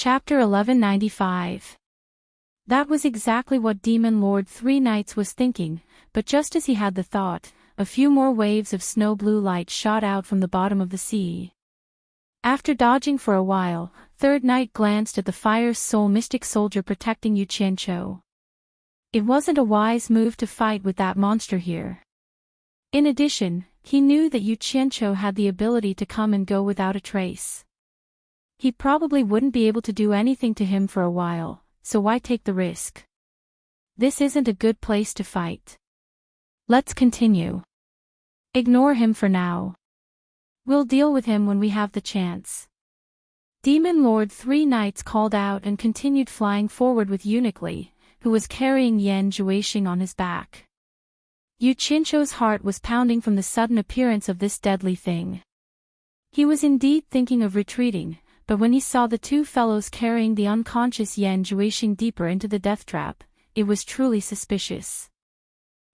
Chapter 1195. That was exactly what Demon Lord Three Knights was thinking, but just as he had the thought, a few more waves of snow blue light shot out from the bottom of the sea. After dodging for a while, Third Knight glanced at the Fire's Soul mystic soldier protecting Yu Qianqiu. It wasn't a wise move to fight with that monster here. In addition, he knew that Yu Qianqiu had the ability to come and go without a trace. He probably wouldn't be able to do anything to him for a while, so why take the risk? This isn't a good place to fight. Let's continue. Ignore him for now. We'll deal with him when we have the chance. Demon Lord Three Knights called out and continued flying forward with Uniquely, who was carrying Yan Zhuixing on his back. Yu Qianqiu's heart was pounding from the sudden appearance of this deadly thing. He was indeed thinking of retreating, but when he saw the two fellows carrying the unconscious Yan Zhuixing deeper into the death trap, it was truly suspicious.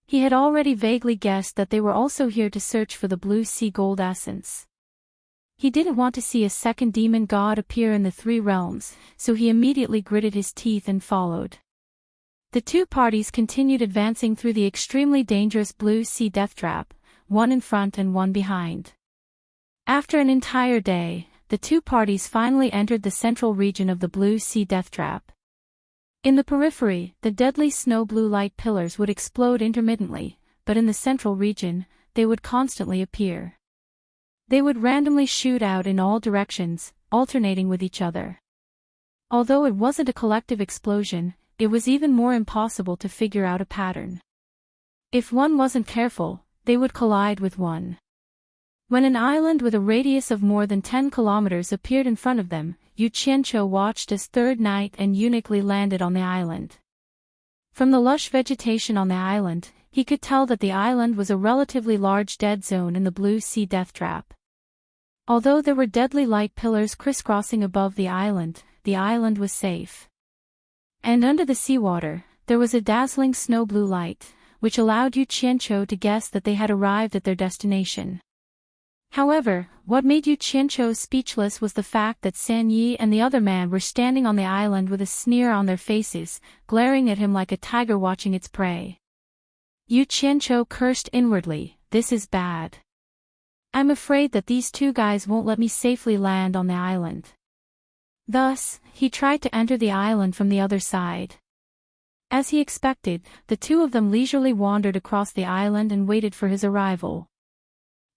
He had already vaguely guessed that they were also here to search for the blue sea gold essence. He didn't want to see a second demon god appear in the three realms, so he immediately gritted his teeth and followed. The two parties continued advancing through the extremely dangerous blue sea death trap, one in front and one behind. After an entire day, the two parties finally entered the central region of the blue sea death trap. In the periphery, the deadly snow blue light pillars would explode intermittently, but in the central region, they would constantly appear. They would randomly shoot out in all directions, alternating with each other. Although it wasn't a collective explosion, it was even more impossible to figure out a pattern. If one wasn't careful, they would collide with one. When an island with a radius of more than 10 kilometers appeared in front of them, Yu Qianqiu watched as Third Knight and Uniquely landed on the island. From the lush vegetation on the island, he could tell that the island was a relatively large dead zone in the blue sea death trap. Although there were deadly light pillars crisscrossing above the island was safe. And under the seawater, there was a dazzling snow blue light, which allowed Yu Qianqiu to guess that they had arrived at their destination. However, what made Yu Qianqiu speechless was the fact that San Yi and the other man were standing on the island with a sneer on their faces, glaring at him like a tiger watching its prey. Yu Qianqiu cursed inwardly, "This is bad. I'm afraid that these two guys won't let me safely land on the island." Thus, he tried to enter the island from the other side. As he expected, the two of them leisurely wandered across the island and waited for his arrival.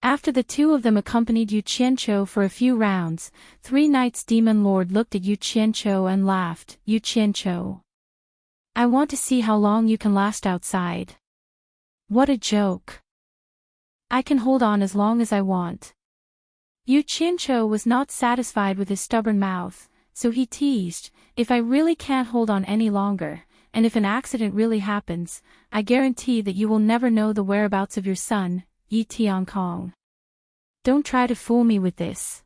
After the two of them accompanied Yu Qianqiu for a few rounds, Three Knights Demon Lord looked at Yu Qianqiu and laughed. "Yu Qianqiu, I want to see how long you can last outside." "What a joke. I can hold on as long as I want." Yu Qianqiu was not satisfied with his stubborn mouth, so he teased, "If I really can't hold on any longer, and if an accident really happens, I guarantee that you will never know the whereabouts of your son, Yi Tiankong. Don't try to fool me with this."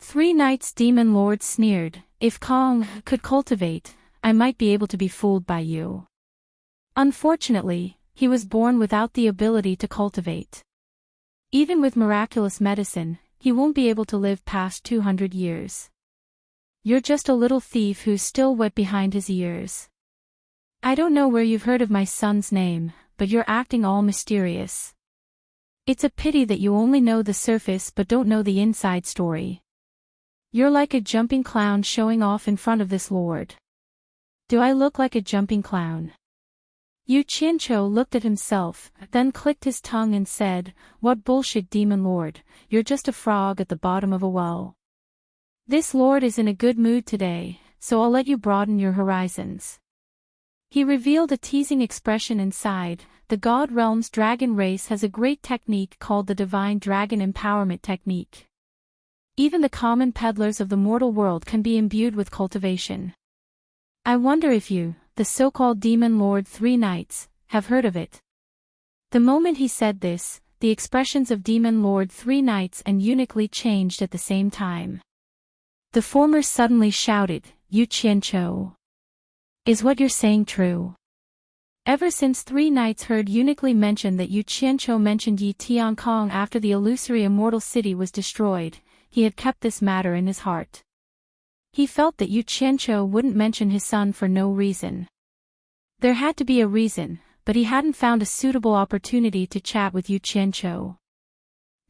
Three Knights Demon Lord sneered, "If Kong could cultivate, I might be able to be fooled by you. Unfortunately, he was born without the ability to cultivate. Even with miraculous medicine, he won't be able to live past 200 years. You're just a little thief who's still wet behind his ears. I don't know where you've heard of my son's name, but you're acting all mysterious. It's a pity that you only know the surface but don't know the inside story. You're like a jumping clown showing off in front of this lord." "Do I look like a jumping clown?" Yu Qianqiu looked at himself, then clicked his tongue and said, "What bullshit, Demon Lord, you're just a frog at the bottom of a well. This lord is in a good mood today, so I'll let you broaden your horizons." He revealed a teasing expression and sighed. The God Realm's dragon race has a great technique called the Divine Dragon Empowerment Technique. Even the common peddlers of the mortal world can be imbued with cultivation. I wonder if you, the so-called Demon Lord Three Knights, have heard of it. The moment he said this, the expressions of Demon Lord Three Knights and Uniquely changed at the same time. The former suddenly shouted, "Yu Qianqiu, is what you're saying true?" Ever since Three Knights heard Uniquely mention that Yu Qianqiu mentioned Yi Tiankong after the illusory immortal city was destroyed, he had kept this matter in his heart. He felt that Yu Qianqiu wouldn't mention his son for no reason. There had to be a reason, but he hadn't found a suitable opportunity to chat with Yu Qianqiu.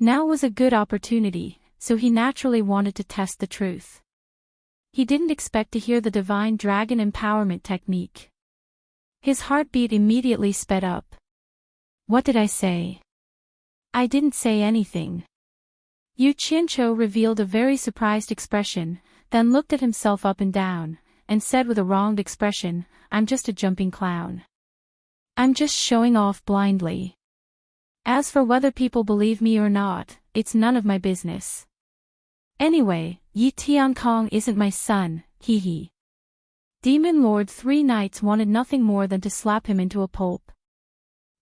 Now was a good opportunity, so he naturally wanted to test the truth. He didn't expect to hear the divine dragon empowerment technique. His heartbeat immediately sped up. What did I say? I didn't say anything. Yu Qianqiu revealed a very surprised expression, then looked at himself up and down, and said with a wronged expression, I'm just a jumping clown. I'm just showing off blindly. As for whether people believe me or not, it's none of my business. Anyway, Yi Tiankong isn't my son, hee hee. Demon Lord 3 Knights wanted nothing more than to slap him into a pulp.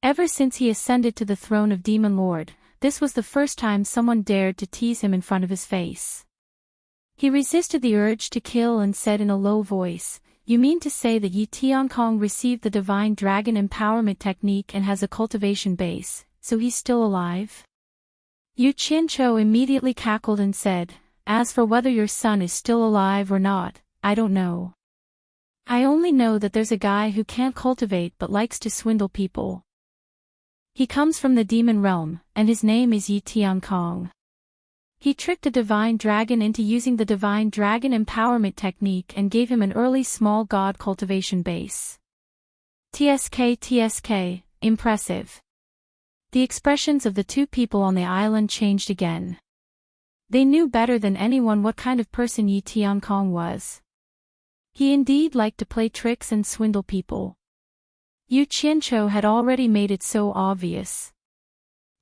Ever since he ascended to the throne of Demon Lord, this was the first time someone dared to tease him in front of his face. He resisted the urge to kill and said in a low voice, You mean to say that Yi Tiankong received the divine dragon empowerment technique and has a cultivation base, so he's still alive? Yu Qianqiu immediately cackled and said, As for whether your son is still alive or not, I don't know. I only know that there's a guy who can't cultivate but likes to swindle people. He comes from the demon realm, and his name is Yi Tiankong. He tricked a divine dragon into using the divine dragon empowerment technique and gave him an early small god cultivation base. TSK, impressive. The expressions of the two people on the island changed again. They knew better than anyone what kind of person Yi Tiankong was. He indeed liked to play tricks and swindle people. Yu Qianqiu had already made it so obvious.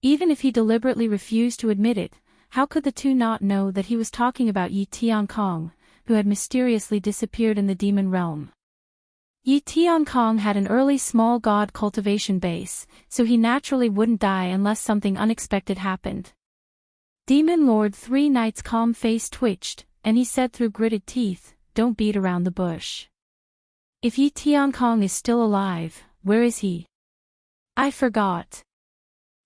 Even if he deliberately refused to admit it, how could the two not know that he was talking about Yi Tiankong, who had mysteriously disappeared in the demon realm? Yi Tiankong had an early small god cultivation base, so he naturally wouldn't die unless something unexpected happened. Demon Lord 3 Knights' calm face twitched, and he said through gritted teeth, Don't beat around the bush. If Yi Tiankong is still alive, where is he? I forgot.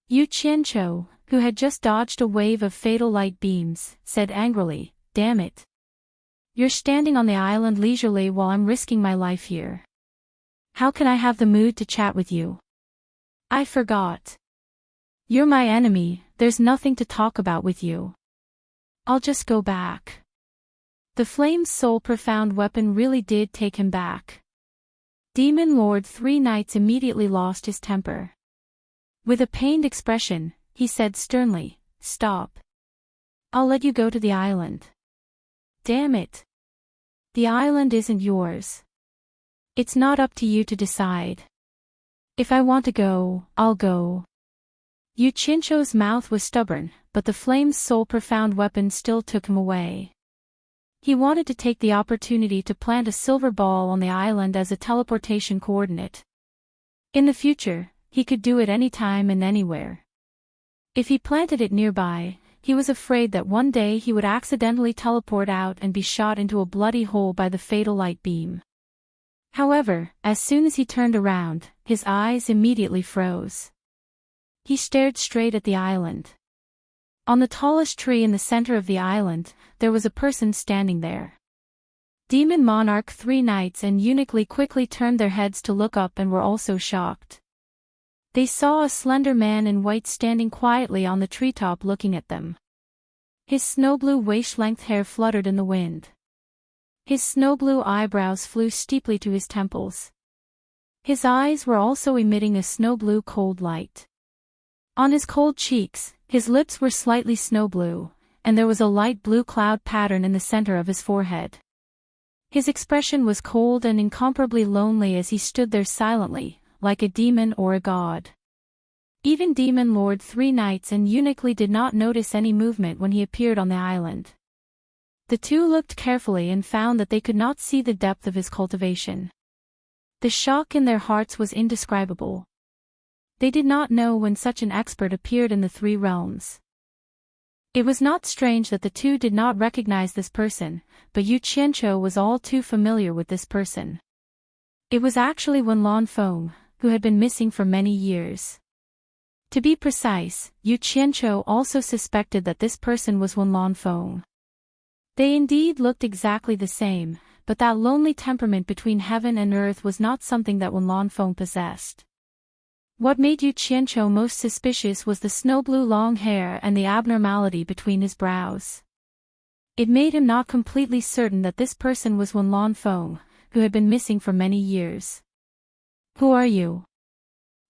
Yu Qianqiu, who had just dodged a wave of fatal light beams, said angrily, Damn it. You're standing on the island leisurely while I'm risking my life here. How can I have the mood to chat with you? I forgot. You're my enemy, there's nothing to talk about with you. I'll just go back. The Flame's soul profound weapon really did take him back. Demon Lord 3 Knights immediately lost his temper. With a pained expression, he said sternly, Stop. I'll let you go to the island. Damn it. The island isn't yours. It's not up to you to decide. If I want to go, I'll go. Yu Qianqiu's mouth was stubborn, but the Flame's soul profound weapon still took him away. He wanted to take the opportunity to plant a silver ball on the island as a teleportation coordinate. In the future, he could do it anytime and anywhere. If he planted it nearby, he was afraid that one day he would accidentally teleport out and be shot into a bloody hole by the fatal light beam. However, as soon as he turned around, his eyes immediately froze. He stared straight at the island. On the tallest tree in the center of the island, there was a person standing there. Demon Monarch 3 Knights and Uniquely quickly turned their heads to look up and were also shocked. They saw a slender man in white standing quietly on the treetop looking at them. His snow-blue waist-length hair fluttered in the wind. His snow-blue eyebrows flew steeply to his temples. His eyes were also emitting a snow-blue cold light. On his cold cheeks, his lips were slightly snow-blue, and there was a light blue cloud pattern in the center of his forehead. His expression was cold and incomparably lonely as he stood there silently, like a demon or a god. Even Demon Lord 3 Knights and Uniquely did not notice any movement when he appeared on the island. The two looked carefully and found that they could not see the depth of his cultivation. The shock in their hearts was indescribable. They did not know when such an expert appeared in the three realms. It was not strange that the two did not recognize this person, but Yu Qianqiu was all too familiar with this person. It was actually Wen Lanfeng, who had been missing for many years. To be precise, Yu Qianqiu also suspected that this person was Wen Lanfeng. They indeed looked exactly the same, but that lonely temperament between heaven and earth was not something that Wenlan Feng possessed. What made Yu Qianqiu most suspicious was the snow-blue long hair and the abnormality between his brows. It made him not completely certain that this person was Wenlan Feng, who had been missing for many years. "Who are you?"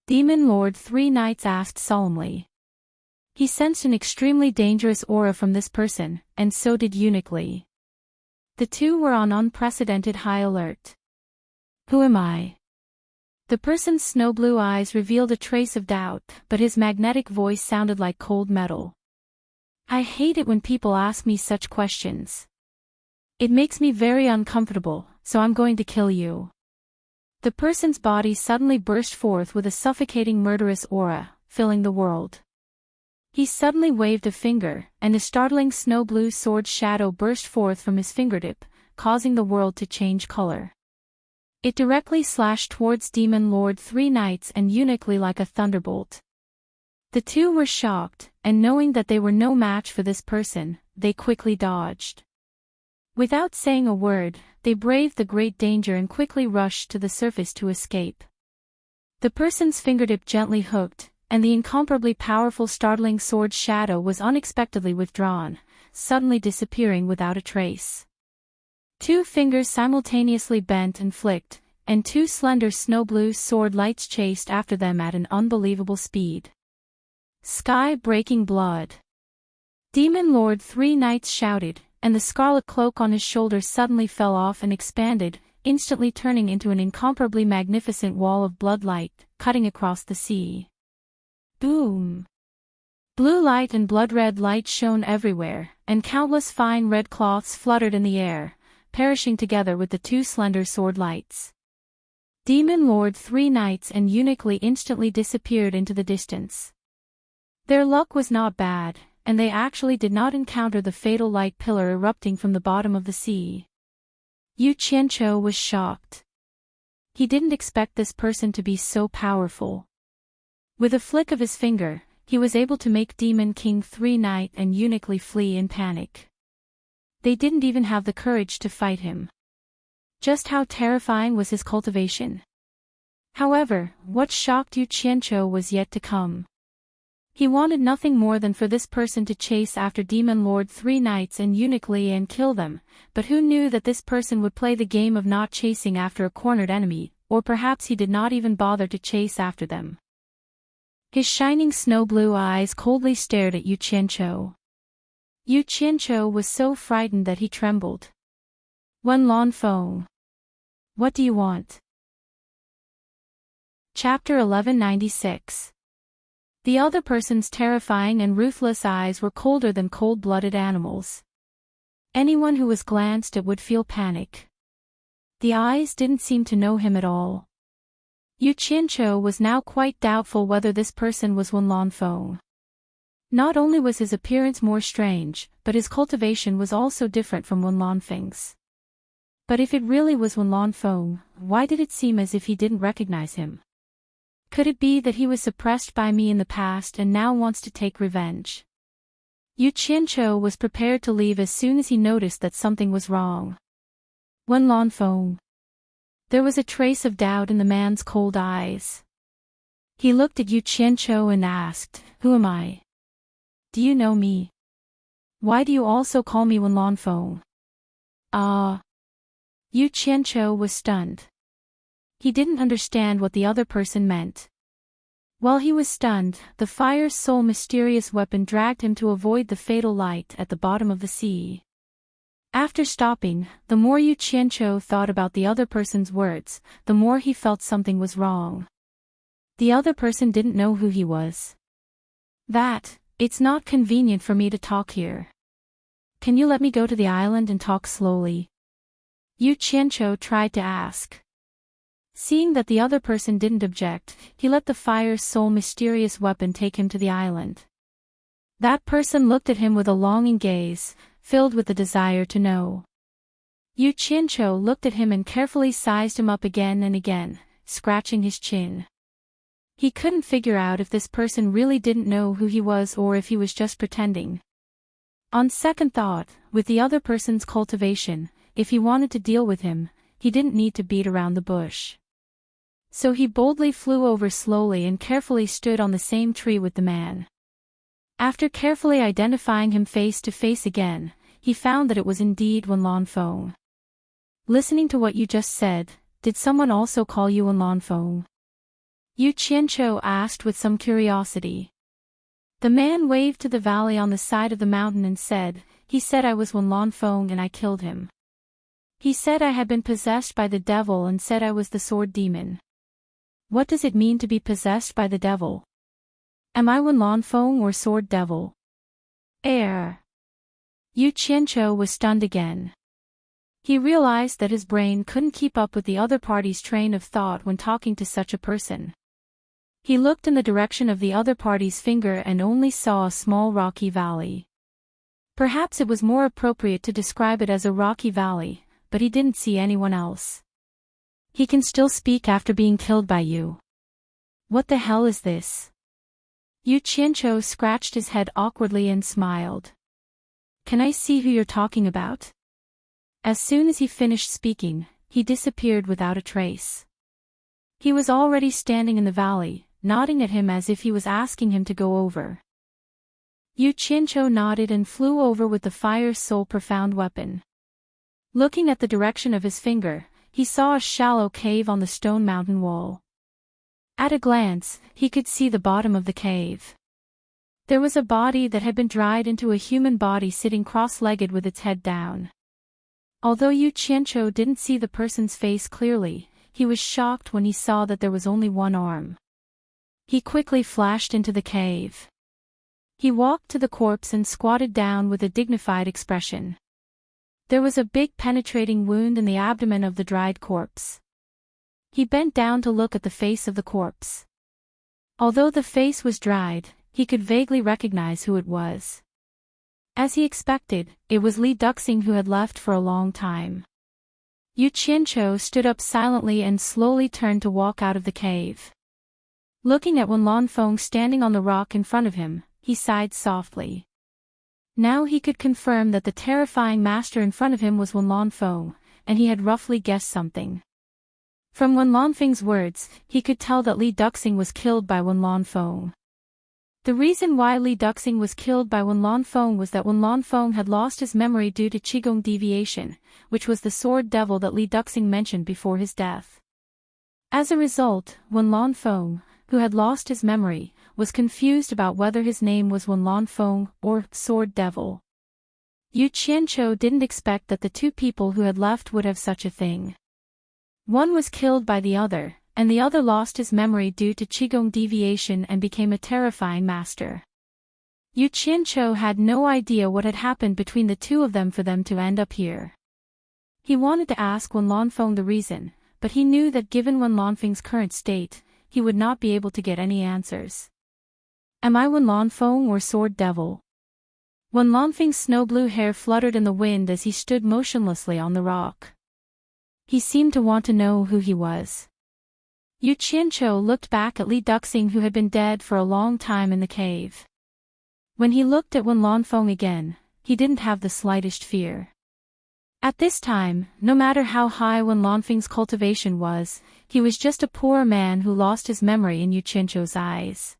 Demon Lord Three Knights asked solemnly. He sensed an extremely dangerous aura from this person, and so did Eunuch Li. The two were on unprecedented high alert. "Who am I?" The person's snow-blue eyes revealed a trace of doubt, but his magnetic voice sounded like cold metal. "I hate it when people ask me such questions. It makes me very uncomfortable, so I'm going to kill you." The person's body suddenly burst forth with a suffocating murderous aura, filling the world. He suddenly waved a finger, and a startling snow-blue sword shadow burst forth from his fingertip, causing the world to change color. It directly slashed towards Demon Lord Three Knights and Eunuch Li like a thunderbolt. The two were shocked, and knowing that they were no match for this person, they quickly dodged. Without saying a word, they braved the great danger and quickly rushed to the surface to escape. The person's fingertip gently hooked, and the incomparably powerful startling sword shadow was unexpectedly withdrawn, suddenly disappearing without a trace. Two fingers simultaneously bent and flicked, and two slender snow-blue sword lights chased after them at an unbelievable speed. Sky-breaking blood. Demon Lord Three Knights shouted, and the scarlet cloak on his shoulders suddenly fell off and expanded, instantly turning into an incomparably magnificent wall of blood light, cutting across the sea. Boom! Blue light and blood-red light shone everywhere, and countless fine red cloths fluttered in the air, perishing together with the two slender sword lights. Demon Lord Three Knights and Eunuch Li instantly disappeared into the distance. Their luck was not bad, and they actually did not encounter the fatal light pillar erupting from the bottom of the sea. Yu Qianqiu was shocked. He didn't expect this person to be so powerful. With a flick of his finger, he was able to make Demon King Three Knight and Eunuch Li flee in panic. They didn't even have the courage to fight him. Just how terrifying was his cultivation? However, what shocked Yu Qianqiu was yet to come. He wanted nothing more than for this person to chase after Demon Lord Three Knights and Eunuch Li and kill them, but who knew that this person would play the game of not chasing after a cornered enemy, or perhaps he did not even bother to chase after them. His shining snow-blue eyes coldly stared at Yu Qianqiu. Yu Qianqiu was so frightened that he trembled. Wenlan Feng. What do you want? Chapter 1196. The other person's terrifying and ruthless eyes were colder than cold-blooded animals. Anyone who was glanced at would feel panic. The eyes didn't seem to know him at all. Yu Qianqiu was now quite doubtful whether this person was Wenlan Feng. Not only was his appearance more strange, but his cultivation was also different from Wenlan Feng's. But if it really was Wenlan Feng, why did it seem as if he didn't recognize him? Could it be that he was suppressed by me in the past and now wants to take revenge? Yu Qianqiu was prepared to leave as soon as he noticed that something was wrong. Wenlan Feng. There was a trace of doubt in the man's cold eyes. He looked at Yu Qianqiu and asked, "Who am I? Do you know me? Why do you also call me Wenlan Feng?" Yu Qianqiu was stunned. He didn't understand what the other person meant. While he was stunned, the fire's soul mysterious weapon dragged him to avoid the fatal light at the bottom of the sea. After stopping, the more Yu Qianqiu thought about the other person's words, the more he felt something was wrong. The other person didn't know who he was. It's not convenient for me to talk here. Can you let me go to the island and talk slowly?" Yu Qianqiu tried to ask. Seeing that the other person didn't object, he let the fire's soul mysterious weapon take him to the island. That person looked at him with a longing gaze, filled with the desire to know. Yu Qianqiu looked at him and carefully sized him up again and again, scratching his chin. He couldn't figure out if this person really didn't know who he was or if he was just pretending. On second thought, with the other person's cultivation, if he wanted to deal with him, he didn't need to beat around the bush. So he boldly flew over slowly and carefully stood on the same tree with the man. After carefully identifying him face to face again, he found that it was indeed Wenlan Feng. Listening to what you just said, did someone also call you Wenlan Feng? Yu Qianqiu asked with some curiosity. The man waved to the valley on the side of the mountain and said, he said I was Wenlan Feng and I killed him. He said I had been possessed by the devil and said I was the sword demon. What does it mean to be possessed by the devil? Am I Wenlan Feng or sword devil? Yu Qianqiu was stunned again. He realized that his brain couldn't keep up with the other party's train of thought when talking to such a person. He looked in the direction of the other party's finger and only saw a small rocky valley. Perhaps it was more appropriate to describe it as a rocky valley, but he didn't see anyone else. He can still speak after being killed by you. What the hell is this? Yu Qianqiu scratched his head awkwardly and smiled. Can I see who you're talking about? As soon as he finished speaking, he disappeared without a trace. He was already standing in the valley, nodding at him as if he was asking him to go over. Yu Qianqiu nodded and flew over with the Fire Soul Profound weapon. Looking at the direction of his finger, he saw a shallow cave on the stone mountain wall. At a glance, he could see the bottom of the cave. There was a body that had been dried into a human body sitting cross-legged with its head down. Although Yu Qianqiu didn't see the person's face clearly, he was shocked when he saw that there was only one arm. He quickly flashed into the cave. He walked to the corpse and squatted down with a dignified expression. There was a big penetrating wound in the abdomen of the dried corpse. He bent down to look at the face of the corpse. Although the face was dried, he could vaguely recognize who it was. As he expected, it was Li Duxing who had left for a long time. Yu Qianqiu stood up silently and slowly turned to walk out of the cave. Looking at Wenlan Feng standing on the rock in front of him, he sighed softly. Now he could confirm that the terrifying master in front of him was Wenlan Feng, and he had roughly guessed something. From Wenlan Feng's words, he could tell that Li Duxing was killed by Wenlan Feng. The reason why Li Duxing was killed by Wenlan Feng was that Wenlan Feng had lost his memory due to Qigong deviation, which was the sword devil that Li Duxing mentioned before his death. As a result, Wenlan Feng, who had lost his memory, was confused about whether his name was Wenlan Feng or Sword Devil. Yu Qianqiu didn't expect that the two people who had left would have such a thing. One was killed by the other, and the other lost his memory due to Qigong deviation and became a terrifying master. Yu Qianqiu had no idea what had happened between the two of them for them to end up here. He wanted to ask Wenlan Feng the reason, but he knew that given Wenlan Feng's current state, he would not be able to get any answers. Am I Wenlan Feng or Sword Devil? Wenlan Feng's snow-blue hair fluttered in the wind as he stood motionlessly on the rock. He seemed to want to know who he was. Yu Qianqiu looked back at Li Duxing who had been dead for a long time in the cave. When he looked at Wenlan Feng again, he didn't have the slightest fear. At this time, no matter how high Wenlan Feng's cultivation was, he was just a poor man who lost his memory in Yu Qianqiu's eyes.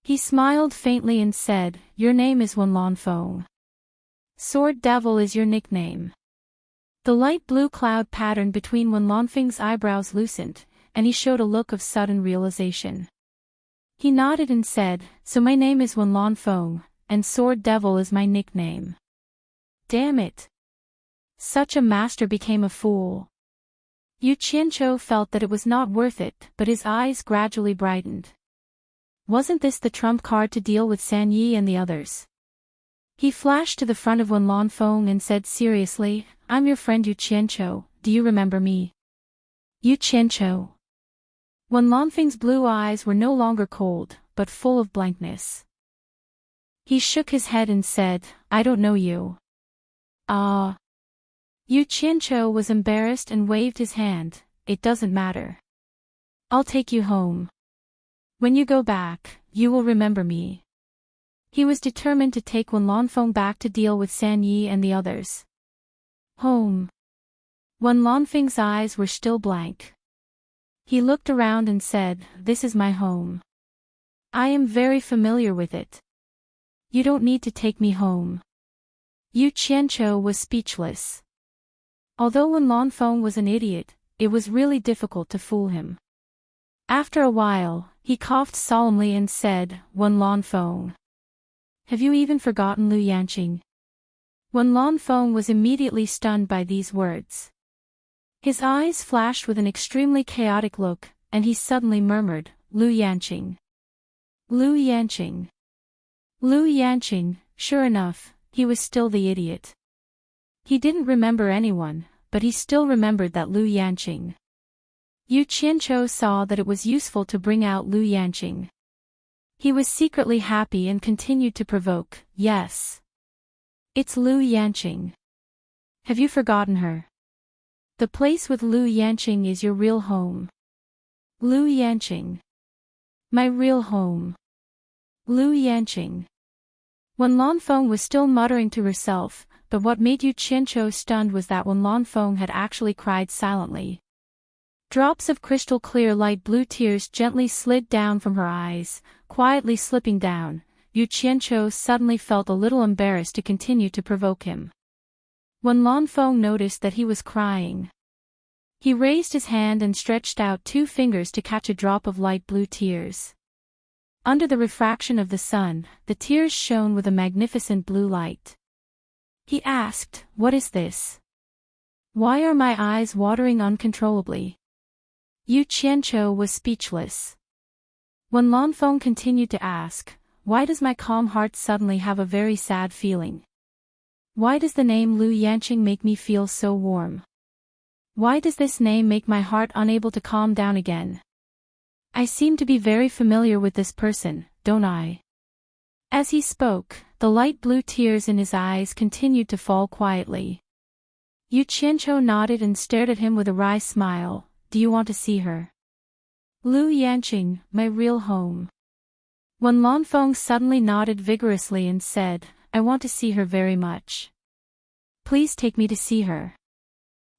He smiled faintly and said, "Your name is Wenlan Feng. Sword Devil is your nickname." The light blue cloud pattern between Wenlan Feng's eyebrows loosened, and he showed a look of sudden realization. He nodded and said, "So my name is Wenlan Feng, and Sword Devil is my nickname." Damn it! Such a master became a fool. Yu Qianqiu felt that it was not worth it, but his eyes gradually brightened. Wasn't this the trump card to deal with San Yi and the others? He flashed to the front of Wenlan Feng and said seriously, "I'm your friend Yu Qianqiu, do you remember me?" Yu Qianqiu. Wenlan Feng's blue eyes were no longer cold, but full of blankness. He shook his head and said, "I don't know you." Ah. Yu Qianqiu was embarrassed and waved his hand, "It doesn't matter. I'll take you home. When you go back, you will remember me." He was determined to take Wen Lanfeng back to deal with San Yi and the others. Home. Wen Lanfeng's eyes were still blank. He looked around and said, "This is my home. I am very familiar with it. You don't need to take me home." Yu Qianqiu was speechless. Although Wen Lanfeng was an idiot, it was really difficult to fool him. After a while, he coughed solemnly and said, "Wen Lanfeng. Have you even forgotten Lu Yanqing?" Wen Lanfeng was immediately stunned by these words. His eyes flashed with an extremely chaotic look, and he suddenly murmured, "Lu Yanqing. Lu Yanqing. Lu Yanqing." Sure enough, he was still the idiot. He didn't remember anyone, but he still remembered that Lu Yanqing. Yu Qianqiu saw that it was useful to bring out Lu Yanqing. He was secretly happy and continued to provoke, "Yes. It's Lu Yanqing. Have you forgotten her? The place with Lu Yanqing is your real home. Lu Yanqing. My real home. Lu Yanqing." Wen Lanfeng was still muttering to herself, but what made Yu Qianqiu stunned was that Wen Lanfeng had actually cried silently. Drops of crystal clear light blue tears gently slid down from her eyes, quietly slipping down. Yu Qianqiu suddenly felt a little embarrassed to continue to provoke him. Wen Lanfeng noticed that he was crying. He raised his hand and stretched out 2 fingers to catch a drop of light blue tears. Under the refraction of the sun, the tears shone with a magnificent blue light. He asked, "What is this? Why are my eyes watering uncontrollably?" Yu Qianqiu was speechless. Wen Lanfeng continued to ask, "Why does my calm heart suddenly have a very sad feeling? Why does the name Lu Yanqing make me feel so warm? Why does this name make my heart unable to calm down again? I seem to be very familiar with this person, don't I?" As he spoke, the light blue tears in his eyes continued to fall quietly. Yu Qianqiu nodded and stared at him with a wry smile. "Do you want to see her?" "Lu Yanqing, my real home." Wen Lanfeng suddenly nodded vigorously and said, "I want to see her very much. Please take me to see her.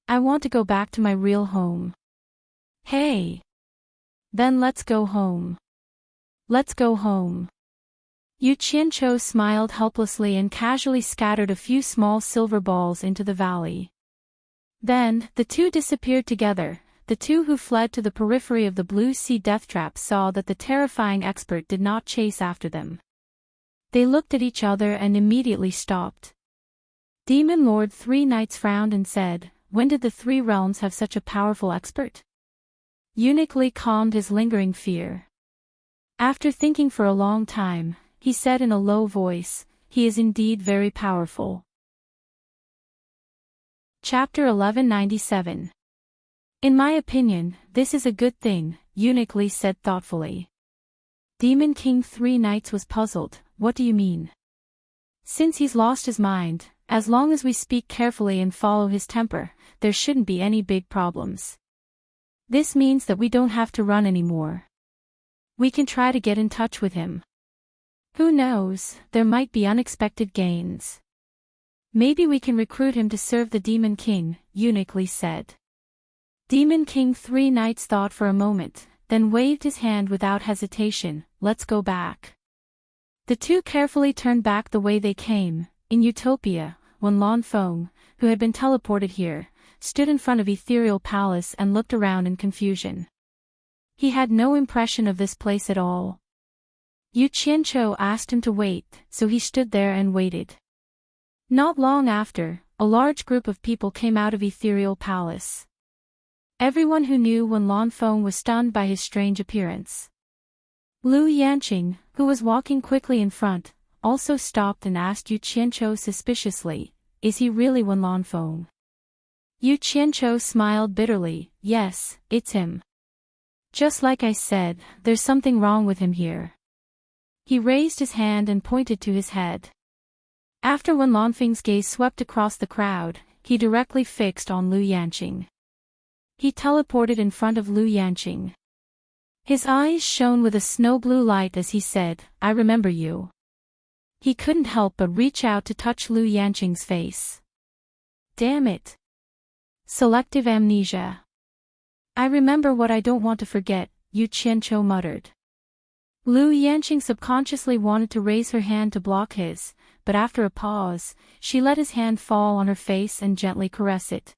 I want to go back to my real home." "Hey! Then let's go home. Let's go home." Yu Qianqiu smiled helplessly and casually scattered a few small silver balls into the valley. Then, the two disappeared together. The two who fled to the periphery of the Blue Sea Deathtrap saw that the terrifying expert did not chase after them. They looked at each other and immediately stopped. Demon Lord 3 Knights frowned and said, "When did the 3 realms have such a powerful expert?" Uniquely calmed his lingering fear. After thinking for a long time, he said in a low voice, "He is indeed very powerful." Chapter 1197. "In my opinion, this is a good thing," Uniquely said thoughtfully. Demon King 3 Knights was puzzled. "What do you mean?" "Since he's lost his mind, as long as we speak carefully and follow his temper, there shouldn't be any big problems. This means that we don't have to run anymore. We can try to get in touch with him. Who knows, there might be unexpected gains. Maybe we can recruit him to serve the Demon King," Uniquely said. Demon King 3 Knights thought for a moment, then waved his hand without hesitation. "Let's go back." The two carefully turned back the way they came. In Utopia, Wen Lanfeng, who had been teleported here, stood in front of Ethereal Palace and looked around in confusion. He had no impression of this place at all. Yu Qianqiu asked him to wait, so he stood there and waited. Not long after, a large group of people came out of Ethereal Palace. Everyone who knew Wen Lanfeng was stunned by his strange appearance. Lu Yanqing, who was walking quickly in front, also stopped and asked Yu Qianqiu suspiciously, "Is he really Wen Lanfeng?" Yu Qianqiu smiled bitterly. "Yes, it's him. Just like I said, there's something wrong with him here." He raised his hand and pointed to his head. After Wen Lanfeng's gaze swept across the crowd, he directly fixed on Lu Yanqing. He teleported in front of Lu Yanqing. His eyes shone with a snow blue light as he said, "I remember you. He couldn't help but reach out to touch Lu Yanqing's face. Damn it. Selective amnesia. I remember what I don't want to forget, Yu Qianqiu muttered. Lu Yanqing subconsciously wanted to raise her hand to block his, but after a pause, she let his hand fall on her face and gently caress it.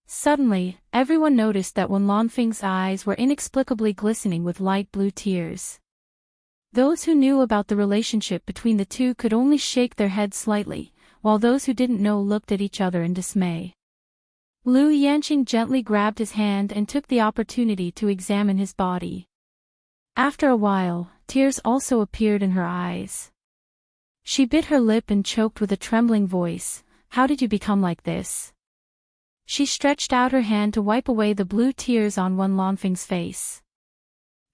Suddenly, everyone noticed that Wen Lanfeng's eyes were inexplicably glistening with light blue tears. Those who knew about the relationship between the two could only shake their heads slightly, while those who didn't know looked at each other in dismay. Lu Yanqing gently grabbed his hand and took the opportunity to examine his body. After a while, tears also appeared in her eyes. She bit her lip and choked with a trembling voice, "How did you become like this?" She stretched out her hand to wipe away the blue tears on Wen Lanfeng's face.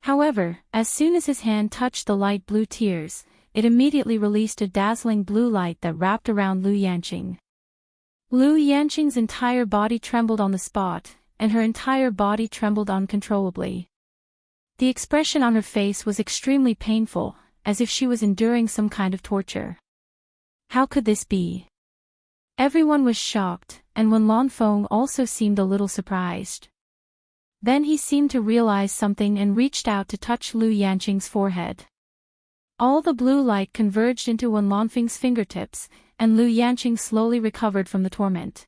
However, as soon as his hand touched the light blue tears, it immediately released a dazzling blue light that wrapped around Lu Yanqing. Lu Yanqing's entire body trembled on the spot, and her entire body trembled uncontrollably. The expression on her face was extremely painful, as if she was enduring some kind of torture. How could this be? Everyone was shocked, and Wen Lanfeng also seemed a little surprised. Then he seemed to realize something and reached out to touch Lu Yanqing's forehead. All the blue light converged into Wen Lanfeng's fingertips, and Lu Yanqing slowly recovered from the torment.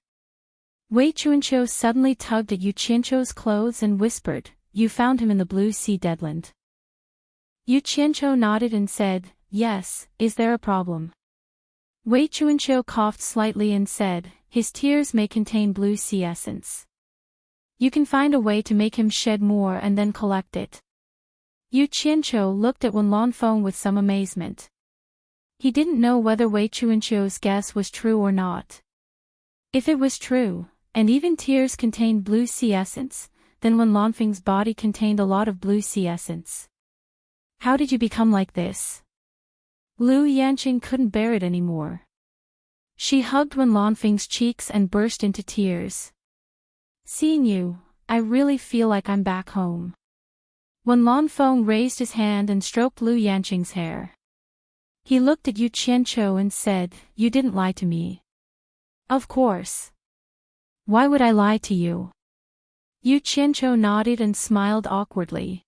Wei Chuanqiu suddenly tugged at Yu Qianqiu's clothes and whispered, "You found him in the Blue Sea Deadland." Yu Qianqiu nodded and said, "Yes, is there a problem?" Wei Chuanqiu coughed slightly and said, "His tears may contain blue sea essence. You can find a way to make him shed more and then collect it." Yu Qianqiu looked at Wen Lanfeng with some amazement. He didn't know whether Wei Chuanqiu's guess was true or not. If it was true, and even tears contained blue sea essence, then Wen Lanfeng's body contained a lot of blue sea essence. "How did you become like this?" Lu Yanqing couldn't bear it anymore. She hugged Wen Lanfeng's cheeks and burst into tears. "Seeing you, I really feel like I'm back home." Wen Lanfeng raised his hand and stroked Lu Yanqing's hair. He looked at Yu Qianqiu and said, "You didn't lie to me." "Of course. Why would I lie to you?" Yu Qianqiu nodded and smiled awkwardly.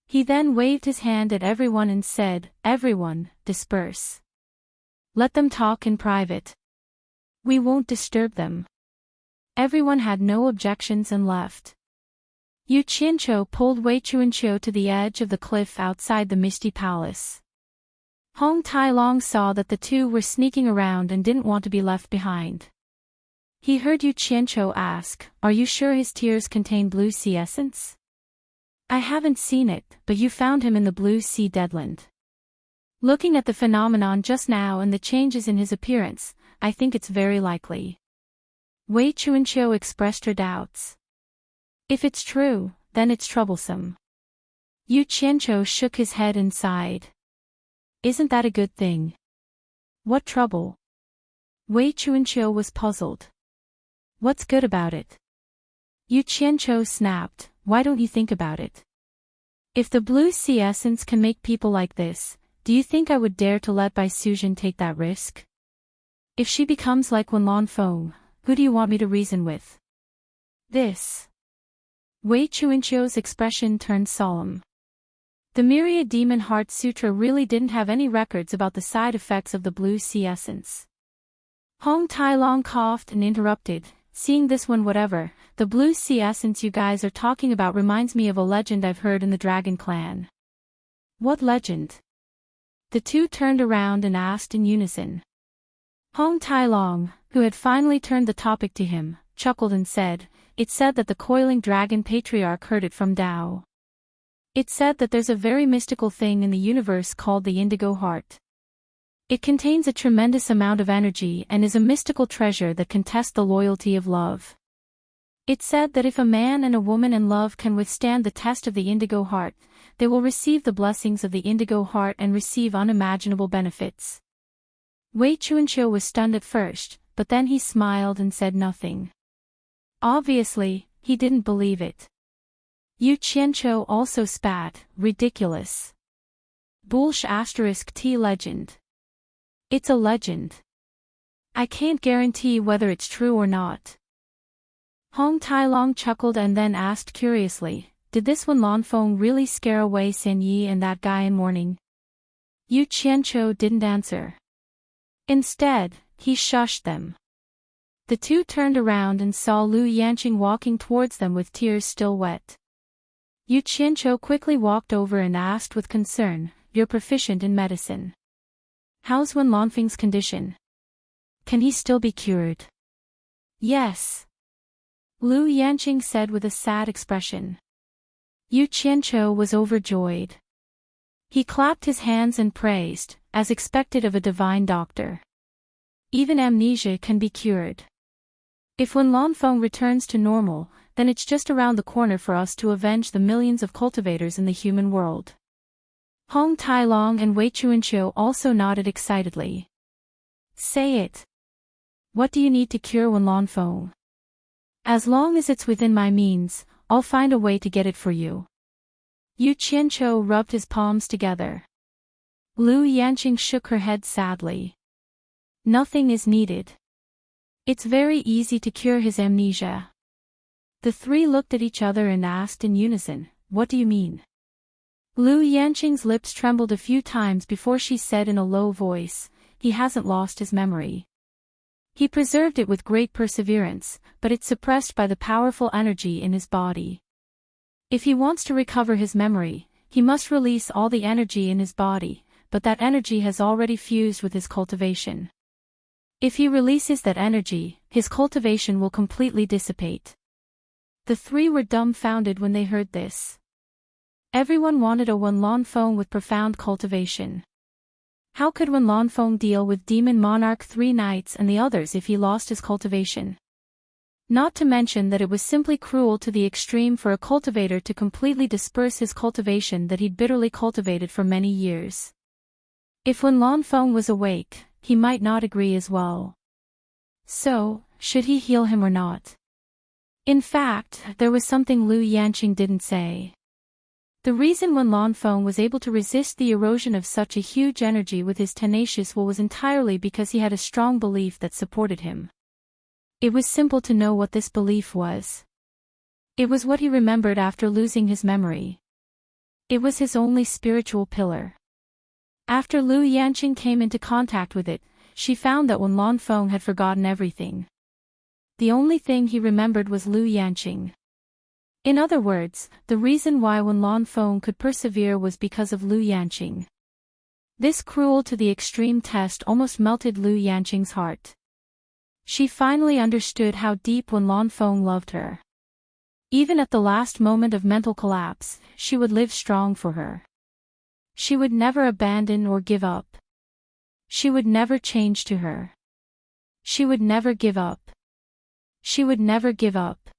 He then waved his hand at everyone and said, "Everyone, disperse. Let them talk in private. We won't disturb them." Everyone had no objections and left. Yu Qianqiu pulled Wei Chuanqiu to the edge of the cliff outside the Misty Palace. Hong Tailong saw that the two were sneaking around and didn't want to be left behind. He heard Yu Qianqiu ask, "Are you sure his tears contain blue sea essence?" "I haven't seen it, but you found him in the Blue Sea Deadland. Looking at the phenomenon just now and the changes in his appearance, I think it's very likely." Wei Chuanqiu expressed her doubts. "If it's true, then it's troublesome." Yu Qianqiu shook his head and sighed. "Isn't that a good thing?" "What trouble?" Wei Chuanqiu was puzzled. "What's good about it?" Yu Qianqiu snapped, "Why don't you think about it? If the blue sea essence can make people like this, do you think I would dare to let Bai Suzhen take that risk? If she becomes like Wen Lanfeng, who do you want me to reason with?" "This." Wei Chuanqiu's expression turned solemn. The Myriad Demon Heart Sutra really didn't have any records about the side effects of the blue sea essence. Hong Tailong coughed and interrupted, "Seeing this one, whatever, the blue sea essence you guys are talking about reminds me of a legend I've heard in the Dragon Clan." "What legend?" The two turned around and asked in unison. Hong Tailong, who had finally turned the topic to him, chuckled and said, "It said that the coiling dragon patriarch heard it from Tao. It said that there's a very mystical thing in the universe called the indigo heart. It contains a tremendous amount of energy and is a mystical treasure that can test the loyalty of love. It said that if a man and a woman in love can withstand the test of the indigo heart, they will receive the blessings of the indigo heart and receive unimaginable benefits." Wei Chuanqiu was stunned at first, but then he smiled and said nothing. Obviously, he didn't believe it. Yu Qianqiu also spat, "Ridiculous. Bullsh *T legend. It's a legend. I can't guarantee whether it's true or not. Hong Tai-long chuckled and then asked curiously, did this Wen Lanfeng really scare away San Yi and that guy in mourning? Yu Qianqiu didn't answer. Instead, he shushed them. The two turned around and saw Lu Yanqing walking towards them with tears still wet. Yu Qianqiu quickly walked over and asked with concern, you're proficient in medicine. How's Wen Lanfeng's condition? Can he still be cured? Yes. Lu Yanqing said with a sad expression. Yu Qianqiu was overjoyed. He clapped his hands and praised, as expected of a divine doctor. Even amnesia can be cured. If Wen Lanfeng returns to normal, then it's just around the corner for us to avenge the millions of cultivators in the human world. Hong Tai-long and Wei Chuanqiu also nodded excitedly. Say it. What do you need to cure Wen Lanfeng? As long as it's within my means, I'll find a way to get it for you. Yu Qianqiu rubbed his palms together. Lu Yanqing shook her head sadly. Nothing is needed. It's very easy to cure his amnesia. The three looked at each other and asked in unison, what do you mean? Lu Yanqing's lips trembled a few times before she said in a low voice, he hasn't lost his memory. He preserved it with great perseverance, but it's suppressed by the powerful energy in his body. If he wants to recover his memory, he must release all the energy in his body, but that energy has already fused with his cultivation. If he releases that energy, his cultivation will completely dissipate. The three were dumbfounded when they heard this. Everyone wanted a Wen Lanfeng with profound cultivation. How could Wen Lanfeng deal with Demon Monarch 3 Knights and the others if he lost his cultivation? Not to mention that it was simply cruel to the extreme for a cultivator to completely disperse his cultivation that he'd bitterly cultivated for many years. If Wen Lanfeng was awake, he might not agree as well. So, should he heal him or not? In fact, there was something Lu Yanqing didn't say. The reason Wen Lanfeng was able to resist the erosion of such a huge energy with his tenacious will was entirely because he had a strong belief that supported him. It was simple to know what this belief was. It was what he remembered after losing his memory. It was his only spiritual pillar. After Lu Yanqing came into contact with it, she found that Wen Lanfeng had forgotten everything. The only thing he remembered was Lu Yanqing. In other words, the reason why Wen Lanfeng could persevere was because of Lu Yanqing. This cruel to the extreme test almost melted Lu Yanqing's heart. She finally understood how deep Wen Lanfeng loved her. Even at the last moment of mental collapse, she would live strong for her. She would never abandon or give up. She would never change to her. She would never give up. She would never give up.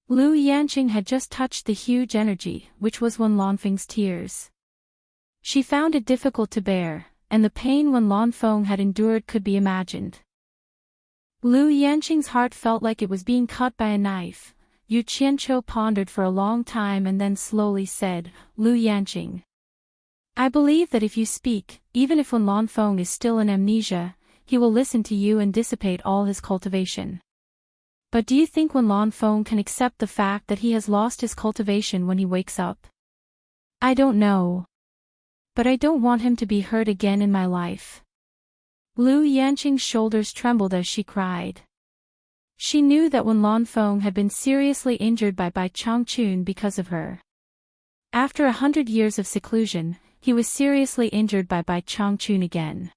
Lu Yanqing had just touched the huge energy, which was Wen Lanfeng's tears. She found it difficult to bear, and the pain Wen Lanfeng had endured could be imagined. Lu Yanqing's heart felt like it was being cut by a knife. Yu Qianqiu pondered for a long time and then slowly said, Lu Yanqing, I believe that if you speak, even if Wen Lanfeng is still in amnesia, he will listen to you and dissipate all his cultivation. But do you think Wen Lanfeng can accept the fact that he has lost his cultivation when he wakes up? I don't know. But I don't want him to be hurt again in my life. Lu Yanqing's shoulders trembled as she cried. She knew that Wen Lanfeng had been seriously injured by Bai Changchun because of her. After 100 years of seclusion, he was seriously injured by Bai Changchun again.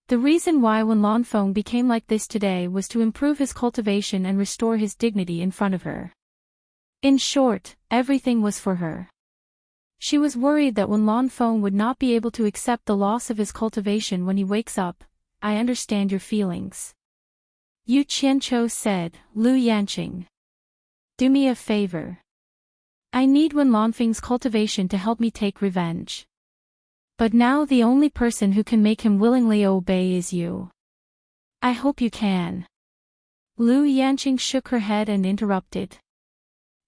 The reason why Wen Lanfeng became like this today was to improve his cultivation and restore his dignity in front of her. In short, everything was for her. She was worried that Wen Lanfeng would not be able to accept the loss of his cultivation when he wakes up. I understand your feelings. Yu Qianqiu said, Lu Yanqing, do me a favor. I need Wen Lanfeng's cultivation to help me take revenge. But now the only person who can make him willingly obey is you. I hope you can. Lu Yanqing shook her head and interrupted.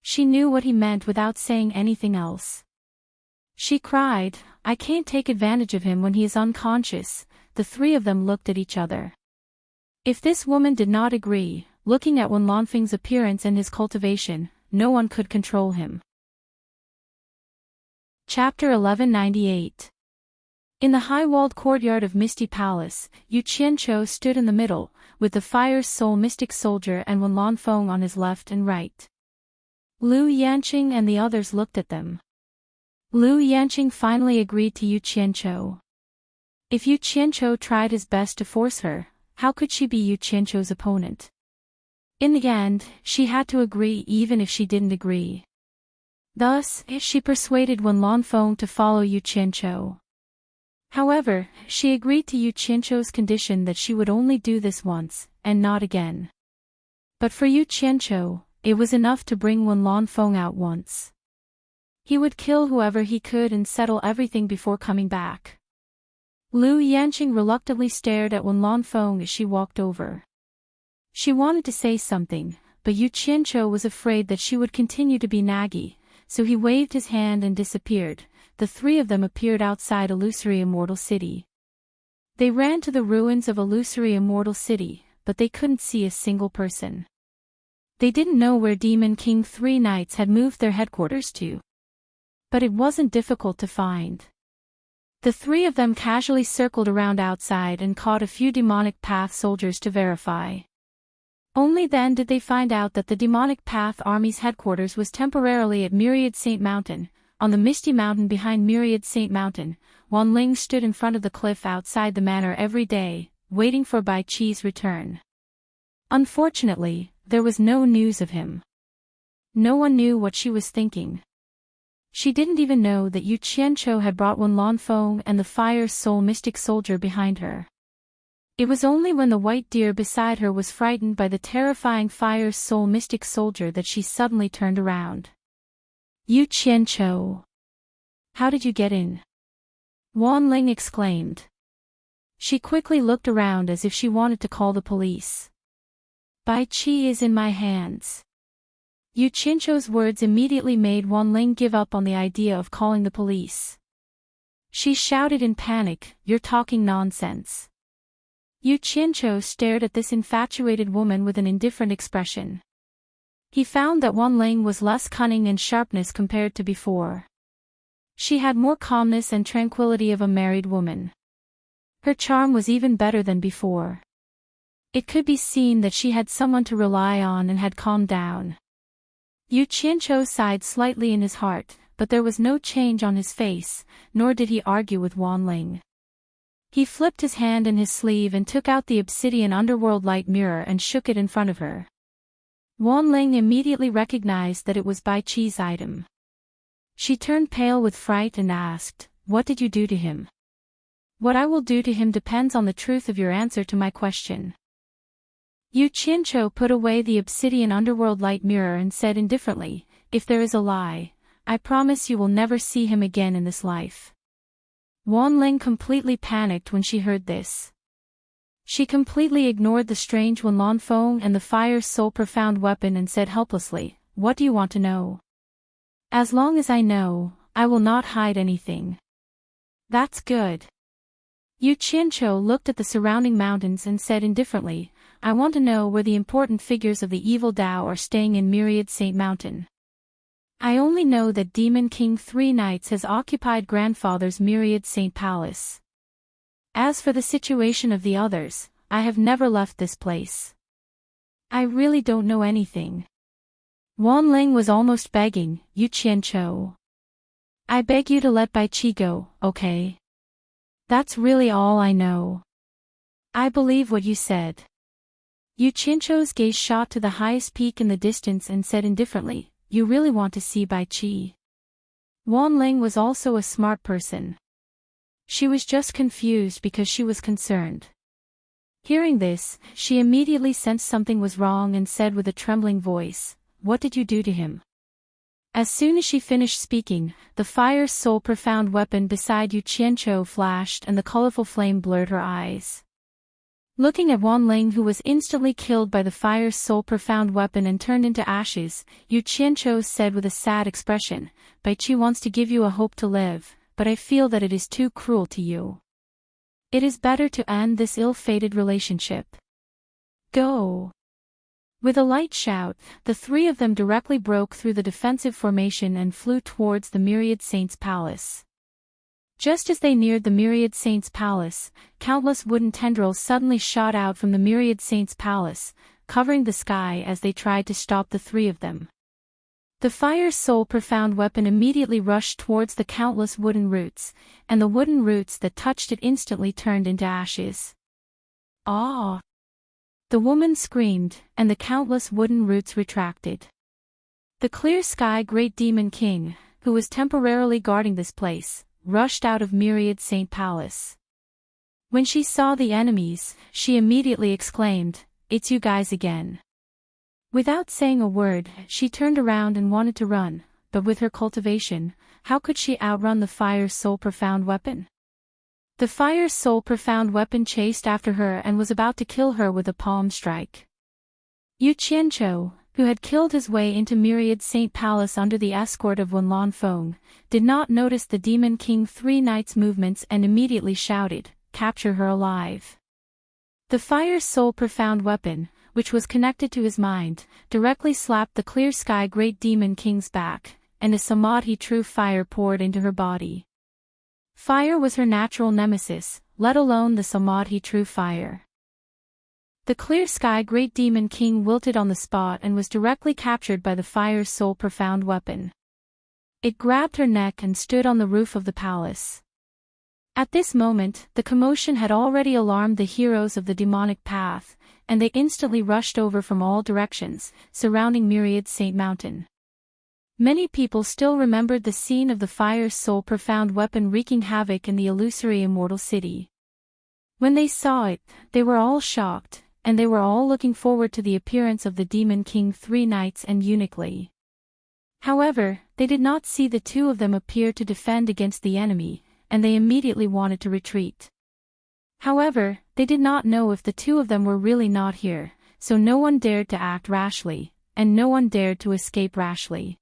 She knew what he meant without saying anything else. She cried, I can't take advantage of him when he is unconscious. the three of them looked at each other. If this woman did not agree, looking at Wen Lanfeng's appearance and his cultivation, no one could control him. Chapter 1198. In the high-walled courtyard of Misty Palace, Yu Qianqiu stood in the middle, with the Fire's Soul Mystic Soldier and Wen Lanfeng on his left and right. Lu Yanqing and the others looked at them. Lu Yanqing finally agreed to Yu Qianqiu. If Yu Qianqiu tried his best to force her, how could she be Yu Qianqiu's opponent? In the end, she had to agree even if she didn't agree. Thus, she persuaded Wen Lanfeng to follow Yu Qianqiu. However, she agreed to Yu Qianqiu's condition that she would only do this once, and not again. But for Yu Qianqiu, it was enough to bring Wen Lanfeng out once. He would kill whoever he could and settle everything before coming back. Lu Yanqing reluctantly stared at Wen Lanfeng as she walked over. She wanted to say something, but Yu Qianqiu was afraid that she would continue to be naggy, so he waved his hand and disappeared. The three of them appeared outside Illusory Immortal City. They ran to the ruins of Illusory Immortal City, but they couldn't see a single person. They didn't know where Demon King 3 Knights had moved their headquarters to. But it wasn't difficult to find. The three of them casually circled around outside and caught a few demonic path soldiers to verify. Only then did they find out that the demonic path army's headquarters was temporarily at Myriad Saint Mountain. On the misty mountain behind Myriad Saint Mountain, Wan Ling stood in front of the cliff outside the manor every day, waiting for Bai Qi's return. Unfortunately, there was no news of him. No one knew what she was thinking. She didn't even know that Yu Qianqiu had brought Wen Lanfeng and the Fire's Soul Mystic Soldier behind her. It was only when the white deer beside her was frightened by the terrifying Fire's Soul Mystic Soldier that she suddenly turned around. Yu Qianqiu. How did you get in? Wan Ling exclaimed. She quickly looked around as if she wanted to call the police. Bai Qi is in my hands. Yu Qianqiu's words immediately made Wan Ling give up on the idea of calling the police. She shouted in panic, "You're talking nonsense." Yu Qianqiu stared at this infatuated woman with an indifferent expression. He found that Wan Ling was less cunning and sharpness compared to before. She had more calmness and tranquility of a married woman. Her charm was even better than before. It could be seen that she had someone to rely on and had calmed down. Yu Qianqiu sighed slightly in his heart, but there was no change on his face, nor did he argue with Wan Ling. He flipped his hand in his sleeve and took out the obsidian underworld light mirror and shook it in front of her. Wan Ling immediately recognized that it was Bai Qi's item. She turned pale with fright and asked, "What did you do to him?" "What I will do to him depends on the truth of your answer to my question." Yu Qianqiu put away the obsidian underworld light mirror and said indifferently, "If there is a lie, I promise you will never see him again in this life." Wan Ling completely panicked when she heard this. She completely ignored the strange Wen Lanfeng and the Fire's Soul profound weapon and said helplessly, "What do you want to know?" "As long as I know, I will not hide anything." "That's good." Yu Qianqiu looked at the surrounding mountains and said indifferently, "I want to know where the important figures of the evil Tao are staying in Myriad Saint Mountain. I only know that Demon King 3 Knights has occupied Grandfather's Myriad Saint Palace. As for the situation of the others, I have never left this place. I really don't know anything." Wan Ling was almost begging, "Yu Qianqiu. I beg you to let Bai Qi go, okay? That's really all I know. I believe what you said." Yu Qianqiu's gaze shot to the highest peak in the distance and said indifferently, "You really want to see Bai Qi?" Wan Ling was also a smart person. She was just confused because she was concerned. Hearing this, she immediately sensed something was wrong and said with a trembling voice, "What did you do to him?" As soon as she finished speaking, the Fire's Soul profound weapon beside Yu Qianqiu flashed and the colorful flame blurred her eyes. Looking at Wan Ling, who was instantly killed by the Fire's Soul profound weapon and turned into ashes, Yu Qianqiu said with a sad expression, "Bai Qi wants to give you a hope to live, but I feel that it is too cruel to you." It is better to end this ill-fated relationship. Go! With a light shout, the three of them directly broke through the defensive formation and flew towards the Myriad Saints' palace. Just as they neared the Myriad Saints' palace, countless wooden tendrils suddenly shot out from the Myriad Saints' palace, covering the sky as they tried to stop the three of them. The Fire's Soul Profound weapon immediately rushed towards the countless wooden roots, and the wooden roots that touched it instantly turned into ashes. Ah! The woman screamed, and the countless wooden roots retracted. The Clear Sky Great Demon King, who was temporarily guarding this place, rushed out of Myriad Saint Palace. When she saw the enemies, she immediately exclaimed, "It's you guys again." Without saying a word, she turned around and wanted to run, but with her cultivation, how could she outrun the Fire's Soul Profound weapon? The Fire's Soul Profound weapon chased after her and was about to kill her with a palm strike. Yu Qianzhou, who had killed his way into Myriad Saint Palace under the escort of Wenlan Feng, did not notice the Demon King Three Knights' movements and immediately shouted, "Capture her alive." The Fire's Soul Profound weapon, which was connected to his mind, directly slapped the Clear Sky Great Demon King's back, and a Samadhi true fire poured into her body. Fire was her natural nemesis, let alone the Samadhi true fire. The Clear Sky Great Demon King wilted on the spot and was directly captured by the Fire's Soul Profound weapon. It grabbed her neck and stood on the roof of the palace. At this moment, the commotion had already alarmed the heroes of the demonic path, and they instantly rushed over from all directions, surrounding Myriad Saint Mountain. Many people still remembered the scene of the Fire's Soul Profound weapon wreaking havoc in the illusory immortal city. When they saw it, they were all shocked, and they were all looking forward to the appearance of the Demon King Three Knights and Uniquely. However, they did not see the two of them appear to defend against the enemy, and they immediately wanted to retreat. However, they did not know if the two of them were really not here, so no one dared to act rashly, and no one dared to escape rashly.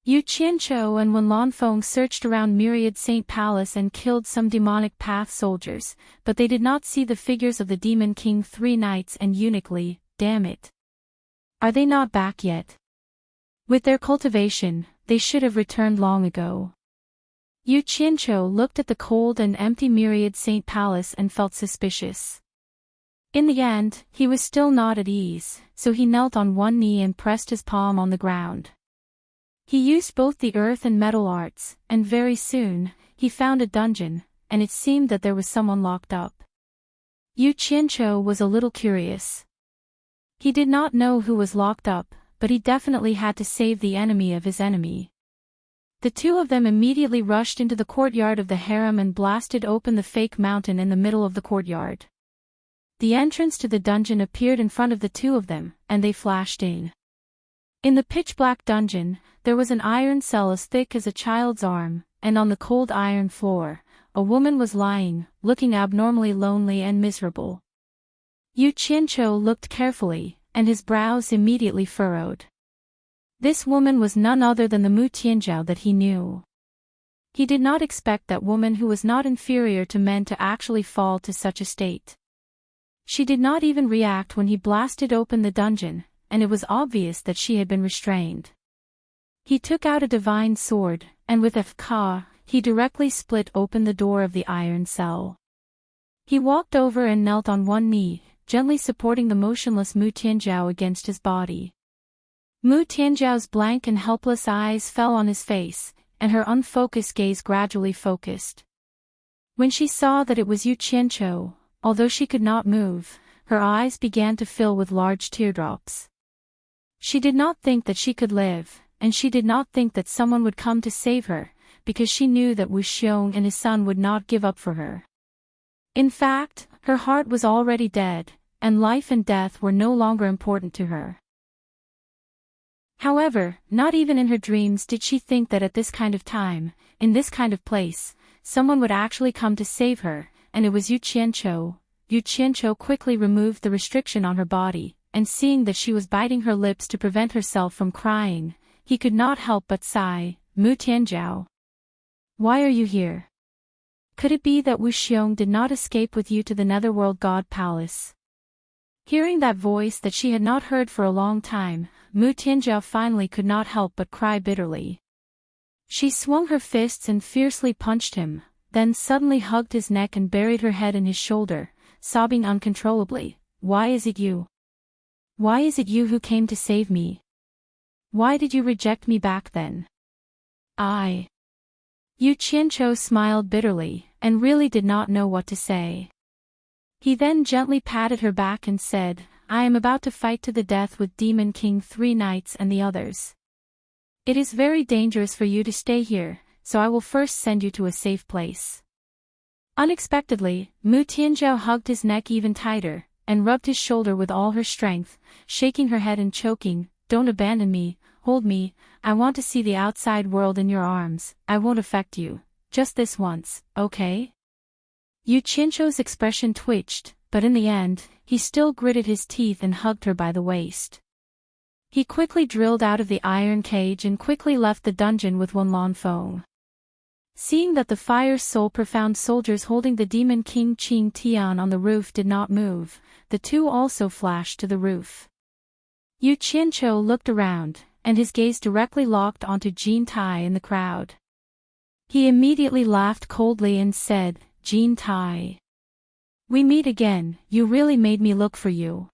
Yu Qianzhou and Wenlan Feng searched around Myriad Saint Palace and killed some demonic path soldiers, but they did not see the figures of the Demon King Three Knights and Uniquely. Damn it! Are they not back yet? With their cultivation, they should have returned long ago. Yu Qianzhou looked at the cold and empty Myriad Saint Palace and felt suspicious. In the end, he was still not at ease, so he knelt on one knee and pressed his palm on the ground. He used both the earth and metal arts, and very soon, he found a dungeon, and it seemed that there was someone locked up. Yu Qianzhou was a little curious. He did not know who was locked up, but he definitely had to save the enemy of his enemy. The two of them immediately rushed into the courtyard of the harem and blasted open the fake mountain in the middle of the courtyard. The entrance to the dungeon appeared in front of the two of them, and they flashed in. In the pitch-black dungeon, there was an iron cell as thick as a child's arm, and on the cold iron floor, a woman was lying, looking abnormally lonely and miserable. Yu Qianzhou looked carefully, and his brows immediately furrowed. This woman was none other than the Mu Tianzhao that he knew. He did not expect that woman who was not inferior to men to actually fall to such a state. She did not even react when he blasted open the dungeon, and it was obvious that she had been restrained. He took out a divine sword, and with F-Ka, he directly split open the door of the iron cell. He walked over and knelt on one knee, gently supporting the motionless Mu Tianzhao against his body. Mu Tianzhao's blank and helpless eyes fell on his face, and her unfocused gaze gradually focused. When she saw that it was Yu Qianzhou, although she could not move, her eyes began to fill with large teardrops. She did not think that she could live, and she did not think that someone would come to save her, because she knew that Wu Xiong and his son would not give up for her. In fact, her heart was already dead, and life and death were no longer important to her. However, not even in her dreams did she think that at this kind of time, in this kind of place, someone would actually come to save her, and it was Yu Qianzhou. Yu Qianzhou quickly removed the restriction on her body, and seeing that she was biting her lips to prevent herself from crying, he could not help but sigh, "Mu Tianzhao. Why are you here?" Could it be that Wu Xiong did not escape with you to the Netherworld God Palace? Hearing that voice that she had not heard for a long time, Mu Tianzhao finally could not help but cry bitterly. She swung her fists and fiercely punched him, then suddenly hugged his neck and buried her head in his shoulder, sobbing uncontrollably. Why is it you? Why is it you who came to save me? Why did you reject me back then? Yu Qianqiu smiled bitterly, and really did not know what to say. He then gently patted her back and said, I am about to fight to the death with Demon King 3 knights and the others. It is very dangerous for you to stay here, so I will first send you to a safe place. Unexpectedly, Mu Tianzhao hugged his neck even tighter, and rubbed his shoulder with all her strength, shaking her head and choking, Don't abandon me, hold me, I want to see the outside world in your arms, I won't affect you, just this once, okay? Yu Qianqiu's expression twitched, but in the end, he still gritted his teeth and hugged her by the waist. He quickly drilled out of the iron cage and quickly left the dungeon with Wenlan Feng. Seeing that the Fire Soul Profound soldiers holding the Demon King Qing Tian on the roof did not move, the two also flashed to the roof. Yu Qianqiu looked around, and his gaze directly locked onto Jin Tai in the crowd. He immediately laughed coldly and said, Jin Tai. We meet again, you really made me look for you.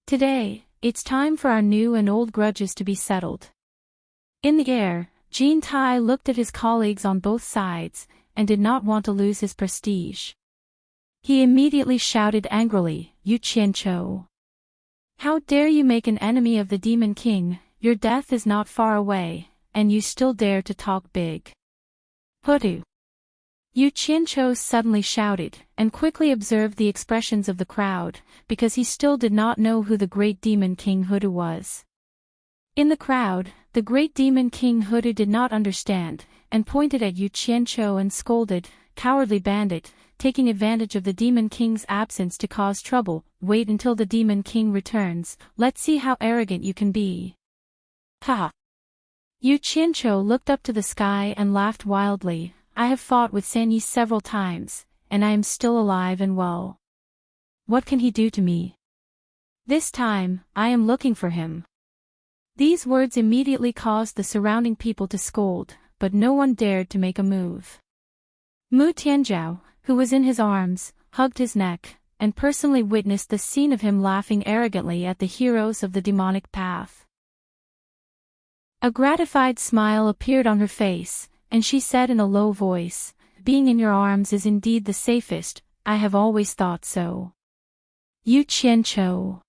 Today, it's time for our new and old grudges to be settled. In the air, Jin Tai looked at his colleagues on both sides, and did not want to lose his prestige. He immediately shouted angrily, Yu Qianqiu. How dare you make an enemy of the Demon King, your death is not far away, and you still dare to talk big. Hutu. Yu Qianqiu suddenly shouted, and quickly observed the expressions of the crowd, because he still did not know who the great Demon King Hutu was. In the crowd, the great Demon King Hutu did not understand, and pointed at Yu Qianqiu and scolded, Cowardly bandit, taking advantage of the Demon King's absence to cause trouble, wait until the Demon King returns, let's see how arrogant you can be. Ha! Yu Qianqiu looked up to the sky and laughed wildly, I have fought with San Yi several times, and I am still alive and well. What can he do to me? This time, I am looking for him. These words immediately caused the surrounding people to scold, but no one dared to make a move. Mu Tianzhao, who was in his arms, hugged his neck, and personally witnessed the scene of him laughing arrogantly at the heroes of the demonic path. A gratified smile appeared on her face, and she said in a low voice, Being in your arms is indeed the safest, I have always thought so. Yu Qianqiu.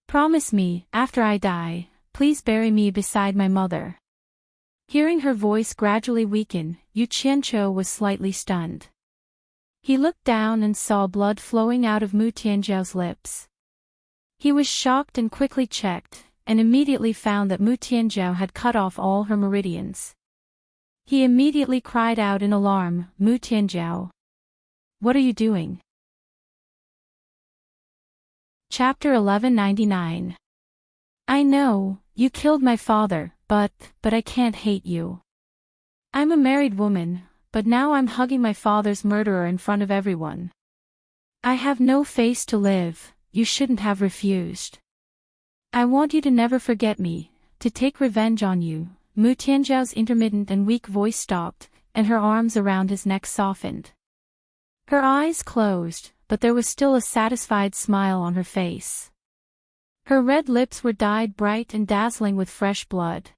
Promise me, after I die, please bury me beside my mother. Hearing her voice gradually weaken, Yu Qianqiu was slightly stunned. He looked down and saw blood flowing out of Mu Tianzhao's lips. He was shocked and quickly checked, and immediately found that Mu Tianzhao had cut off all her meridians. He immediately cried out in alarm, Mu Tianzhao. What are you doing? Chapter 1199. I know, you killed my father, but I can't hate you. I'm a married woman, but now I'm hugging my father's murderer in front of everyone. I have no face to live, you shouldn't have refused. I want you to never forget me, to take revenge on you. Mu Tianzhao's intermittent and weak voice stopped, and her arms around his neck softened. Her eyes closed, but there was still a satisfied smile on her face. Her red lips were dyed bright and dazzling with fresh blood.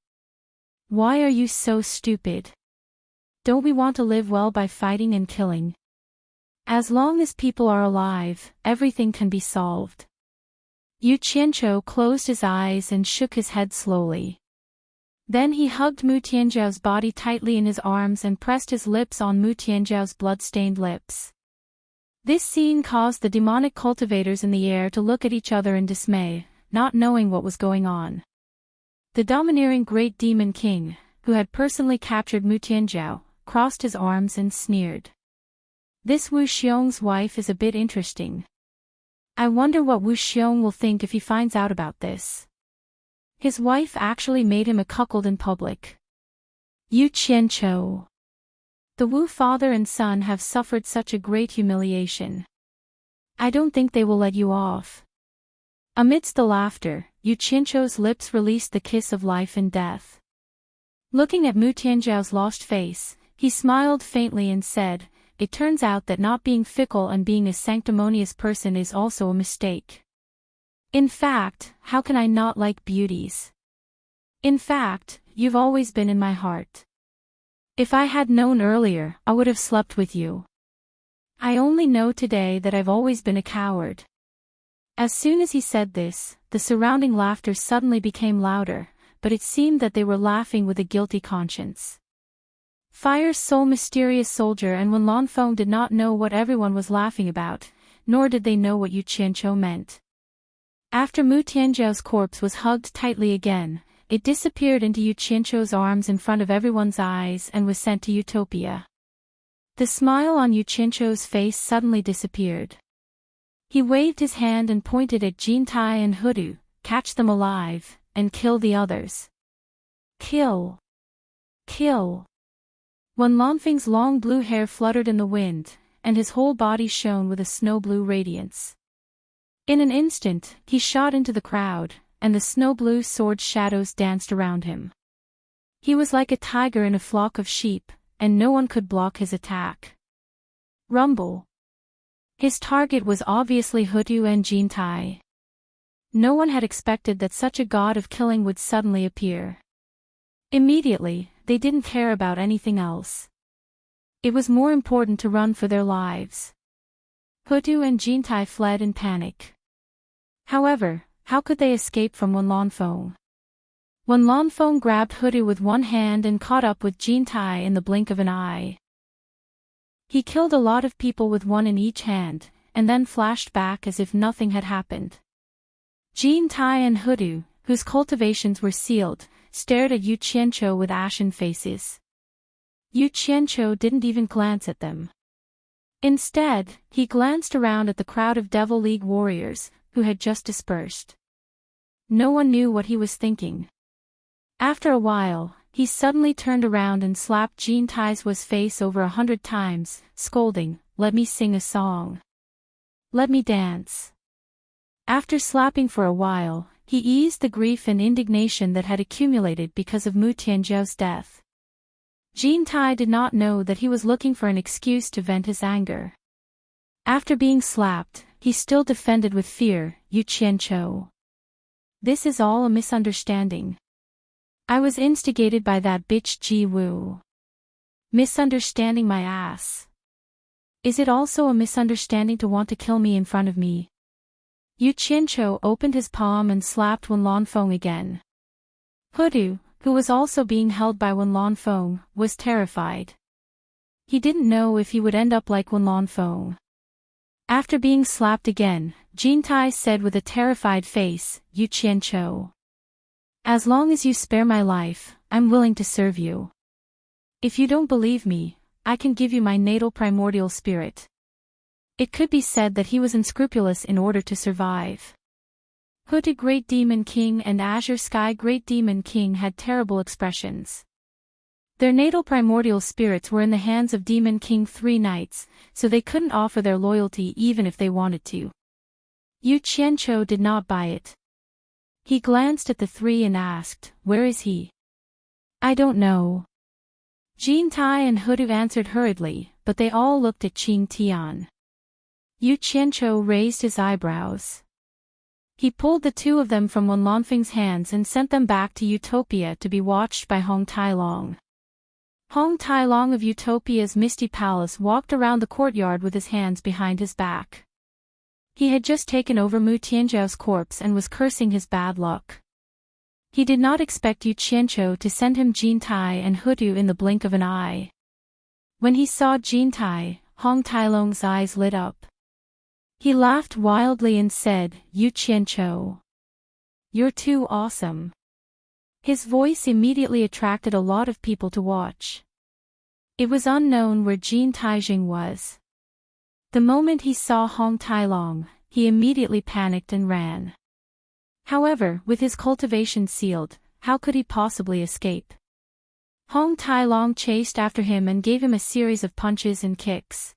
Why are you so stupid? Don't we want to live well by fighting and killing? As long as people are alive, everything can be solved. Yu Qianqiu closed his eyes and shook his head slowly. Then he hugged Mu Tianzhao's body tightly in his arms and pressed his lips on Mu Tianzhao's blood-stained lips. This scene caused the demonic cultivators in the air to look at each other in dismay, not knowing what was going on. The domineering Great Demon King, who had personally captured Mu Tianzhao, crossed his arms and sneered. This Wu Xiong's wife is a bit interesting. I wonder what Wu Xiong will think if he finds out about this. His wife actually made him a cuckold in public. Yu Qianqiu. The Wu father and son have suffered such a great humiliation. I don't think they will let you off. Amidst the laughter, Yu Qianzhou's lips released the kiss of life and death. Looking at Mu Tianzhao's lost face, he smiled faintly and said, "It turns out that not being fickle and being a sanctimonious person is also a mistake. In fact, how can I not like beauties? In fact, you've always been in my heart. If I had known earlier, I would have slept with you. I only know today that I've always been a coward." As soon as he said this, the surrounding laughter suddenly became louder, but it seemed that they were laughing with a guilty conscience. Fire's sole mysterious soldier and Wen Lanfeng did not know what everyone was laughing about, nor did they know what Yu Qianzhou meant. After Mu Tianzhao's corpse was hugged tightly again, it disappeared into Yu Qianzhou's arms in front of everyone's eyes and was sent to Utopia. The smile on Yu Qianzhou's face suddenly disappeared. He waved his hand and pointed at Jintai and Hudu, "Catch them alive, and kill the others. Kill! Kill!" Wen Lanfeng's long blue hair fluttered in the wind, and his whole body shone with a snow-blue radiance. In an instant, he shot into the crowd, and the snow-blue sword shadows danced around him. He was like a tiger in a flock of sheep, and no one could block his attack. Rumble. His target was obviously Hutu and Jintai. No one had expected that such a god of killing would suddenly appear. Immediately, they didn't care about anything else. It was more important to run for their lives. Hutu and Jintai fled in panic. However, how could they escape from Wen Lanfeng? Wen Lanfeng grabbed Hutu with one hand and caught up with Jintai in the blink of an eye. He killed a lot of people with one in each hand, and then flashed back as if nothing had happened. Jintai and Hutu, whose cultivations were sealed, stared at Yu Qianzhou with ashen faces. Yu Qianzhou didn't even glance at them. Instead, he glanced around at the crowd of Devil League warriors, who had just dispersed. No one knew what he was thinking. After a while, he suddenly turned around and slapped Jintai's face over 100 times, scolding, "Let me sing a song. Let me dance." After slapping for a while, he eased the grief and indignation that had accumulated because of Mu Tianzhao's death. Jintai did not know that he was looking for an excuse to vent his anger. After being slapped, he still defended with fear, "Yu Qianzhou. This is all a misunderstanding. I was instigated by that bitch Ji Wu. Misunderstanding my ass. Is it also a misunderstanding to want to kill me in front of me?" Yu Qianzhou opened his palm and slapped Wen Lanfeng again. Hudu, who was also being held by Wen Lanfeng, was terrified. He didn't know if he would end up like Wen Lanfeng. After being slapped again, Jintai said with a terrified face, "Yu Qianzhou. As long as you spare my life, I'm willing to serve you. If you don't believe me, I can give you my natal primordial spirit." It could be said that he was unscrupulous in order to survive. Hutu Great Demon King and Azure Sky Great Demon King had terrible expressions. Their natal primordial spirits were in the hands of Demon King 3 Knights, so they couldn't offer their loyalty even if they wanted to. Yu Qianzhou did not buy it. He glanced at the three and asked, "Where is he?" "I don't know." Jintai and Hudu answered hurriedly, but they all looked at Qing Tian. Yu Qianzhou raised his eyebrows. He pulled the two of them from Wen Lanfeng's hands and sent them back to Utopia to be watched by Hong Tailong. Hong Tailong of Utopia's Misty Palace walked around the courtyard with his hands behind his back. He had just taken over Mu Tianzhao's corpse and was cursing his bad luck. He did not expect Yu Qianzhou to send him Jintai and Hutu in the blink of an eye. When he saw Jintai, Hong Tailong's eyes lit up. He laughed wildly and said, "Yu Qianzhou. You're too awesome." His voice immediately attracted a lot of people to watch. It was unknown where Jin Taijing was. The moment he saw Hong Tailong, he immediately panicked and ran. However, with his cultivation sealed, how could he possibly escape? Hong Tai Long chased after him and gave him a series of punches and kicks.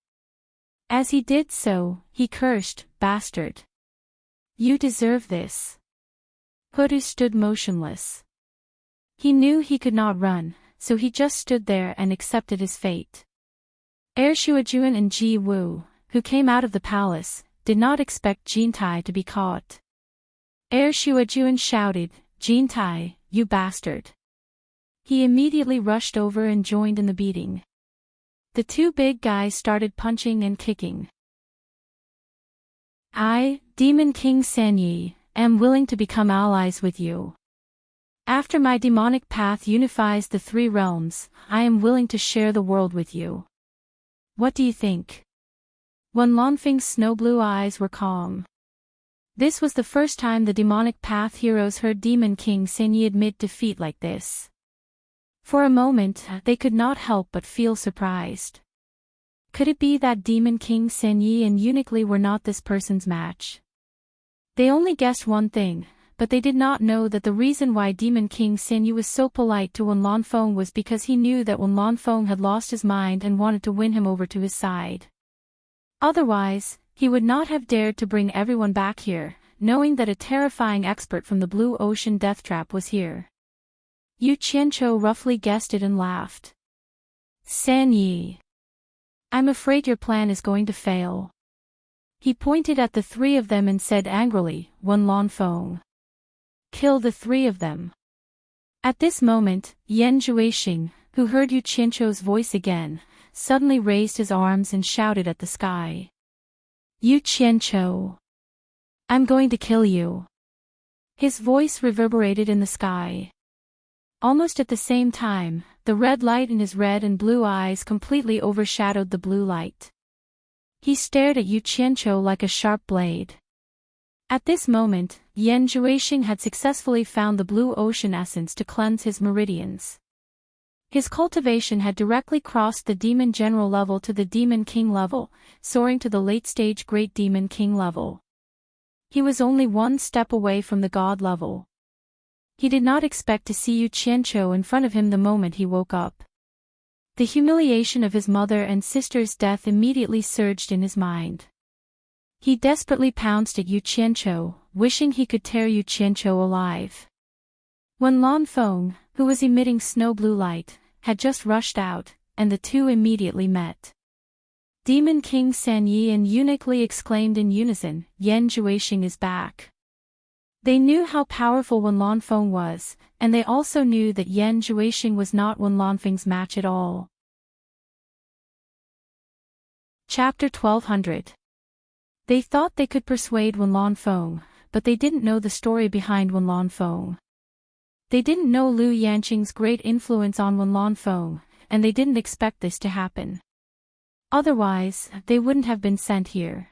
As he did so, he cursed, "Bastard! You deserve this." Hoodoo stood motionless. He knew he could not run, so he just stood there and accepted his fate. Er Shuajuan and Ji Wu, who came out of the palace, did not expect Jin Tai to be caught. Er Shuajuan shouted, "Jin Tai, you bastard!" He immediately rushed over and joined in the beating. The two big guys started punching and kicking. "I, Demon King Sanyi, am willing to become allies with you. After my demonic path unifies the three realms, I am willing to share the world with you. What do you think?" Wen Lanfeng's snow-blue eyes were calm. This was the first time the demonic path heroes heard Demon King Sanyi admit defeat like this. For a moment, they could not help but feel surprised. Could it be that Demon King Sanyi and Uniquely were not this person's match? They only guessed one thing, but they did not know that the reason why Demon King Sanyi was so polite to Wen Lanfeng was because he knew that Wen Lanfeng had lost his mind and wanted to win him over to his side. Otherwise, he would not have dared to bring everyone back here, knowing that a terrifying expert from the Blue Ocean Death Trap was here. Yu Qianqiu roughly guessed it and laughed. "Sanyi, I'm afraid your plan is going to fail." He pointed at the three of them and said angrily, "Wen Lanfeng, kill the three of them." At this moment, Yan Zhuixing, who heard Yu Qianqiu's voice again, suddenly raised his arms and shouted at the sky. "Yu Qianqiu, I'm going to kill you." His voice reverberated in the sky. Almost at the same time, the red light in his red and blue eyes completely overshadowed the blue light. He stared at Yu Qianqiu like a sharp blade. At this moment, Yan Zhuixing had successfully found the blue ocean essence to cleanse his meridians. His cultivation had directly crossed the Demon General level to the Demon King level, soaring to the late-stage Great Demon King level. He was only one step away from the God level. He did not expect to see Yu Qianqiu in front of him the moment he woke up. The humiliation of his mother and sister's death immediately surged in his mind. He desperately pounced at Yu Qianqiu, wishing he could tear Yu Qianqiu alive. Wen Lanfeng, who was emitting snow-blue light, had just rushed out, and the two immediately met. Demon King Sanyi and Uniquely exclaimed in unison, "Yan Zhuixing is back." They knew how powerful Wen Lanfeng was, and they also knew that Yan Zhuixing was not Wen Lanfeng's match at all. Chapter 1200. They thought they could persuade Wen Lanfeng, but they didn't know the story behind Wen Lanfeng. They didn't know Lu Yanqing's great influence on Wen Lanfeng, and they didn't expect this to happen. Otherwise, they wouldn't have been sent here.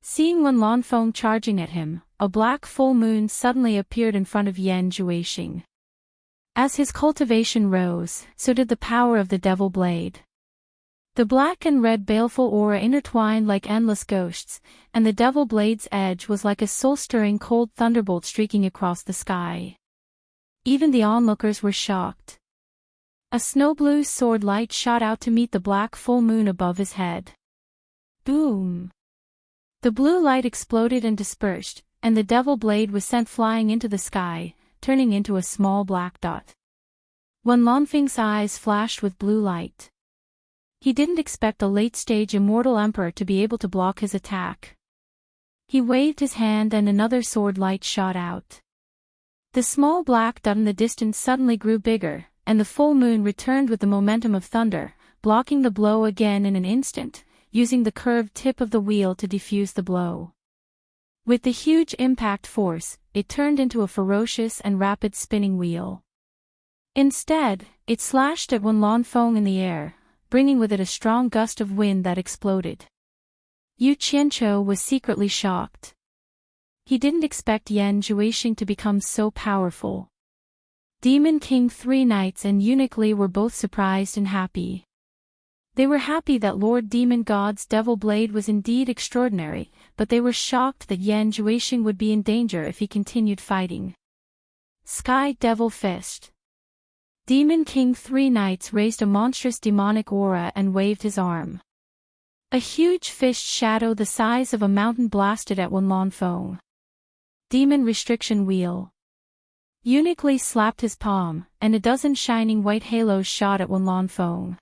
Seeing Wen Lanfeng charging at him, a black full moon suddenly appeared in front of Yan Zhuixing. As his cultivation rose, so did the power of the Devil Blade. The black and red baleful aura intertwined like endless ghosts, and the Devil Blade's edge was like a soul-stirring cold thunderbolt streaking across the sky. Even the onlookers were shocked. A snow-blue sword light shot out to meet the black full moon above his head. Boom! The blue light exploded and dispersed, and the Devil Blade was sent flying into the sky, turning into a small black dot. Wen Lanfeng's eyes flashed with blue light. He didn't expect a late-stage immortal emperor to be able to block his attack. He waved his hand and another sword light shot out. The small black dot in the distance suddenly grew bigger, and the full moon returned with the momentum of thunder, blocking the blow again in an instant, using the curved tip of the wheel to defuse the blow. With the huge impact force, it turned into a ferocious and rapid spinning wheel. Instead, it slashed at Wen Lanfeng in the air, bringing with it a strong gust of wind that exploded. Yu Qianqiu was secretly shocked. He didn't expect Yan Zhuixing to become so powerful. Demon King 3 Knights and Uniquely were both surprised and happy. They were happy that Lord Demon God's Devil Blade was indeed extraordinary, but they were shocked that Yan Zhuixing would be in danger if he continued fighting. Sky Devil Fist. Demon King Three Knights raised a monstrous demonic aura and waved his arm. A huge fished shadow the size of a mountain blasted at Wenlong Feng. Demon Restriction Wheel. Uniquely slapped his palm, and a dozen shining white halos shot at Wenlong Feng.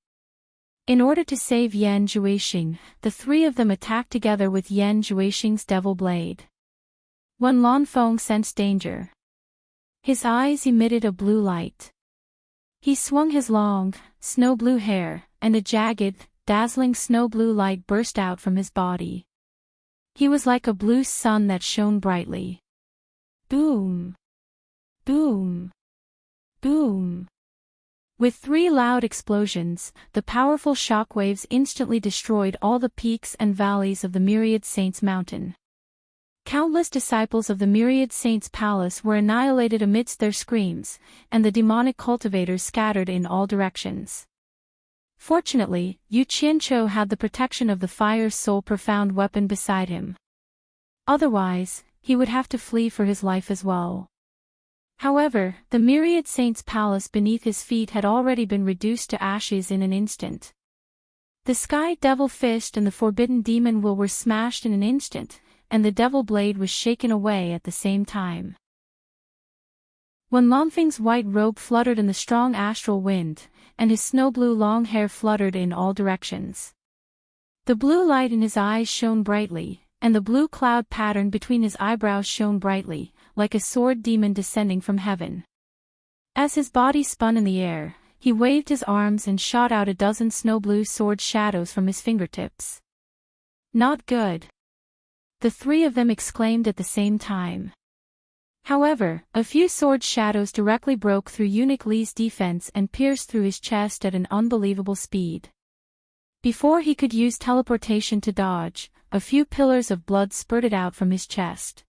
In order to save Yan Zhuixing, the three of them attacked together with Yan Zhuixing's Devil Blade. Wenlong Feng sensed danger. His eyes emitted a blue light. He swung his long, snow-blue hair, and a jagged, dazzling snow-blue light burst out from his body. He was like a blue sun that shone brightly. Boom! Boom! Boom! With three loud explosions, the powerful shockwaves instantly destroyed all the peaks and valleys of the Myriad Saints Mountain. Countless disciples of the Myriad Saints Palace were annihilated amidst their screams, and the demonic cultivators scattered in all directions. Fortunately, Yu Qianqiu had the protection of the Fire Soul Profound weapon beside him. Otherwise, he would have to flee for his life as well. However, the Myriad Saints' palace beneath his feet had already been reduced to ashes in an instant. The Sky Devil Fist and the Forbidden Demon Will were smashed in an instant, and the Devil Blade was shaken away at the same time. When Longfeng's white robe fluttered in the strong astral wind, and his snow-blue long hair fluttered in all directions. The blue light in his eyes shone brightly, and the blue cloud pattern between his eyebrows shone brightly, like a sword demon descending from heaven. As his body spun in the air, he waved his arms and shot out a dozen snow-blue sword shadows from his fingertips. Not good. The three of them exclaimed at the same time. However, a few sword shadows directly broke through Eunuch Li's defense and pierced through his chest at an unbelievable speed. Before he could use teleportation to dodge, a few pillars of blood spurted out from his chest.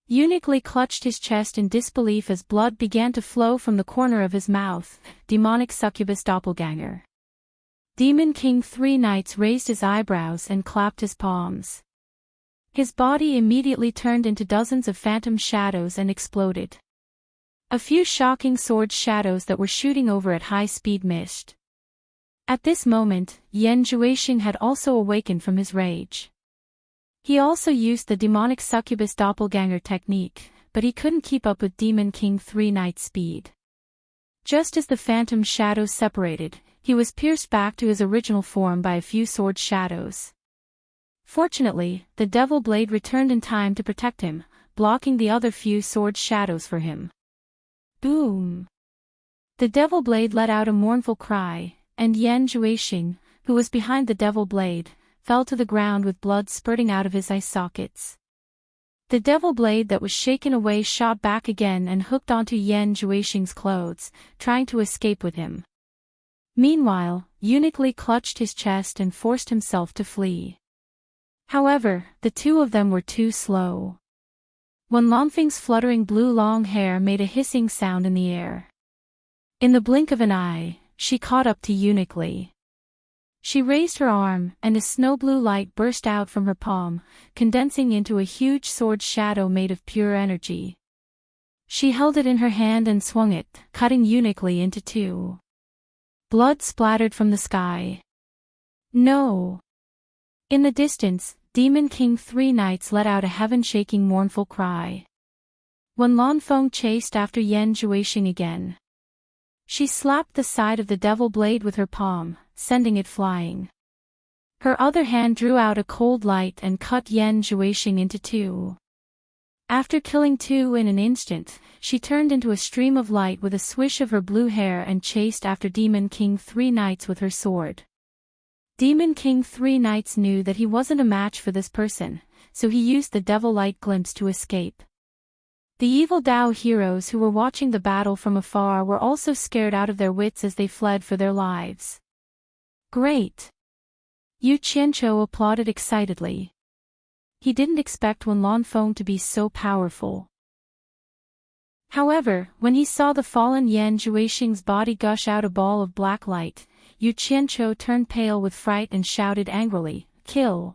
Eunuch Li clutched his chest in disbelief as blood began to flow from the corner of his mouth. Demonic succubus doppelganger. Demon King Three Knights raised his eyebrows and clapped his palms. His body immediately turned into dozens of phantom shadows and exploded. A few shocking sword shadows that were shooting over at high speed missed. At this moment, Yan Zhuixing had also awakened from his rage. He also used the demonic succubus doppelganger technique, but he couldn't keep up with Demon King Three Knights' speed. Just as the phantom shadows separated, he was pierced back to his original form by a few sword shadows. Fortunately, the Devil Blade returned in time to protect him, blocking the other few sword shadows for him. Boom! The Devil Blade let out a mournful cry, and Yan Zhuixing, who was behind the Devil Blade, fell to the ground with blood spurting out of his eye sockets. The Devil Blade that was shaken away shot back again and hooked onto Yan Zhuixing's clothes, trying to escape with him. Meanwhile, Eunuch Li clutched his chest and forced himself to flee. However, the two of them were too slow. When Longfeng's fluttering blue long hair made a hissing sound in the air. In the blink of an eye, she caught up to Eunuch Li. She raised her arm, and a snow-blue light burst out from her palm, condensing into a huge sword shadow made of pure energy. She held it in her hand and swung it, cutting Eunuch Li into two. Blood splattered from the sky. No! In the distance, Demon King Three Knights let out a heaven-shaking mournful cry. When Longfeng chased after Yan Zhuixing again. She slapped the side of the Devil Blade with her palm, sending it flying. Her other hand drew out a cold light and cut Yan Zhuixing into two. After killing two in an instant, she turned into a stream of light with a swish of her blue hair and chased after Demon King Three Knights with her sword. Demon King Three Knights knew that he wasn't a match for this person, so he used the Devil Light glimpse to escape. The evil Dao heroes who were watching the battle from afar were also scared out of their wits as they fled for their lives. Great! Yu Qianqiu applauded excitedly. He didn't expect Wenlong Feng to be so powerful. However, when he saw the fallen Yan Zhuixing's body gush out a ball of black light, Yu Qianqiu turned pale with fright and shouted angrily, "Kill!"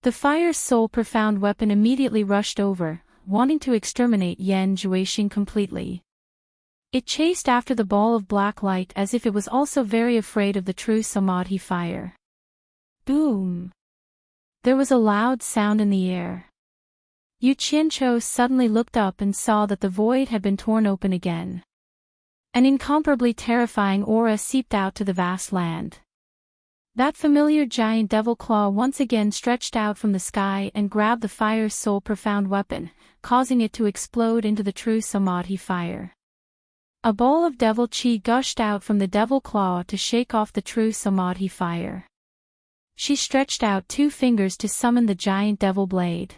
The Fire Soul Profound weapon immediately rushed over, wanting to exterminate Yan Zhuixing completely. It chased after the ball of black light as if it was also very afraid of the true Samadhi fire. Boom! There was a loud sound in the air. Yu Qianqiu suddenly looked up and saw that the void had been torn open again. An incomparably terrifying aura seeped out to the vast land. That familiar giant devil claw once again stretched out from the sky and grabbed the fire's sole profound weapon, causing it to explode into the true Samadhi fire. A ball of devil chi gushed out from the devil claw to shake off the true Samadhi fire. She stretched out 2 fingers to summon the giant devil blade.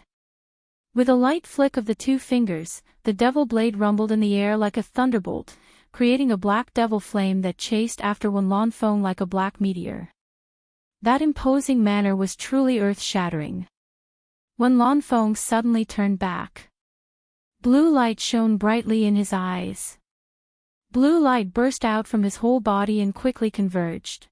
With a light flick of the 2 fingers, the devil blade rumbled in the air like a thunderbolt, creating a black devil flame that chased after Wen Lanfeng like a black meteor. That imposing manner was truly earth-shattering. Wen Lanfeng suddenly turned back. Blue light shone brightly in his eyes. Blue light burst out from his whole body and quickly converged.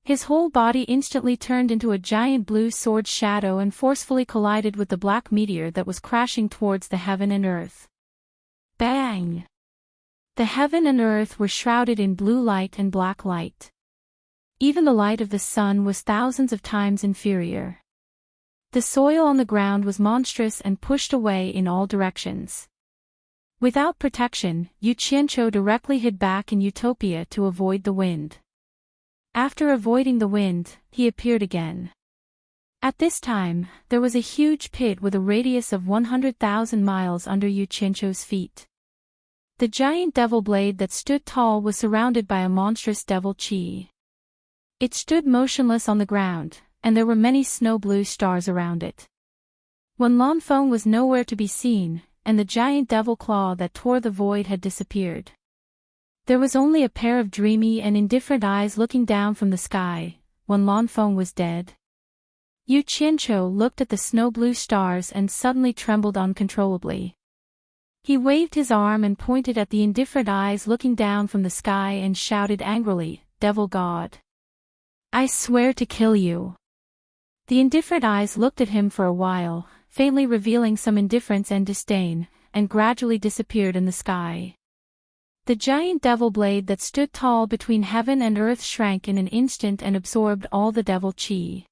His whole body instantly turned into a giant blue sword shadow and forcefully collided with the black meteor that was crashing towards the heaven and earth. Bang! The heaven and earth were shrouded in blue light and black light. Even the light of the sun was thousands of times inferior. The soil on the ground was monstrous and pushed away in all directions. Without protection, Yu Qianqiu directly hid back in Utopia to avoid the wind. After avoiding the wind, he appeared again. At this time, there was a huge pit with a radius of 100,000 miles under Yu Qianqiu's feet. The giant devil blade that stood tall was surrounded by a monstrous devil chi. It stood motionless on the ground, and there were many snow-blue stars around it. Wen Lanfeng was nowhere to be seen, and the giant devil claw that tore the void had disappeared. There was only a pair of dreamy and indifferent eyes looking down from the sky. Wen Lanfeng was dead. Yu Qianqiu looked at the snow-blue stars and suddenly trembled uncontrollably. He waved his arm and pointed at the indifferent eyes looking down from the sky and shouted angrily, "Devil God! I swear to kill you!" The indifferent eyes looked at him for a while, faintly revealing some indifference and disdain, and gradually disappeared in the sky. The giant devil blade that stood tall between heaven and earth shrank in an instant and absorbed all the devil chi.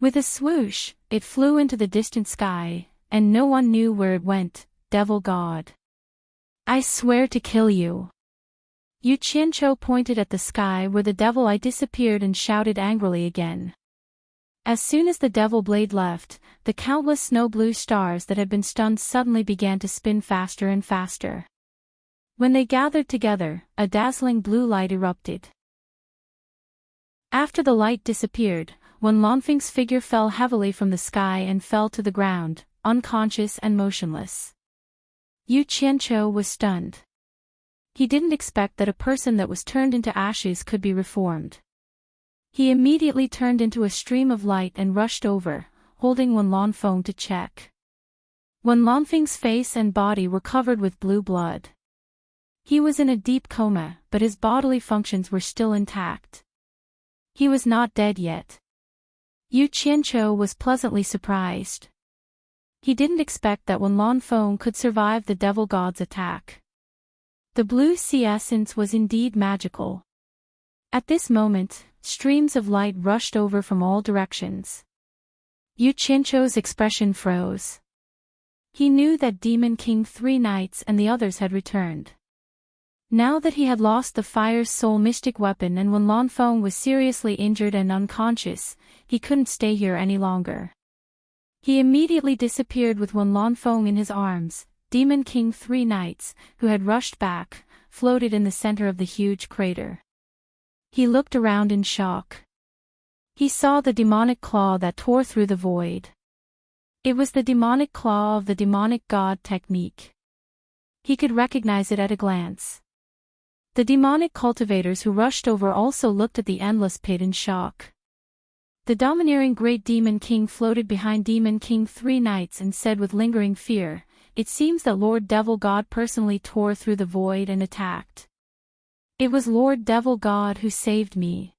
With a swoosh, it flew into the distant sky, and no one knew where it went. Devil God! I swear to kill you! Yu Qianqiu pointed at the sky where the devil eye disappeared and shouted angrily again. As soon as the devil blade left, the countless snow-blue stars that had been stunned suddenly began to spin faster and faster. When they gathered together, a dazzling blue light erupted. After the light disappeared, Wen Lanfeng's figure fell heavily from the sky and fell to the ground, unconscious and motionless. Yu Qianqiu was stunned. He didn't expect that a person that was turned into ashes could be reformed. He immediately turned into a stream of light and rushed over, holding Wen Lanfeng to check. Wen Lanfeng's face and body were covered with blue blood. He was in a deep coma, but his bodily functions were still intact. He was not dead yet. Yu Qianqiu was pleasantly surprised. He didn't expect that Wen Lanfeng could survive the devil god's attack. The blue sea essence was indeed magical. At this moment, streams of light rushed over from all directions. Yu Qianqiu's expression froze. He knew that Demon King 3 knights and the others had returned. Now that he had lost the Fire's Soul mystic weapon and Wen Lanfeng was seriously injured and unconscious, he couldn't stay here any longer. He immediately disappeared with Wen Lanfeng in his arms. Demon King 3 knights, who had rushed back, floated in the center of the huge crater. He looked around in shock. He saw the demonic claw that tore through the void. It was the demonic claw of the demonic god technique. He could recognize it at a glance. The demonic cultivators who rushed over also looked at the endless pit in shock. The domineering great Demon King floated behind Demon King 3 knights and said with lingering fear, "It seems that Lord Devil God personally tore through the void and attacked. It was Lord Devil God who saved me."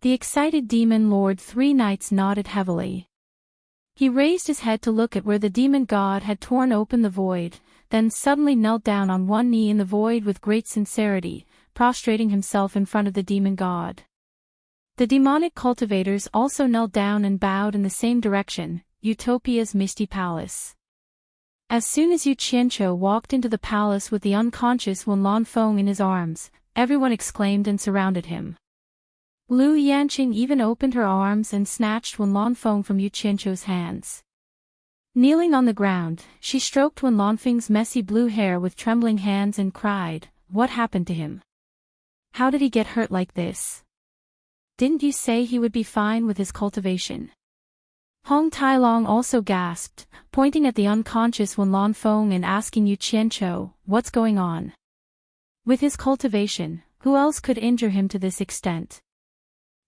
The excited Demon Lord 3 knights nodded heavily. He raised his head to look at where the Demon God had torn open the void, then suddenly knelt down on one knee in the void with great sincerity, prostrating himself in front of the demon god. The demonic cultivators also knelt down and bowed in the same direction, Utopia's misty palace. As soon as Yu Qianqiu walked into the palace with the unconscious Wen Lanfeng in his arms, everyone exclaimed and surrounded him. Lu Yanqing even opened her arms and snatched Wen Lanfeng from Yu Qianqiu's hands. Kneeling on the ground, she stroked Wen Lanfeng's messy blue hair with trembling hands and cried, "What happened to him? How did he get hurt like this? Didn't you say he would be fine with his cultivation?" Hong Tailong also gasped, pointing at the unconscious Wen Lanfeng and asking Yu Qianqiu, "What's going on?" With his cultivation, who else could injure him to this extent?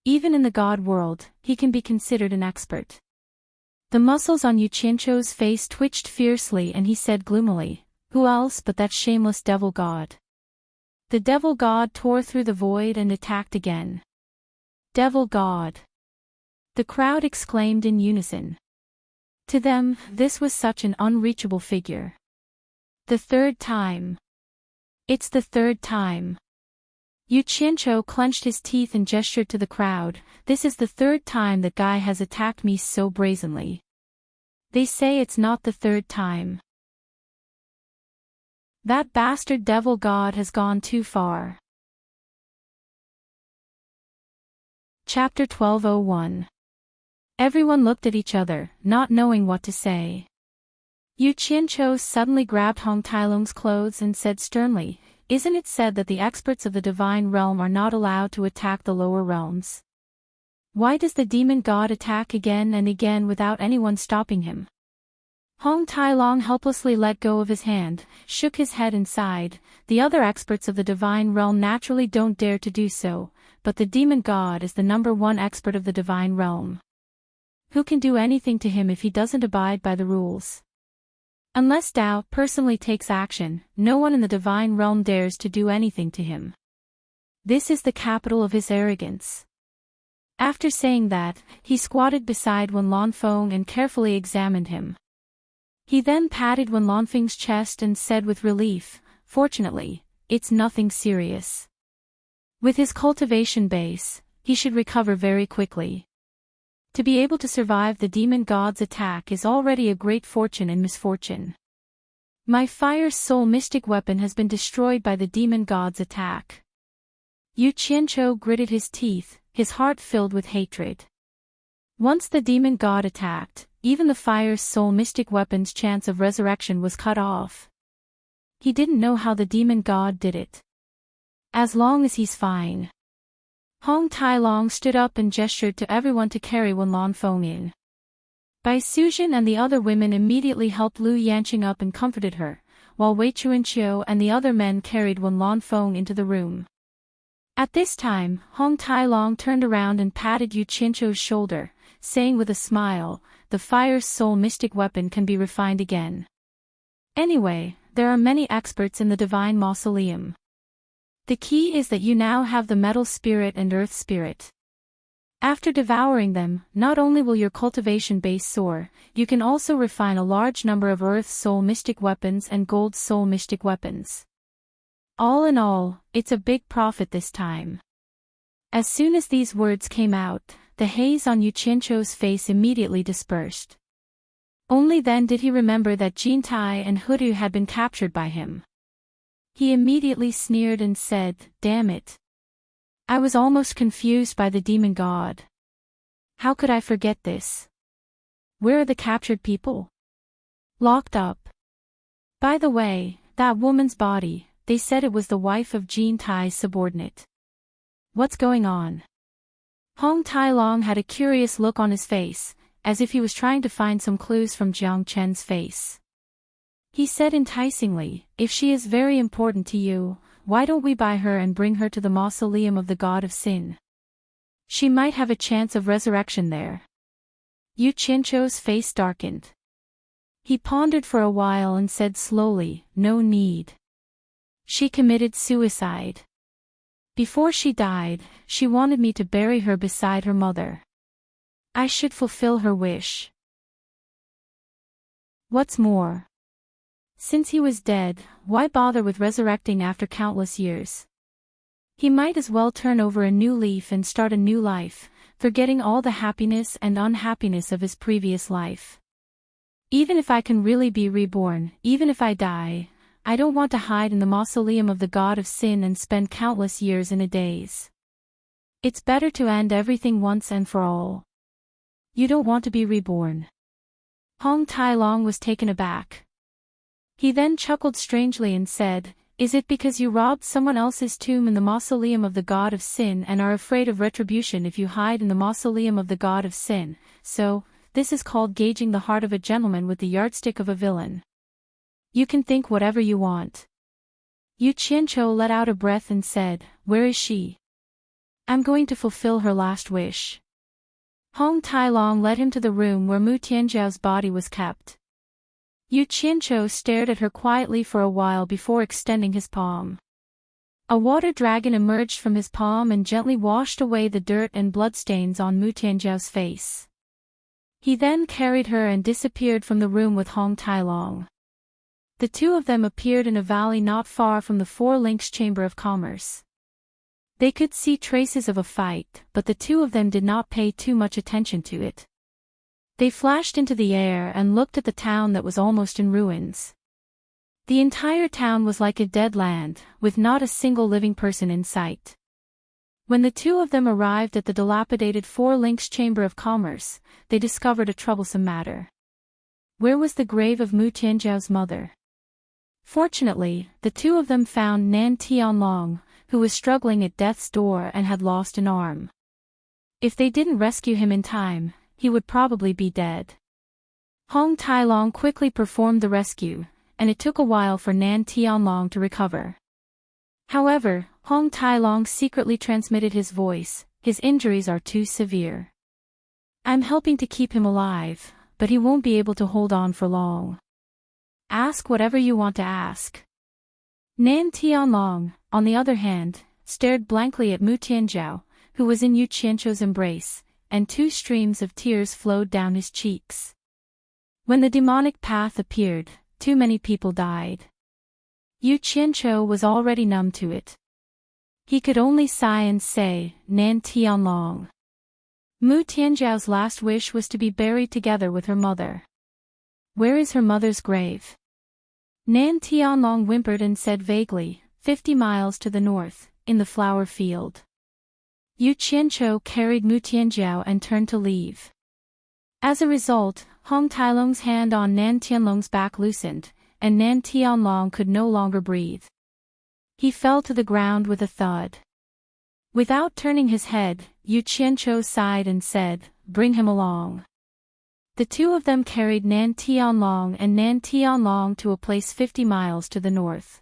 Even in the god world, he can be considered an expert. The muscles on Yu Qianqiu's face twitched fiercely and he said gloomily, "Who else but that shameless devil god?" The devil god tore through the void and attacked again. "Devil god!" the crowd exclaimed in unison. To them, this was such an unreachable figure. The third time. It's the third time. Yu Qianqiu clenched his teeth and gestured to the crowd, "This is the third time that guy has attacked me so brazenly. They say it's not the third time. That bastard devil god has gone too far." Chapter 1201. Everyone looked at each other, not knowing what to say. Yu Qianqiu suddenly grabbed Hong Tailong's clothes and said sternly, "Isn't it said that the experts of the divine realm are not allowed to attack the lower realms? Why does the demon god attack again and again without anyone stopping him?" Hong Tailong helplessly let go of his hand, shook his head and sighed. "The other experts of the divine realm naturally don't dare to do so, but the demon god is the #1 expert of the divine realm. Who can do anything to him if he doesn't abide by the rules? Unless Tao personally takes action, no one in the divine realm dares to do anything to him. This is the capital of his arrogance." After saying that, he squatted beside Wen Lanfeng and carefully examined him. He then patted Wen Lanfeng's chest and said with relief, "Fortunately, it's nothing serious. With his cultivation base, he should recover very quickly. To be able to survive the demon god's attack is already a great fortune and misfortune. My fire soul mystic weapon has been destroyed by the demon god's attack." Yu Qianqiu gritted his teeth, his heart filled with hatred. Once the demon god attacked, even the fire soul mystic weapon's chance of resurrection was cut off. He didn't know how the demon god did it. As long as he's fine. Hong Tailong stood up and gestured to everyone to carry Wen Lanfeng in. Bai Suzhen and the other women immediately helped Lu Yanqing up and comforted her, while Wei Chuanqiu and the other men carried Wen Lanfeng into the room. At this time, Hong Tailong turned around and patted Yu Qianqiu's shoulder, saying with a smile, "The fire soul mystic weapon can be refined again. Anyway, there are many experts in the divine mausoleum. The key is that you now have the metal spirit and earth spirit. After devouring them, not only will your cultivation base soar, you can also refine a large number of earth soul mystic weapons and gold soul mystic weapons. All in all, it's a big profit this time." As soon as these words came out, the haze on Yu Qianqiu's face immediately dispersed. Only then did he remember that Jintai and Hudu had been captured by him. He immediately sneered and said, "Damn it. I was almost confused by the demon god. How could I forget this? Where are the captured people? Locked up. By the way, that woman's body, they said it was the wife of Jintai's subordinate. What's going on?" Hong Tailong had a curious look on his face, as if he was trying to find some clues from Jiang Chen's face. He said enticingly, "If she is very important to you, why don't we buy her and bring her to the mausoleum of the god of sin? She might have a chance of resurrection there." Yu Qianqiu's face darkened. He pondered for a while and said slowly, "No need. She committed suicide. Before she died, she wanted me to bury her beside her mother. I should fulfill her wish. What's more, Since he was dead, why bother with resurrecting after countless years? He might as well turn over a new leaf and start a new life, forgetting all the happiness and unhappiness of his previous life. Even if I can really be reborn, even if I die, I don't want to hide in the mausoleum of the god of sin and spend countless years in a daze. It's better to end everything once and for all. You don't want to be reborn. Hong Tai Long was taken aback. He then chuckled strangely and said, "Is it because you robbed someone else's tomb in the mausoleum of the god of sin and are afraid of retribution if you hide in the mausoleum of the god of sin? So, this is called gauging the heart of a gentleman with the yardstick of a villain. You can think whatever you want." Yu Qianqiu let out a breath and said, "Where is she? I'm going to fulfill her last wish." Hong Tai Long led him to the room where Mu Tianjiao's body was kept. Yu Qianqiu stared at her quietly for a while before extending his palm. A water dragon emerged from his palm and gently washed away the dirt and bloodstains on Mu Tianjiao's face. He then carried her and disappeared from the room with Hong Tai Long. The two of them appeared in a valley not far from the Four Links Chamber of Commerce. They could see traces of a fight, but the two of them did not pay too much attention to it. They flashed into the air and looked at the town that was almost in ruins. The entire town was like a dead land, with not a single living person in sight. When the two of them arrived at the dilapidated Four Links Chamber of Commerce, they discovered a troublesome matter. Where was the grave of Mu Tianjiao's mother? Fortunately, the two of them found Nan Tianlong, who was struggling at death's door and had lost an arm. If they didn't rescue him in time, he would probably be dead. Hong Tai Long quickly performed the rescue, and it took a while for Nan Tianlong to recover. However, Hong Tai Long secretly transmitted his voice, "His injuries are too severe. I'm helping to keep him alive, but he won't be able to hold on for long. Ask whatever you want to ask." Nan Tianlong, on the other hand, stared blankly at Mu Tianjiao, who was in Yu Qianqiu's embrace, and two streams of tears flowed down his cheeks. When the demonic path appeared, too many people died. Yu Qianqiu was already numb to it. He could only sigh and say, "Nan Tianlong." Mu Tianjiao's last wish was to be buried together with her mother. "Where is her mother's grave?" Nan Tianlong whimpered and said vaguely, 50 miles to the north, in the flower field." Yu Qianqiu carried Mu Tianjiao and turned to leave. As a result, Hong Tai Long's hand on Nan Tianlong's back loosened, and Nan Tianlong could no longer breathe. He fell to the ground with a thud. Without turning his head, Yu Qianqiu sighed and said, "Bring him along." The two of them carried Nan Tianlong and Nan Tianlong to a place 50 miles to the north.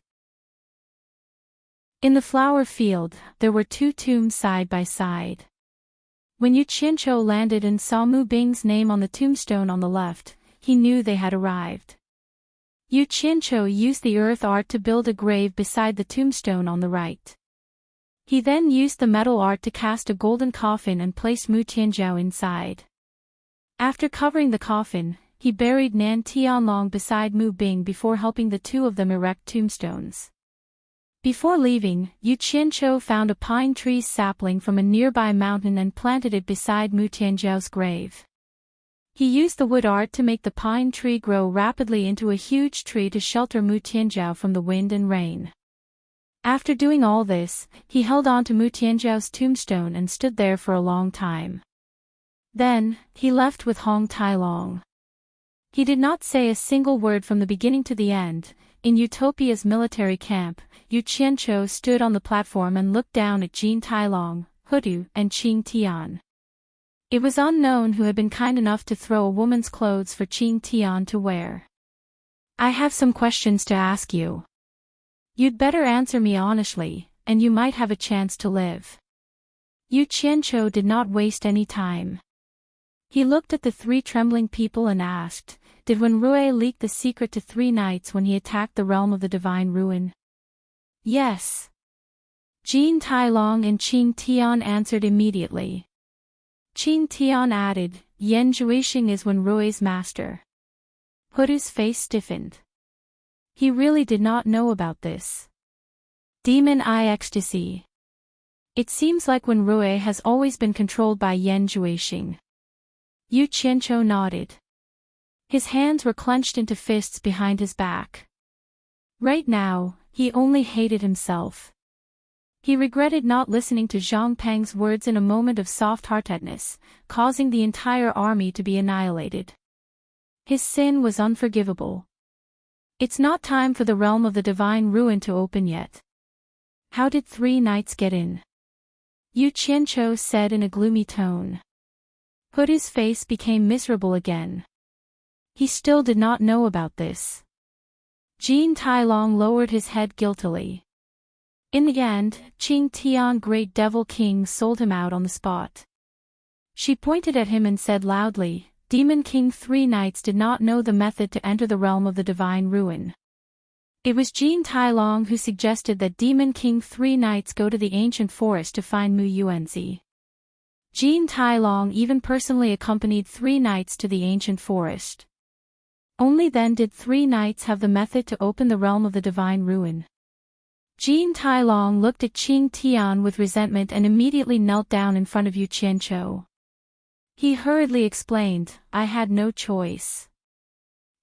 In the flower field, there were two tombs side by side. When Yu Qianqiu landed and saw Mu Bing's name on the tombstone on the left, he knew they had arrived. Yu Qianqiu used the earth art to build a grave beside the tombstone on the right. He then used the metal art to cast a golden coffin and placed Mu Tianjiao inside. After covering the coffin, he buried Nan Tianlong beside Mu Bing before helping the two of them erect tombstones. Before leaving, Yu Qianqiu found a pine tree's sapling from a nearby mountain and planted it beside Mu Tianjiao's grave. He used the wood art to make the pine tree grow rapidly into a huge tree to shelter Mu Tianjiao from the wind and rain. After doing all this, he held on to Mu Tianjiao's tombstone and stood there for a long time. Then, he left with Hong Tai Long. He did not say a single word from the beginning to the end. In Utopia's military camp, Yu Qianqiu stood on the platform and looked down at Jin Tailong, Hudu, and Qing Tian. It was unknown who had been kind enough to throw a woman's clothes for Qing Tian to wear. "I have some questions to ask you. You'd better answer me honestly, and you might have a chance to live." Yu Qianqiu did not waste any time. He looked at the three trembling people and asked, "Did Wenrui leak the secret to 3 knights when he attacked the realm of the divine ruin?" "Yes." Jin Tailong and Qing Tian answered immediately. Qing Tian added, "Yan Zhuixing is Wenrui's master." Hudu's face stiffened. He really did not know about this. Demon Eye Ecstasy. It seems like Wen Rui has always been controlled by Yan Juexing. Yu Qianqiu nodded. His hands were clenched into fists behind his back. Right now, he only hated himself. He regretted not listening to Zhang Peng's words in a moment of soft-heartedness, causing the entire army to be annihilated. His sin was unforgivable. It's not time for the realm of the divine ruin to open yet. How did 3 knights get in? Yu Qianqiu said in a gloomy tone. Hudu's face became miserable again. He still did not know about this. Jin Tailong lowered his head guiltily. In the end, Qing Tian Great Devil King sold him out on the spot. She pointed at him and said loudly, Demon King 3 knights did not know the method to enter the realm of the divine ruin. It was Jin Tailong who suggested that Demon King 3 knights go to the ancient forest to find Mu Yuanzi. Jin Tailong even personally accompanied 3 knights to the ancient forest. Only then did 3 knights have the method to open the realm of the divine ruin. Jin Tailong looked at Qing Tian with resentment and immediately knelt down in front of Yu Qianqiu. He hurriedly explained, I had no choice.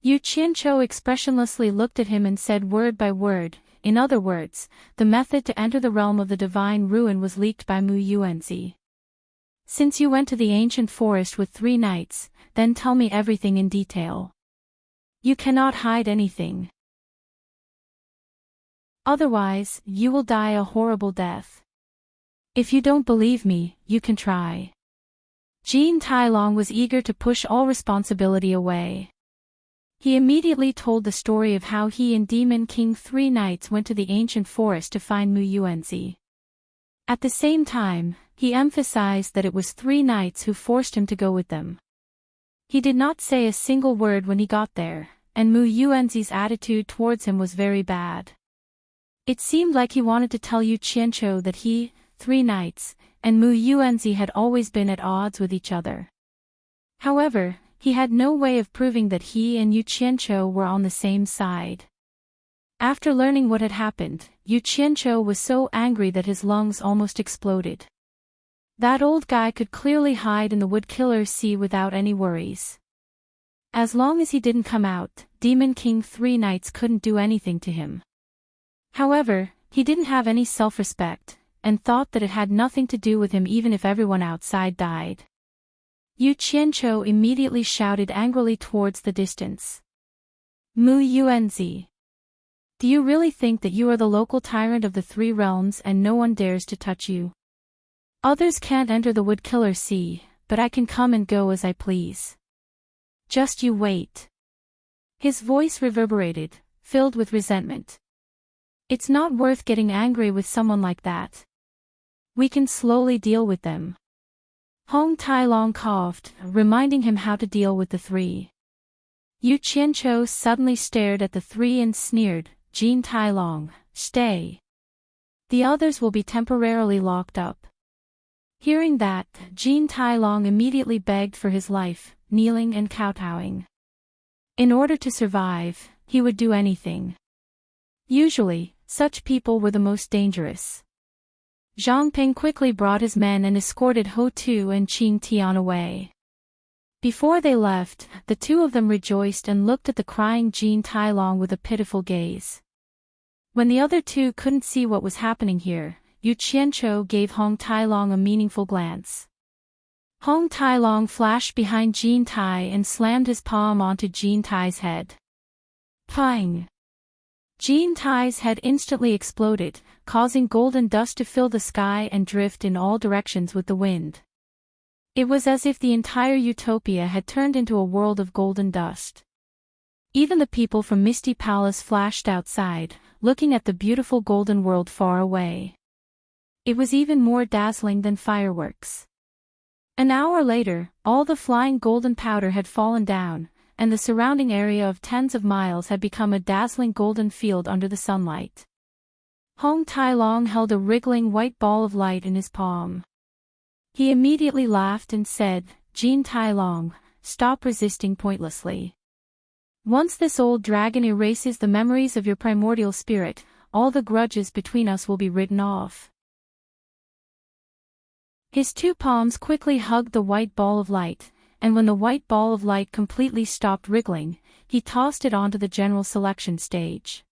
Yu Qianqiu expressionlessly looked at him and said word by word, in other words, the method to enter the realm of the divine ruin was leaked by Mu Yuanzi. Since you went to the ancient forest with 3 knights, then tell me everything in detail. You cannot hide anything. Otherwise, you will die a horrible death. If you don't believe me, you can try. Jin Tailong was eager to push all responsibility away. He immediately told the story of how he and Demon King 3 knights went to the ancient forest to find Mu Yuanzi. At the same time, he emphasized that it was 3 knights who forced him to go with them. He did not say a single word when he got there, and Mu Yuanzi's attitude towards him was very bad. It seemed like he wanted to tell Yu Qianqiu that he, 3 knights, and Mu Yuanzi had always been at odds with each other. However, he had no way of proving that he and Yu Qianqiu were on the same side. After learning what had happened, Yu Qianqiu was so angry that his lungs almost exploded. That old guy could clearly hide in the Woodkiller's Sea without any worries. As long as he didn't come out, Demon King 3 knights couldn't do anything to him. However, he didn't have any self-respect, and thought that it had nothing to do with him even if everyone outside died. Yu Qianqiu immediately shouted angrily towards the distance. Mu Yuanzi. Do you really think that you are the local tyrant of the 3 realms and no one dares to touch you? Others can't enter the Woodkiller's Sea, but I can come and go as I please. Just you wait. His voice reverberated, filled with resentment. It's not worth getting angry with someone like that. We can slowly deal with them. Hong Tailong coughed, reminding him how to deal with the 3. Yu Qianqiu suddenly stared at the 3 and sneered, Jin Tailong, stay. The others will be temporarily locked up. Hearing that, Jin Tailong immediately begged for his life, kneeling and kowtowing. In order to survive, he would do anything. Usually, such people were the most dangerous. Zhang Peng quickly brought his men and escorted Ho Tu and Qing Tian away. Before they left, the 2 of them rejoiced and looked at the crying Jin Tailong with a pitiful gaze. When the other 2 couldn't see what was happening here, Yu Qianqiu gave Hong Tailong a meaningful glance. Hong Tailong flashed behind Jin Tai and slammed his palm onto Jin Tai's head. Pang! Jin Tai's head instantly exploded, causing golden dust to fill the sky and drift in all directions with the wind. It was as if the entire utopia had turned into a world of golden dust. Even the people from Misty Palace flashed outside, looking at the beautiful golden world far away. It was even more dazzling than fireworks. An hour later, all the flying golden powder had fallen down, and the surrounding area of tens of miles had become a dazzling golden field under the sunlight. Hong Tailong held a wriggling white ball of light in his palm. He immediately laughed and said, Jin Tailong, stop resisting pointlessly. Once this old dragon erases the memories of your primordial spirit, all the grudges between us will be written off." His two palms quickly hugged the white ball of light, and when the white ball of light completely stopped wriggling, he tossed it onto the general selection stage.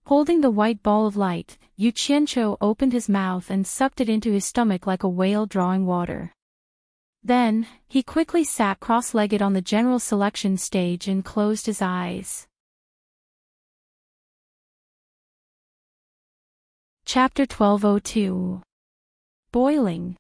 Holding the white ball of light, Yu Qianqiu opened his mouth and sucked it into his stomach like a whale drawing water. Then, he quickly sat cross-legged on the general selection stage and closed his eyes. Chapter 1202. Boiling.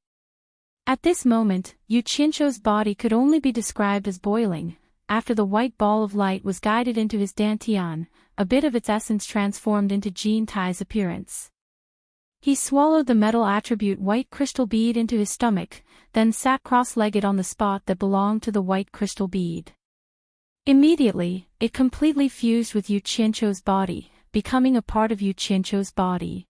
At this moment, Yu Qianqiu's body could only be described as boiling. After the white ball of light was guided into his dantian, a bit of its essence transformed into Jin Tai's appearance. He swallowed the metal attribute white crystal bead into his stomach, then sat cross-legged on the spot that belonged to the white crystal bead. Immediately, it completely fused with Yu Qianqiu's body, becoming a part of Yu Qianqiu's body.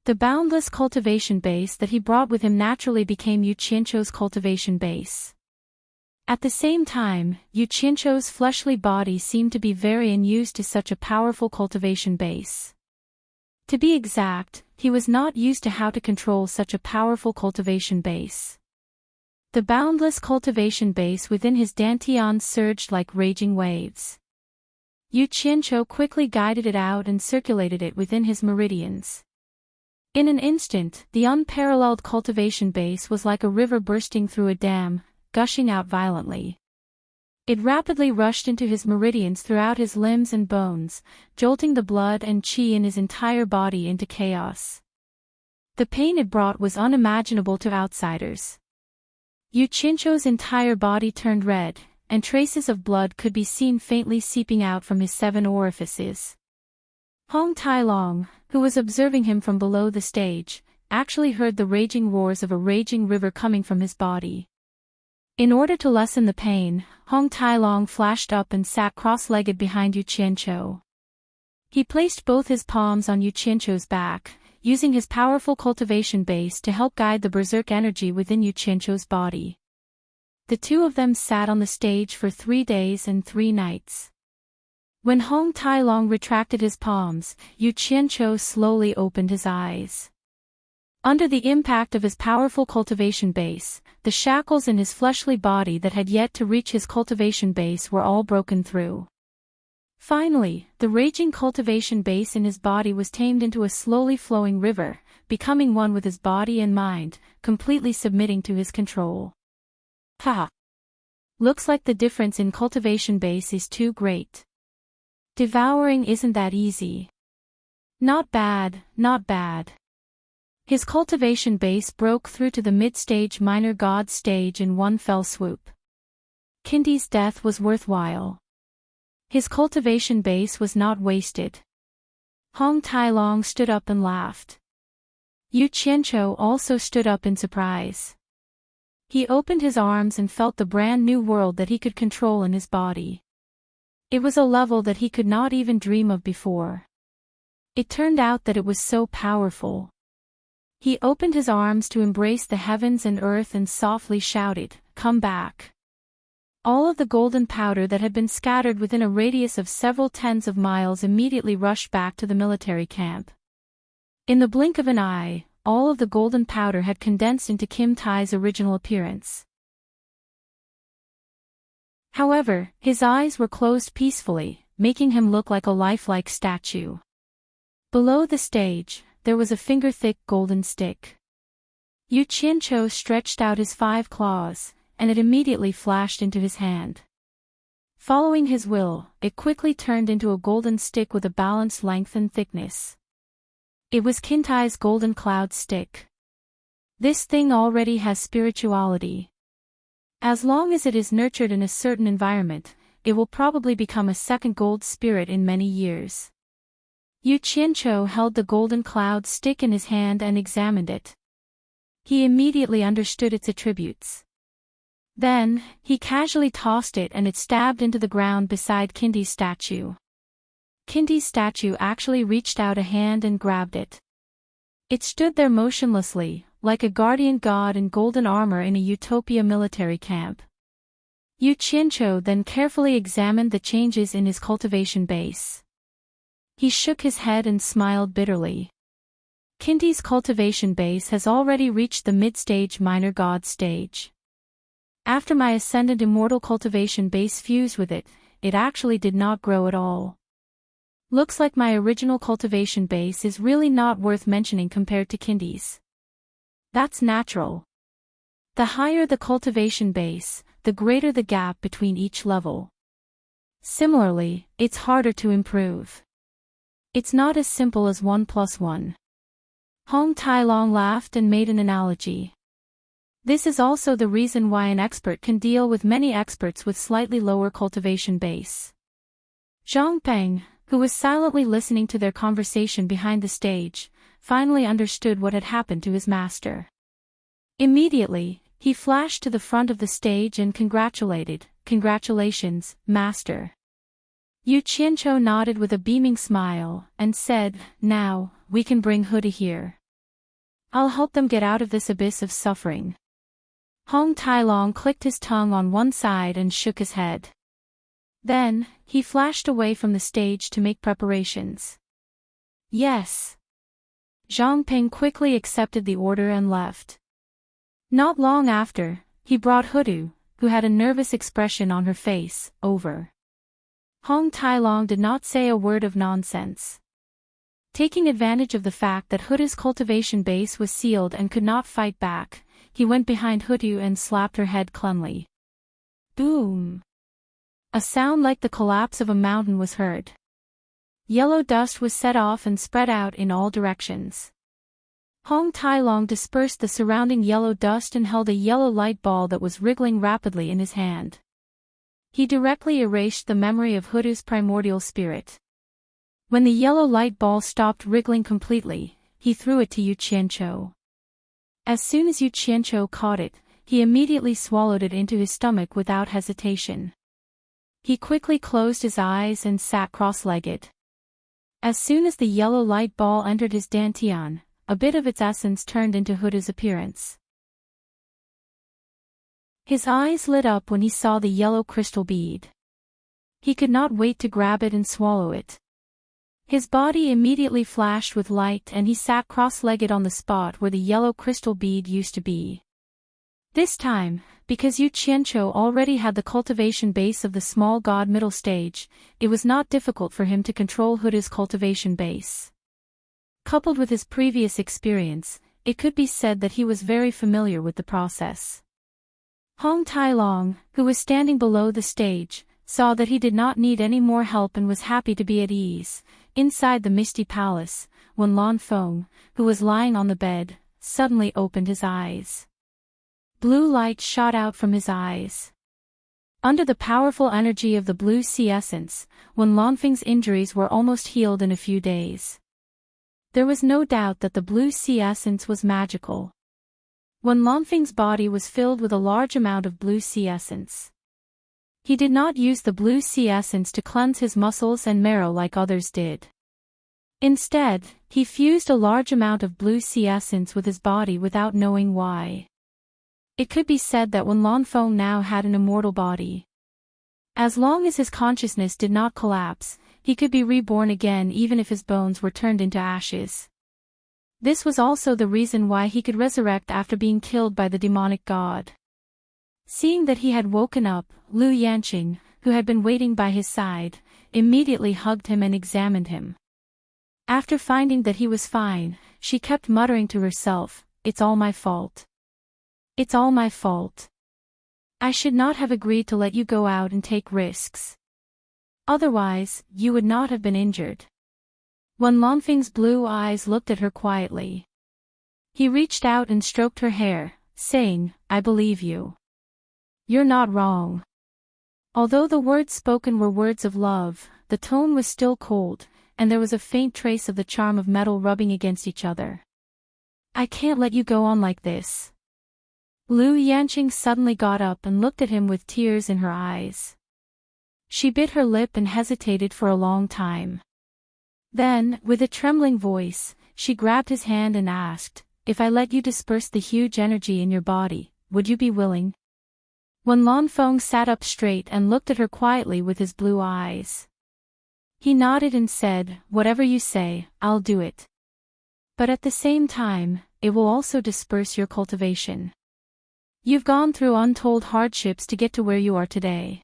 The boundless cultivation base that he brought with him naturally became Yu Qianqiu's cultivation base. At the same time, Yu Qianqiu's fleshly body seemed to be very unused to such a powerful cultivation base. To be exact, he was not used to how to control such a powerful cultivation base. The boundless cultivation base within his dantian surged like raging waves. Yu Qianqiu quickly guided it out and circulated it within his meridians. In an instant, the unparalleled cultivation base was like a river bursting through a dam, gushing out violently. It rapidly rushed into his meridians throughout his limbs and bones, jolting the blood and qi in his entire body into chaos. The pain it brought was unimaginable to outsiders. Yu Qianqiu's entire body turned red, and traces of blood could be seen faintly seeping out from his 7 orifices. Hong Tailong, who was observing him from below the stage, actually heard the raging roars of a raging river coming from his body. In order to lessen the pain, Hong Tailong flashed up and sat cross-legged behind Yu Qianqiu. He placed both his palms on Yu Qianqiu's back, using his powerful cultivation base to help guide the berserk energy within Yu Qianqiu's body. The two of them sat on the stage for 3 days and 3 nights. When Hong Tailong retracted his palms, Yu Qianqiu slowly opened his eyes. Under the impact of his powerful cultivation base, the shackles in his fleshly body that had yet to reach his cultivation base were all broken through. Finally, the raging cultivation base in his body was tamed into a slowly flowing river, becoming one with his body and mind, completely submitting to his control. Ha! Looks like the difference in cultivation base is too great. Devouring isn't that easy. Not bad, not bad. His cultivation base broke through to the mid-stage minor god stage in one fell swoop. Kindi's death was worthwhile. His cultivation base was not wasted. Hong Tailong stood up and laughed. Yu Qianqiu also stood up in surprise. He opened his arms and felt the brand new world that he could control in his body. It was a level that he could not even dream of before. It turned out that it was so powerful. He opened his arms to embrace the heavens and earth and softly shouted, "Come back." All of the golden powder that had been scattered within a radius of several tens of miles immediately rushed back to the military camp. In the blink of an eye, all of the golden powder had condensed into Kim Tai's original appearance. However, his eyes were closed peacefully, making him look like a lifelike statue. Below the stage, there was a finger-thick golden stick. Yu Qianqiu stretched out his 5 claws, and it immediately flashed into his hand. Following his will, it quickly turned into a golden stick with a balanced length and thickness. It was Kintai's golden cloud stick. This thing already has spirituality. As long as it is nurtured in a certain environment, it will probably become a second gold spirit in many years. Yu Qianqiu held the golden cloud stick in his hand and examined it. He immediately understood its attributes. Then, he casually tossed it and it stabbed into the ground beside Kindi's statue. Kindi's statue actually reached out a hand and grabbed it. It stood there motionlessly, like a guardian god in golden armor in a utopia military camp. Yu Qianqiu then carefully examined the changes in his cultivation base. He shook his head and smiled bitterly. Kinti's cultivation base has already reached the mid-stage minor god stage. After my ascendant immortal cultivation base fused with it, it actually did not grow at all. Looks like my original cultivation base is really not worth mentioning compared to Kinti's. That's natural. The higher the cultivation base, the greater the gap between each level. Similarly, it's harder to improve. It's not as simple as 1 plus 1. Hong Tailong laughed and made an analogy. This is also the reason why an expert can deal with many experts with slightly lower cultivation base. Zhang Peng, who was silently listening to their conversation behind the stage, finally understood what had happened to his master. Immediately, he flashed to the front of the stage and congratulated, "Congratulations, master." Yu Qianqiu nodded with a beaming smile, and said, "Now, we can bring Huda here. I'll help them get out of this abyss of suffering." Hong Tailong clicked his tongue on one side and shook his head. Then, he flashed away from the stage to make preparations. "Yes." Zhang Ping quickly accepted the order and left. Not long after, he brought Hudu, who had a nervous expression on her face, over. Hong Tailong did not say a word of nonsense. Taking advantage of the fact that Huda's cultivation base was sealed and could not fight back, he went behind Hudu and slapped her head clumsily. Boom! A sound like the collapse of a mountain was heard. Yellow dust was set off and spread out in all directions. Hong Tailong dispersed the surrounding yellow dust and held a yellow light ball that was wriggling rapidly in his hand. He directly erased the memory of Hudu's primordial spirit. When the yellow light ball stopped wriggling completely, he threw it to Yu Qianqiu. As soon as Yu Qianqiu caught it, he immediately swallowed it into his stomach without hesitation. He quickly closed his eyes and sat cross-legged. As soon as the yellow light ball entered his dantian, a bit of its essence turned into Huda's appearance. His eyes lit up when he saw the yellow crystal bead. He could not wait to grab it and swallow it. His body immediately flashed with light and he sat cross-legged on the spot where the yellow crystal bead used to be. This time, because Yu Qianqiu already had the cultivation base of the small god middle stage, it was not difficult for him to control Huda's cultivation base. Coupled with his previous experience, it could be said that he was very familiar with the process. Hong Tailong, who was standing below the stage, saw that he did not need any more help and was happy to be at ease. Inside the misty palace, when Lan Feng, who was lying on the bed, suddenly opened his eyes. Blue light shot out from his eyes. Under the powerful energy of the blue sea essence, when Lan Feng's injuries were almost healed in a few days. There was no doubt that the blue sea essence was magical. When Lan Feng's body was filled with a large amount of blue sea essence, he did not use the blue sea essence to cleanse his muscles and marrow like others did. Instead, he fused a large amount of blue sea essence with his body without knowing why. It could be said that when Lan Feng now had an immortal body, as long as his consciousness did not collapse, he could be reborn again even if his bones were turned into ashes. This was also the reason why he could resurrect after being killed by the demonic god. Seeing that he had woken up, Lu Yanqing, who had been waiting by his side, immediately hugged him and examined him. After finding that he was fine, she kept muttering to herself, "It's all my fault. It's all my fault. I should not have agreed to let you go out and take risks. Otherwise, you would not have been injured." When Lan Feng's blue eyes looked at her quietly, he reached out and stroked her hair, saying, "I believe you. You're not wrong." Although the words spoken were words of love, the tone was still cold, and there was a faint trace of the charm of metal rubbing against each other. "I can't let you go on like this." Lu Yanqing suddenly got up and looked at him with tears in her eyes. She bit her lip and hesitated for a long time. Then, with a trembling voice, she grabbed his hand and asked, "If I let you disperse the huge energy in your body, would you be willing?" Wen Lanfeng sat up straight and looked at her quietly with his blue eyes. He nodded and said, "Whatever you say, I'll do it. But at the same time, it will also disperse your cultivation. You've gone through untold hardships to get to where you are today.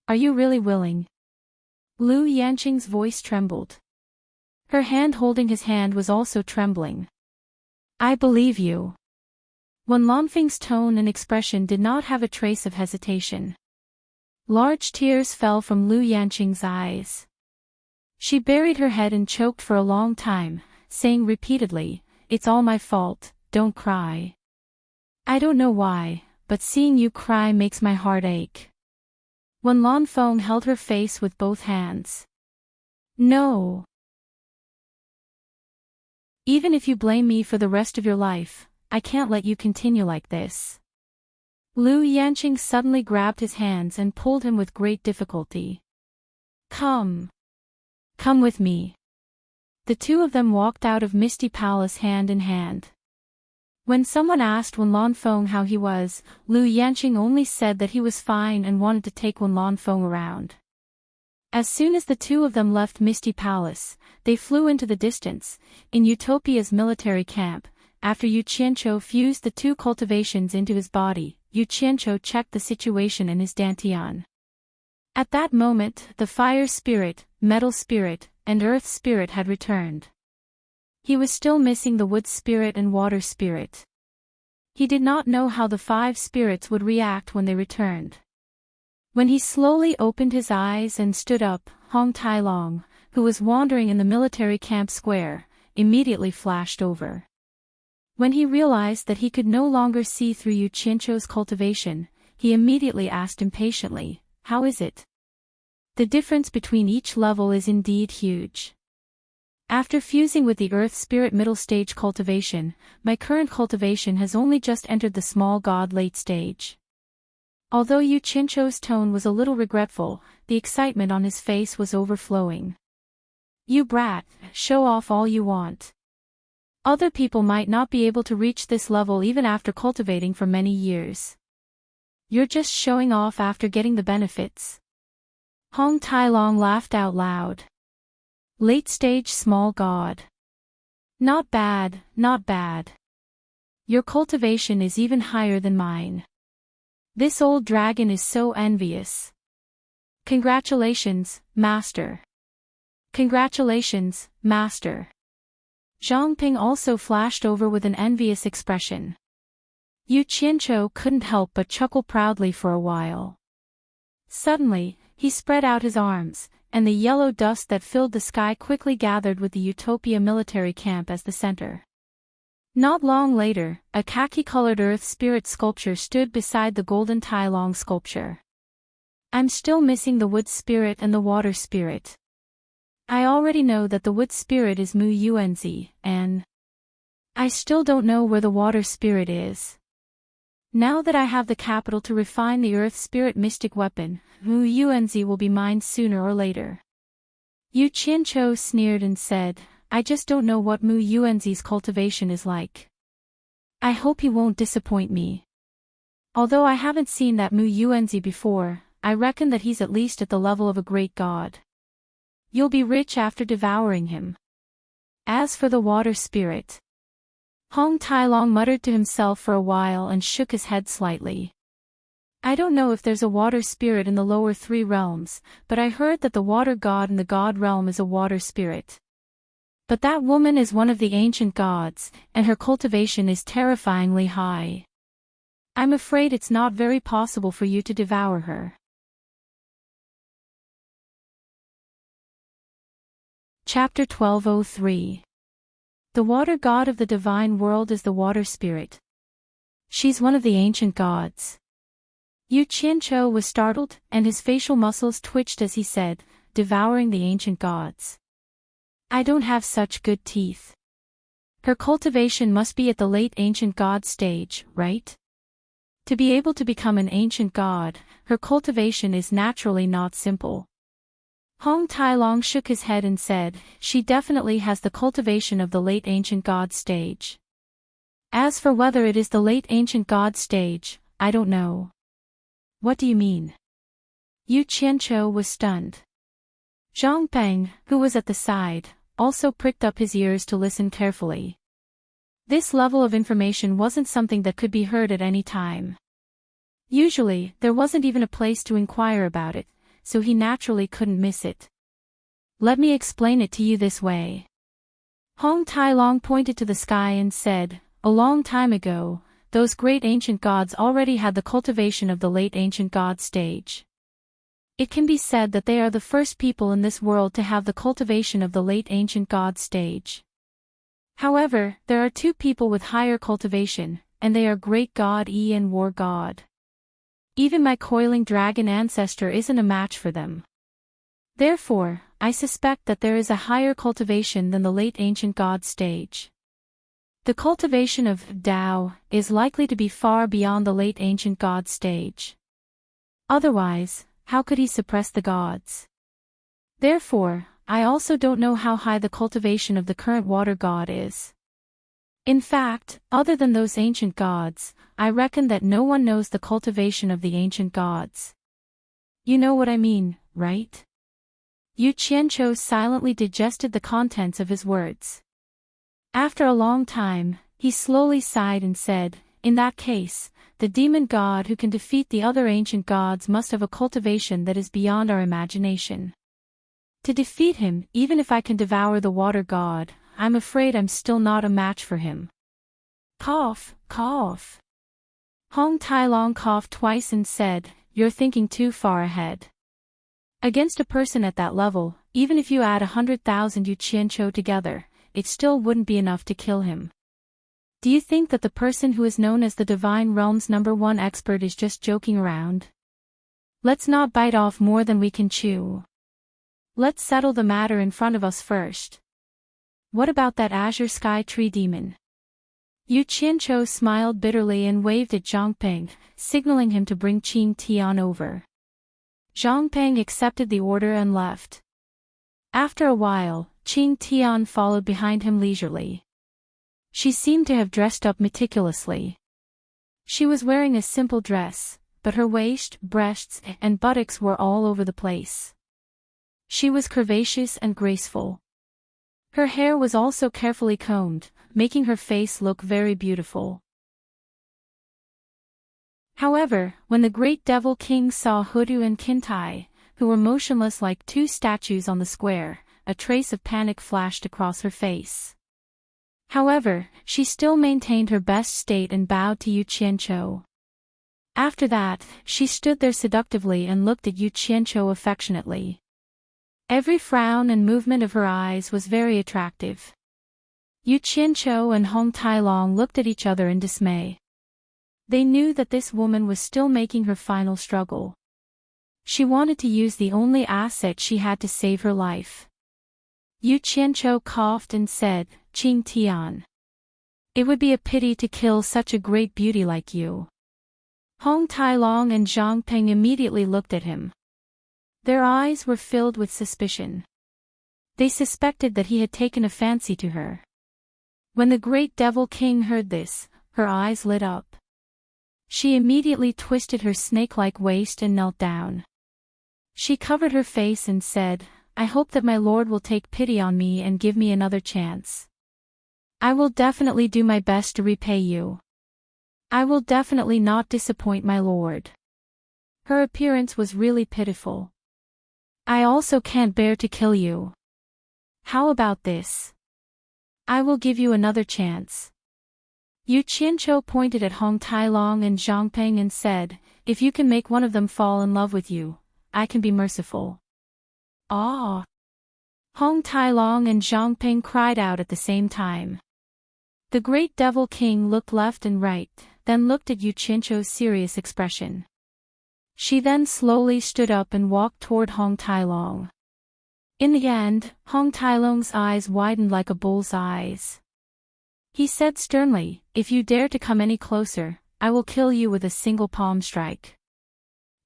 Are you really willing?" Lu Yanqing's voice trembled. Her hand holding his hand was also trembling. "I believe you." Wen Lanfeng's tone and expression did not have a trace of hesitation. Large tears fell from Lu Yanqing's eyes. She buried her head and choked for a long time, saying repeatedly, "It's all my fault, don't cry. I don't know why, but seeing you cry makes my heart ache." Wen Lanfeng held her face with both hands. "No. Even if you blame me for the rest of your life, I can't let you continue like this." Lu Yanqing suddenly grabbed his hands and pulled him with great difficulty. Come with me." The two of them walked out of Misty Palace hand in hand. When someone asked Wen Lanfeng how he was, Lu Yanqing only said that he was fine and wanted to take Wen Lanfeng around. As soon as the two of them left Misty Palace, they flew into the distance, in Utopia's military camp. After Yu Qianqiu fused the two cultivations into his body, Yu Qianqiu checked the situation in his dantian. At that moment, the fire spirit, metal spirit, and earth spirit had returned. He was still missing the wood spirit and water spirit. He did not know how the five spirits would react when they returned. When he slowly opened his eyes and stood up, Hong Tailong, who was wandering in the military camp square, immediately flashed over. When he realized that he could no longer see through Yu Qianqiu's cultivation, he immediately asked impatiently, "How is it?" The difference between each level is indeed huge. After fusing with the Earth Spirit middle stage cultivation, my current cultivation has only just entered the small god late stage. Although Yu Qianqiu's tone was a little regretful, the excitement on his face was overflowing. "You brat, show off all you want. Other people might not be able to reach this level even after cultivating for many years. You're just showing off after getting the benefits." Hong Tailong laughed out loud. "Late stage small god. Not bad, not bad. Your cultivation is even higher than mine. This old dragon is so envious. Congratulations, master. Congratulations, master." Zhang Ping also flashed over with an envious expression. Yu Qianqiu couldn't help but chuckle proudly for a while. Suddenly, he spread out his arms, and the yellow dust that filled the sky quickly gathered with the Utopia military camp as the center. Not long later, a khaki-colored earth spirit sculpture stood beside the golden Tailong sculpture. "I'm still missing the wood spirit and the water spirit. I already know that the wood spirit is Mu Yuanzi, and I still don't know where the water spirit is. Now that I have the capital to refine the earth spirit mystic weapon, Mu Yuanzi will be mine sooner or later." Yu Qianqiu sneered and said, "I just don't know what Mu Yuanzi's cultivation is like. I hope he won't disappoint me. Although I haven't seen that Mu Yuanzi before, I reckon that he's at least at the level of a great god. You'll be rich after devouring him." As for the water spirit, Hong Tailong muttered to himself for a while and shook his head slightly. "I don't know if there's a water spirit in the lower three realms, but I heard that the water god in the god realm is a water spirit. But that woman is one of the ancient gods, and her cultivation is terrifyingly high. I'm afraid it's not very possible for you to devour her." Chapter 1203. The water god of the divine world is the water spirit. She's one of the ancient gods. Yu Qianqiu was startled, and his facial muscles twitched as he said, "Devouring the ancient gods. I don't have such good teeth. Her cultivation must be at the late ancient god stage, right? To be able to become an ancient god, her cultivation is naturally not simple." Hong Tailong shook his head and said, "She definitely has the cultivation of the late ancient god stage. As for whether it is the late ancient god stage, I don't know. What do you mean? Yu Qianqiu was stunned. Zhang Peng, who was at the side, also pricked up his ears to listen carefully. This level of information wasn't something that could be heard at any time. Usually, there wasn't even a place to inquire about it, so he naturally couldn't miss it. Let me explain it to you this way. Hong Tai-long pointed to the sky and said, a long time ago, those great ancient gods already had the cultivation of the late ancient god stage. It can be said that they are the first people in this world to have the cultivation of the late ancient god stage. However, there are two people with higher cultivation, and they are Great God Yi and War God. Even my coiling dragon ancestor isn't a match for them. Therefore, I suspect that there is a higher cultivation than the late ancient god stage. The cultivation of Dao is likely to be far beyond the late ancient god stage. Otherwise, how could he suppress the gods? Therefore, I also don't know how high the cultivation of the current water god is. In fact, other than those ancient gods, I reckon that no one knows the cultivation of the ancient gods. You know what I mean, right? Yu Qianqiu silently digested the contents of his words. After a long time, he slowly sighed and said, in that case, the demon god who can defeat the other ancient gods must have a cultivation that is beyond our imagination. To defeat him, even if I can devour the water god, I'm afraid I'm still not a match for him. Cough, cough. Hong Tai-long coughed twice and said, you're thinking too far ahead. Against a person at that level, even if you add 100,000 Yu Qianqiu together, it still wouldn't be enough to kill him. Do you think that the person who is known as the Divine Realm's #1 expert is just joking around? Let's not bite off more than we can chew. Let's settle the matter in front of us first. What about that azure sky tree demon? Yu Qianqiu smiled bitterly and waved at Zhang Peng, signaling him to bring Qing Tian over. Zhang Peng accepted the order and left. After a while, Qing Tian followed behind him leisurely. She seemed to have dressed up meticulously. She was wearing a simple dress, but her waist, breasts, and buttocks were all over the place. She was curvaceous and graceful. Her hair was also carefully combed, making her face look very beautiful. However, when the great devil king saw Hudu and Qintai, who were motionless like two statues on the square, a trace of panic flashed across her face. However, she still maintained her best state and bowed to Yu Qianqiu. After that, she stood there seductively and looked at Yu Qianqiu affectionately. Every frown and movement of her eyes was very attractive. Yu Qianqiu and Hong Tai-long looked at each other in dismay. They knew that this woman was still making her final struggle. She wanted to use the only asset she had to save her life. Yu Qianqiu coughed and said, Qing Tian. It would be a pity to kill such a great beauty like you. Hong Tai-long and Zhang Peng immediately looked at him. Their eyes were filled with suspicion. They suspected that he had taken a fancy to her. When the great devil king heard this, her eyes lit up. She immediately twisted her snake-like waist and knelt down. She covered her face and said, I hope that my lord will take pity on me and give me another chance. I will definitely do my best to repay you. I will definitely not disappoint my lord. Her appearance was really pitiful. I also can't bear to kill you. How about this? I will give you another chance. Yu Qianqiu pointed at Hong Tai-long and Zhang Peng and said, if you can make one of them fall in love with you, I can be merciful. Ah! Hong Tai-long and Zhang Peng cried out at the same time. The great devil king looked left and right, then looked at Yu Qianqiu's serious expression. She then slowly stood up and walked toward Hong Tai-long. In the end, Hong Tai-long's eyes widened like a bull's eyes. He said sternly, if you dare to come any closer, I will kill you with a single palm strike.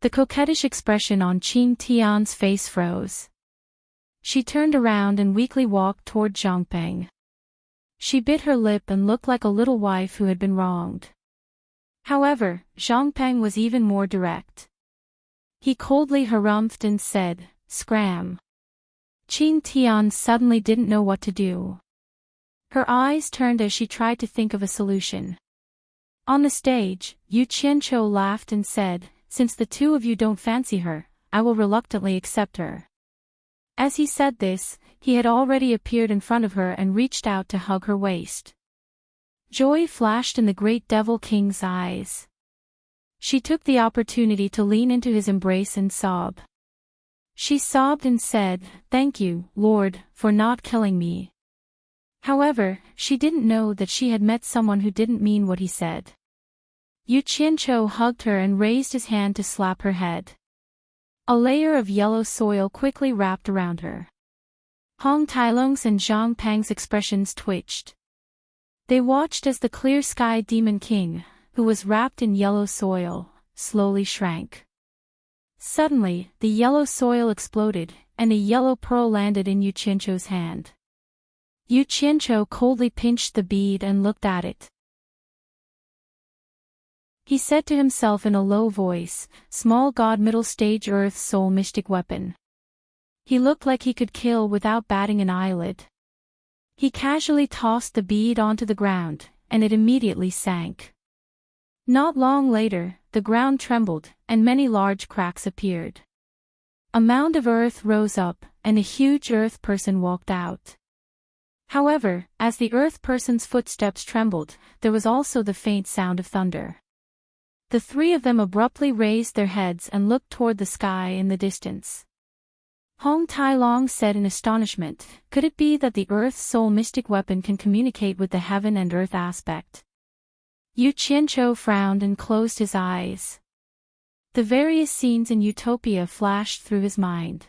The coquettish expression on Qing Tian's face froze. She turned around and weakly walked toward Zhang Peng. She bit her lip and looked like a little wife who had been wronged. However, Zhang Peng was even more direct. He coldly harumphed and said, "Scram." Qin Tian suddenly didn't know what to do. Her eyes turned as she tried to think of a solution. On the stage, Yu Qianqiu laughed and said, "Since the two of you don't fancy her, I will reluctantly accept her." As he said this, he had already appeared in front of her and reached out to hug her waist. Joy flashed in the great Devil King's eyes. She took the opportunity to lean into his embrace and sob. She sobbed and said, "Thank you, Lord, for not killing me." However, she didn't know that she had met someone who didn't mean what he said. Yu Qianqiu hugged her and raised his hand to slap her head. A layer of yellow soil quickly wrapped around her. Hong Tailong's and Zhang Peng's expressions twitched. They watched as the clear sky demon king, who was wrapped in yellow soil, slowly shrank. Suddenly, the yellow soil exploded, and a yellow pearl landed in Yu Qianqiu's hand. Yu Qianqiu coldly pinched the bead and looked at it. He said to himself in a low voice, "Small god middle stage earth soul mystic weapon." He looked like he could kill without batting an eyelid. He casually tossed the bead onto the ground, and it immediately sank. Not long later, the ground trembled, and many large cracks appeared. A mound of earth rose up, and a huge earth person walked out. However, as the earth person's footsteps trembled, there was also the faint sound of thunder. The three of them abruptly raised their heads and looked toward the sky in the distance. Hong Tailong said in astonishment, "Could it be that the Earth's soul mystic weapon can communicate with the heaven and earth aspect?" Yu Qianqiu frowned and closed his eyes. The various scenes in Utopia flashed through his mind.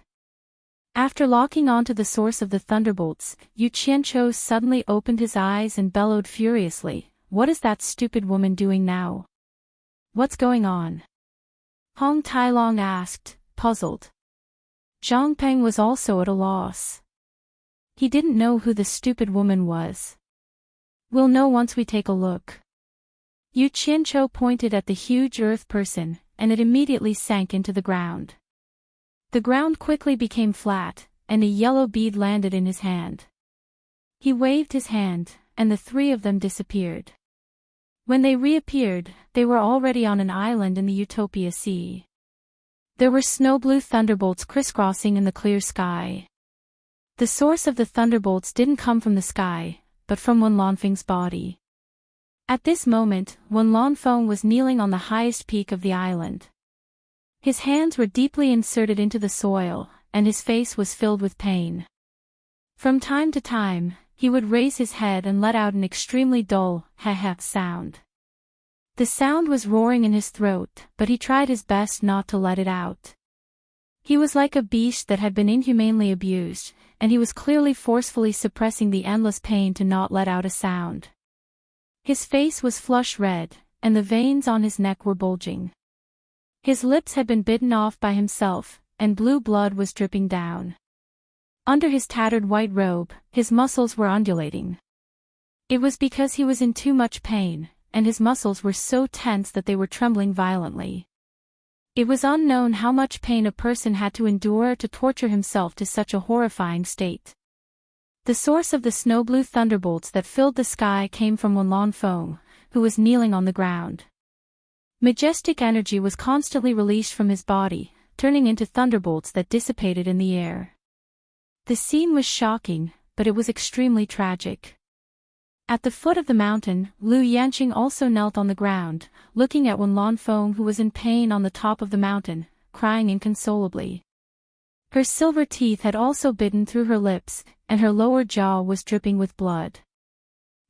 After locking onto the source of the thunderbolts, Yu Qianqiu suddenly opened his eyes and bellowed furiously, "What is that stupid woman doing now? What's going on?" Hong Tailong asked, puzzled. Zhang Peng was also at a loss. He didn't know who the stupid woman was. "We'll know once we take a look." Yu Qianqiu pointed at the huge earth person, and it immediately sank into the ground. The ground quickly became flat, and a yellow bead landed in his hand. He waved his hand, and the three of them disappeared. When they reappeared, they were already on an island in the Utopia Sea. There were snow-blue thunderbolts crisscrossing in the clear sky. The source of the thunderbolts didn't come from the sky, but from Wen Lanfeng's body. At this moment, Wen Lanfeng was kneeling on the highest peak of the island. His hands were deeply inserted into the soil, and his face was filled with pain. From time to time, he would raise his head and let out an extremely dull, "heh-heh" sound. The sound was roaring in his throat, but he tried his best not to let it out. He was like a beast that had been inhumanely abused, and he was clearly forcefully suppressing the endless pain to not let out a sound. His face was flush red, and the veins on his neck were bulging. His lips had been bitten off by himself, and blue blood was dripping down. Under his tattered white robe, his muscles were undulating. It was because he was in too much pain, and his muscles were so tense that they were trembling violently. It was unknown how much pain a person had to endure to torture himself to such a horrifying state. The source of the snow-blue thunderbolts that filled the sky came from Wen Lanfeng, who was kneeling on the ground. Majestic energy was constantly released from his body, turning into thunderbolts that dissipated in the air. The scene was shocking, but it was extremely tragic. At the foot of the mountain, Lu Yanqing also knelt on the ground, looking at Wen Lanfeng who was in pain on the top of the mountain, crying inconsolably. Her silver teeth had also bitten through her lips, and her lower jaw was dripping with blood.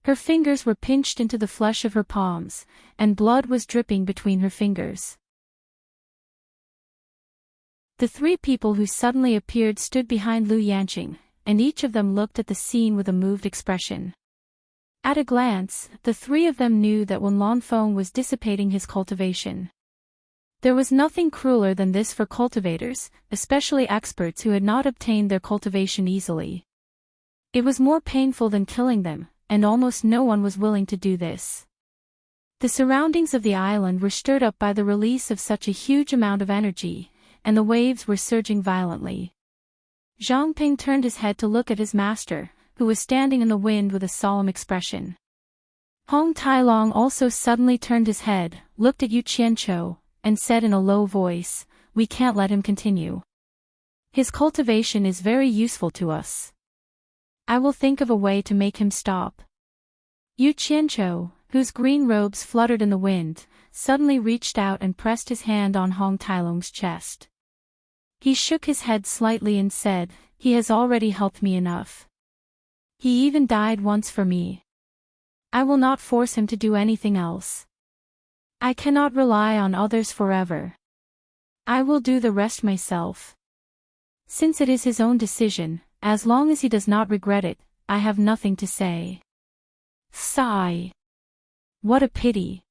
Her fingers were pinched into the flesh of her palms, and blood was dripping between her fingers. The three people who suddenly appeared stood behind Lu Yanqing, and each of them looked at the scene with a moved expression. At a glance, the three of them knew that Wen Lanfeng was dissipating his cultivation. There was nothing crueler than this for cultivators, especially experts who had not obtained their cultivation easily. It was more painful than killing them, and almost no one was willing to do this. The surroundings of the island were stirred up by the release of such a huge amount of energy, and the waves were surging violently. Zhang Ping turned his head to look at his master, who was standing in the wind with a solemn expression. Hong Tailong also suddenly turned his head, looked at Yu Qianqiu, and said in a low voice, "We can't let him continue. His cultivation is very useful to us. I will think of a way to make him stop." Yu Qianqiu, whose green robes fluttered in the wind, suddenly reached out and pressed his hand on Hong Tailong's chest. He shook his head slightly and said, "He has already helped me enough. He even died once for me. I will not force him to do anything else. I cannot rely on others forever. I will do the rest myself. Since it is his own decision, as long as he does not regret it, I have nothing to say." Sigh. What a pity.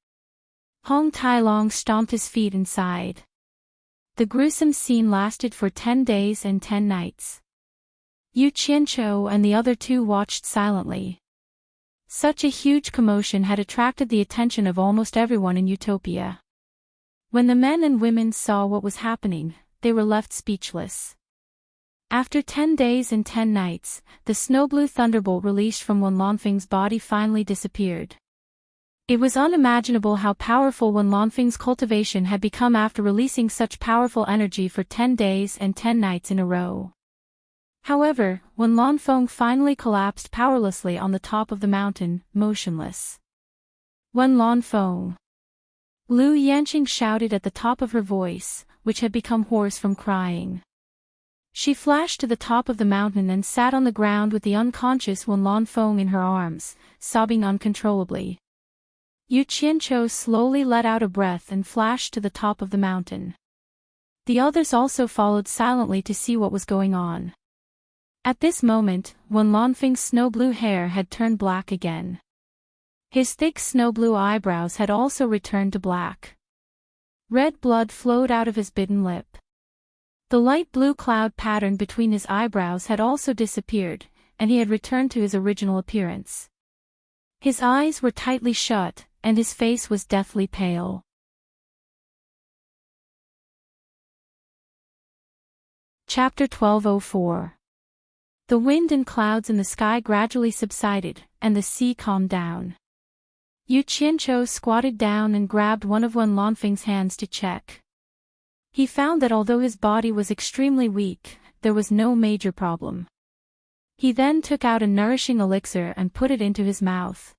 Hong Tailong stomped his feet and sighed. The gruesome scene lasted for 10 days and 10 nights. Yu Qianqiu and the other two watched silently. Such a huge commotion had attracted the attention of almost everyone in Utopia. When the men and women saw what was happening, they were left speechless. After 10 days and 10 nights, the snow-blue thunderbolt released from Wen Lanfeng's body finally disappeared. It was unimaginable how powerful Wen Lanfeng's cultivation had become after releasing such powerful energy for 10 days and 10 nights in a row. However, Wen Lanfeng finally collapsed powerlessly on the top of the mountain, motionless. Wen Lanfeng! Lu Yanqing shouted at the top of her voice, which had become hoarse from crying. She flashed to the top of the mountain and sat on the ground with the unconscious Wen Lanfeng in her arms, sobbing uncontrollably. Yu Qianqiu slowly let out a breath and flashed to the top of the mountain. The others also followed silently to see what was going on. At this moment, Wen Lanfeng's snow-blue hair had turned black again. His thick snow-blue eyebrows had also returned to black. Red blood flowed out of his bitten lip. The light blue cloud pattern between his eyebrows had also disappeared, and he had returned to his original appearance. His eyes were tightly shut, and his face was deathly pale. Chapter 1204. The wind and clouds in the sky gradually subsided, and the sea calmed down. Yu Qianqiu squatted down and grabbed one of Wen Lanfeng's hands to check. He found that although his body was extremely weak, there was no major problem. He then took out a nourishing elixir and put it into his mouth.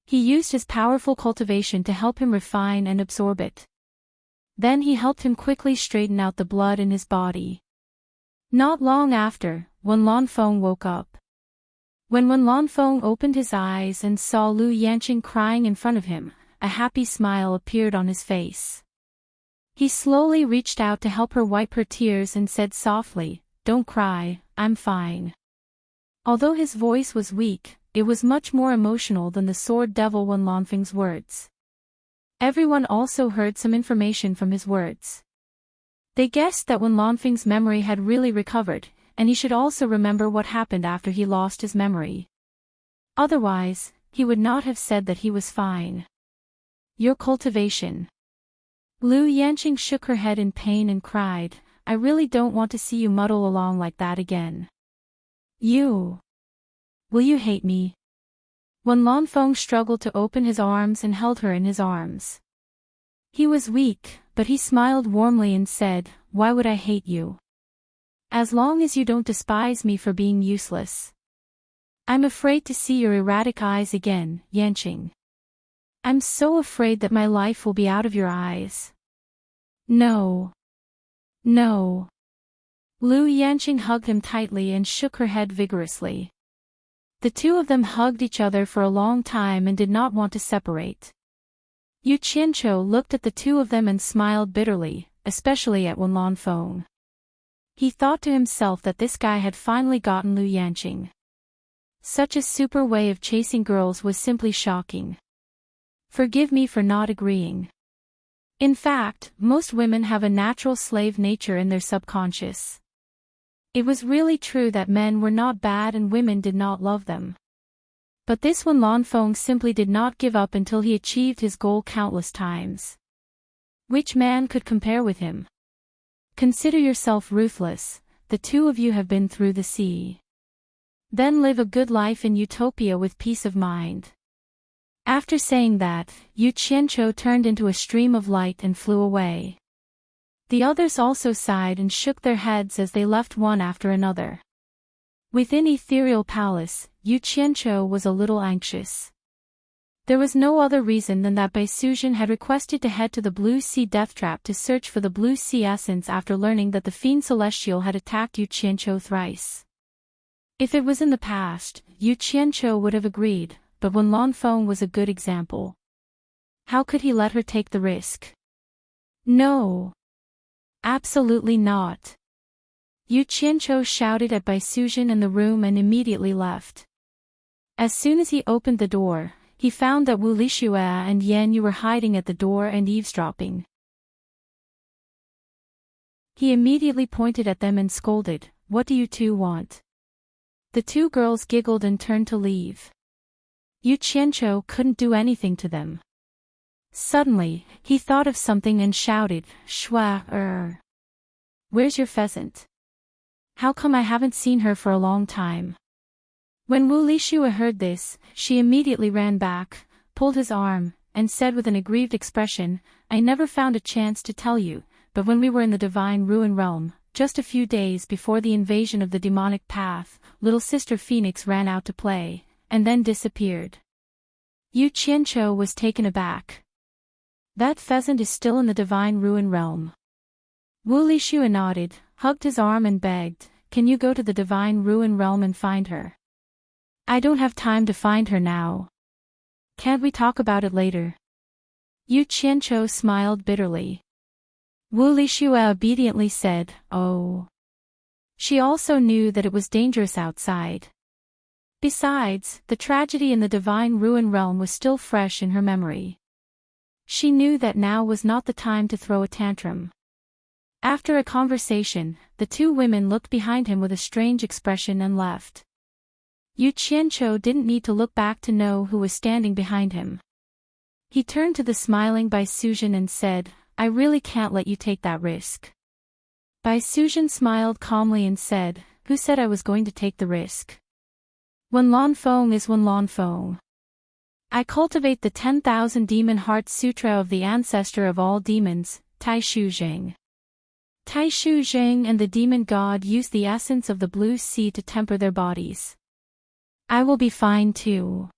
He used his powerful cultivation to help him refine and absorb it. Then he helped him quickly straighten out the blood in his body. Not long after, Wen Lanfeng woke up. When Wen Lanfeng opened his eyes and saw Lu Yanqing crying in front of him, a happy smile appeared on his face. He slowly reached out to help her wipe her tears and said softly, "Don't cry, I'm fine." Although his voice was weak, it was much more emotional than the sword devil Wen Lanfeng's words. Everyone also heard some information from his words. They guessed that Wen Lanfeng's memory had really recovered, and he should also remember what happened after he lost his memory. Otherwise, he would not have said that he was fine. Your cultivation. Lu Yanqing shook her head in pain and cried, "I really don't want to see you muddle along like that again. You. Will you hate me?" Wen Lanfeng struggled to open his arms and held her in his arms. He was weak, but he smiled warmly and said, "Why would I hate you? As long as you don't despise me for being useless. I'm afraid to see your erratic eyes again, Yanqing. I'm so afraid that my life will be out of your eyes." No. No. Lu Yanqing hugged him tightly and shook her head vigorously. The two of them hugged each other for a long time and did not want to separate. Yu Qianqiu looked at the two of them and smiled bitterly, especially at Wen Lanfeng. He thought to himself that this guy had finally gotten Lu Yanqing. Such a super way of chasing girls was simply shocking. Forgive me for not agreeing. In fact, most women have a natural slave nature in their subconscious. It was really true that men were not bad and women did not love them. But this one Lanfeng simply did not give up until he achieved his goal countless times. Which man could compare with him? Consider yourself ruthless, the two of you have been through the sea. Then live a good life in utopia with peace of mind. After saying that, Yu Qianqiu turned into a stream of light and flew away. The others also sighed and shook their heads as they left one after another. Within Ethereal Palace, Yu Qianqiu was a little anxious. There was no other reason than that Bai Suzhen had requested to head to the Blue Sea Death Trap to search for the Blue Sea Essence after learning that the Fiend Celestial had attacked Yu Qianqiu thrice. If it was in the past, Yu Qianqiu would have agreed, but when Lanfeng was a good example. How could he let her take the risk? No. Absolutely not. Yu Qianqiu shouted at Bai Suzhen in the room and immediately left. As soon as he opened the door, he found that Wu Lixue and Yan Yu were hiding at the door and eavesdropping. He immediately pointed at them and scolded, "What do you two want?" The two girls giggled and turned to leave. Yu Qianqiu couldn't do anything to them. Suddenly, he thought of something and shouted, "Shua, where's your pheasant? How come I haven't seen her for a long time?" When Wu Lixue heard this, she immediately ran back, pulled his arm, and said with an aggrieved expression, "I never found a chance to tell you, but when we were in the Divine Ruin Realm, just a few days before the invasion of the demonic path, little sister Phoenix ran out to play, and then disappeared." Yu Qianqiu was taken aback. "That pheasant is still in the Divine Ruin Realm." Wu Lixue nodded, hugged his arm and begged, "Can you go to the Divine Ruin Realm and find her? I don't have time to find her now. Can't we talk about it later?" Yu Qianqiu smiled bitterly. Wu Lixue obediently said, "Oh." She also knew that it was dangerous outside. Besides, the tragedy in the Divine Ruin Realm was still fresh in her memory. She knew that now was not the time to throw a tantrum. After a conversation, the two women looked behind him with a strange expression and left. Yu Qianqiu didn't need to look back to know who was standing behind him. He turned to the smiling Bai Suzhen and said, "I really can't let you take that risk." Bai Suzhen smiled calmly and said, "Who said I was going to take the risk? When Lanfeng is when Lanfeng. I cultivate the 10,000 Demon Heart Sutra of the ancestor of all demons, Tai Shu Zheng. Tai Shu Zheng and the demon god use the essence of the blue sea to temper their bodies. I will be fine too."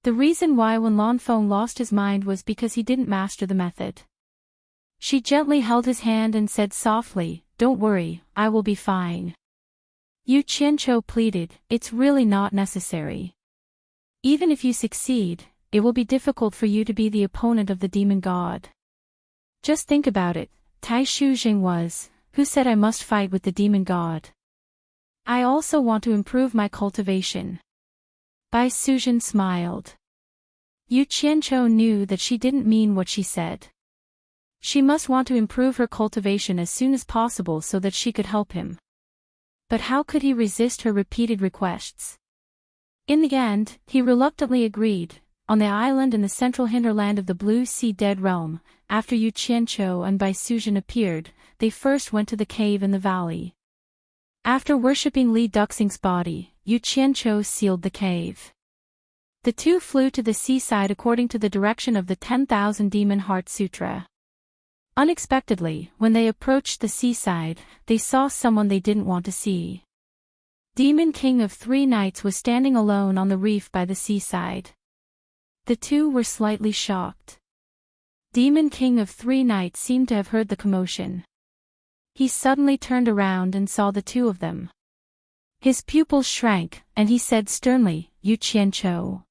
The reason why when Lanfeng lost his mind was because he didn't master the method. She gently held his hand and said softly, "Don't worry, I will be fine." Yu Qianqiu pleaded, "It's really not necessary. Even if you succeed, it will be difficult for you to be the opponent of the demon god. Just think about it, Tai Shu Jing was, who said I must fight with the demon god? I also want to improve my cultivation." Bai Suzhen smiled. Yu Qianqiu knew that she didn't mean what she said. She must want to improve her cultivation as soon as possible so that she could help him. But how could he resist her repeated requests? In the end, he reluctantly agreed. On the island in the central hinterland of the Blue Sea Dead Realm, after Yu Qianqiu and Bai Suzhen appeared, they first went to the cave in the valley. After worshipping Li Duxing's body, Yu Qianqiu sealed the cave. The two flew to the seaside according to the direction of the 10,000 Demon Heart Sutra. Unexpectedly, when they approached the seaside, they saw someone they didn't want to see. Demon King of 3 Nights was standing alone on the reef by the seaside. The two were slightly shocked. Demon King of 3 Nights seemed to have heard the commotion. He suddenly turned around and saw the two of them. His pupils shrank, and he said sternly, "Yu Qianqiu."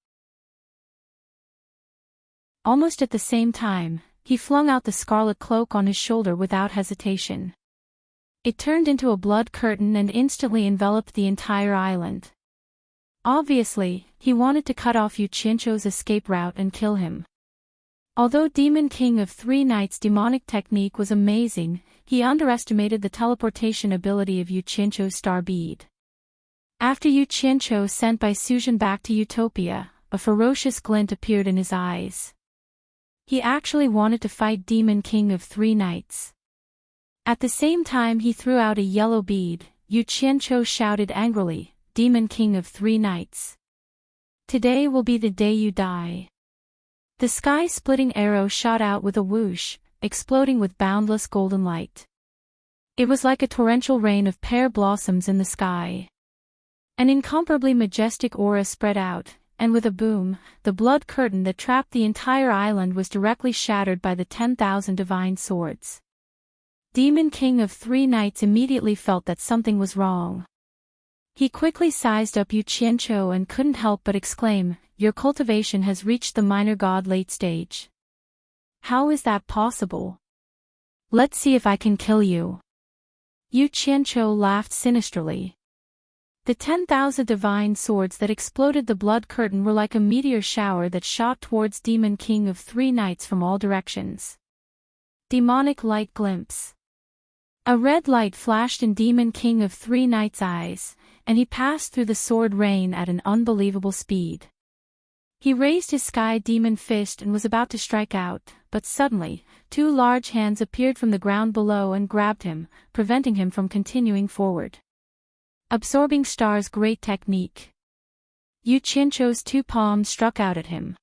Almost at the same time, he flung out the scarlet cloak on his shoulder without hesitation. It turned into a blood curtain and instantly enveloped the entire island. Obviously, he wanted to cut off Yu Qianqiu's escape route and kill him. Although Demon King of 3 Nights' demonic technique was amazing, he underestimated the teleportation ability of Yu Qianqiu's star bead. After Yu Qianqiu sent by Suzhen back to Utopia, a ferocious glint appeared in his eyes. He actually wanted to fight Demon King of Three Knights. At the same time he threw out a yellow bead. Yu Qianqiu shouted angrily, "Demon King of Three Knights. Today will be the day you die." The sky-splitting arrow shot out with a whoosh, exploding with boundless golden light. It was like a torrential rain of pear blossoms in the sky. An incomparably majestic aura spread out, and with a boom, the blood curtain that trapped the entire island was directly shattered by the 10,000 divine swords. Demon King of Three Knights immediately felt that something was wrong. He quickly sized up Yu Qianqiu and couldn't help but exclaim, "Your cultivation has reached the minor god late stage. How is that possible? Let's see if I can kill you." Yu Qianqiu laughed sinisterly. The 10,000 divine swords that exploded the blood curtain were like a meteor shower that shot towards Demon King of Three Knights from all directions. Demonic light glimpse. A red light flashed in Demon King of Three Knights' eyes, and he passed through the sword rain at an unbelievable speed. He raised his sky demon fist and was about to strike out, but suddenly, two large hands appeared from the ground below and grabbed him, preventing him from continuing forward. Absorbing Star's great technique. Yu Qianqiu's two palms struck out at him.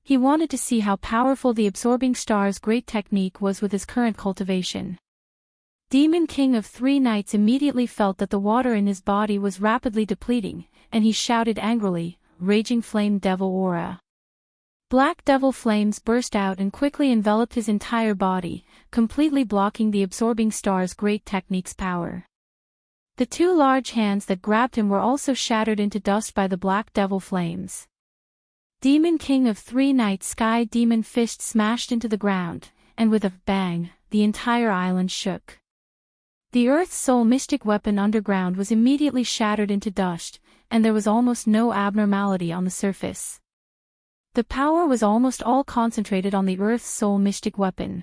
He wanted to see how powerful the Absorbing Star's great technique was with his current cultivation. Demon King of Three Knights immediately felt that the water in his body was rapidly depleting, and he shouted angrily, "Raging Flame Devil Aura." Black devil flames burst out and quickly enveloped his entire body, completely blocking the Absorbing Star's great technique's power. The two large hands that grabbed him were also shattered into dust by the black devil flames. Demon King of Three Knights' sky demon fist smashed into the ground, and with a bang, the entire island shook. The Earth's sole mystic weapon underground was immediately shattered into dust, and there was almost no abnormality on the surface. The power was almost all concentrated on the Earth's sole mystic weapon.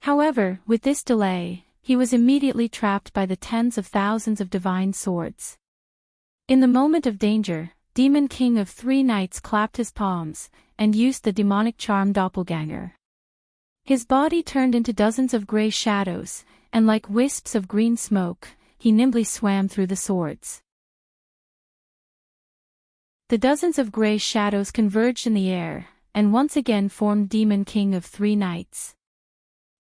However, with this delay, he was immediately trapped by the tens of thousands of divine swords. In the moment of danger, Demon King of Three Knights clapped his palms, and used the demonic charm Doppelganger. His body turned into dozens of gray shadows, and like wisps of green smoke, he nimbly swam through the swords. The dozens of gray shadows converged in the air, and once again formed Demon King of Three Knights.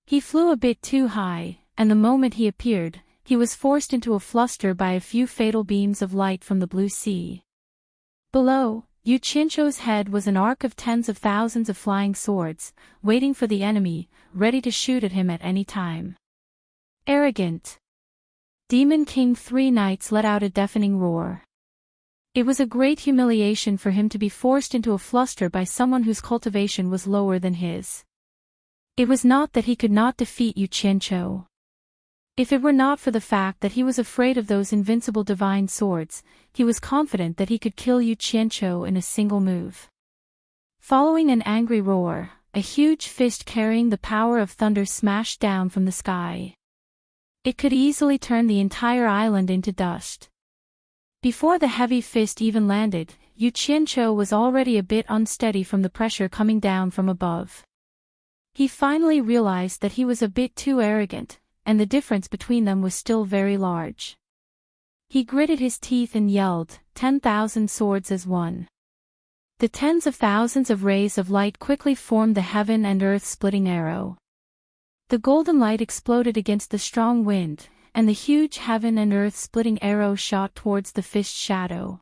He flew a bit too high, and the moment he appeared, he was forced into a fluster by a few fatal beams of light from the blue sea. Below, Yu Qianqiu's head was an arc of tens of thousands of flying swords, waiting for the enemy, ready to shoot at him at any time. Arrogant. Demon King Three Knights let out a deafening roar. It was a great humiliation for him to be forced into a fluster by someone whose cultivation was lower than his. It was not that he could not defeat Yu Qianqiu. If it were not for the fact that he was afraid of those invincible divine swords, he was confident that he could kill Yu Qianqiu in a single move. Following an angry roar, a huge fist carrying the power of thunder smashed down from the sky. It could easily turn the entire island into dust. Before the heavy fist even landed, Yu Qianqiu was already a bit unsteady from the pressure coming down from above. He finally realized that he was a bit too arrogant, and the difference between them was still very large. He gritted his teeth and yelled, 10,000 swords as one. The tens of thousands of rays of light quickly formed the heaven and earth splitting arrow. The golden light exploded against the strong wind, and the huge heaven and earth splitting arrow shot towards the fist shadow.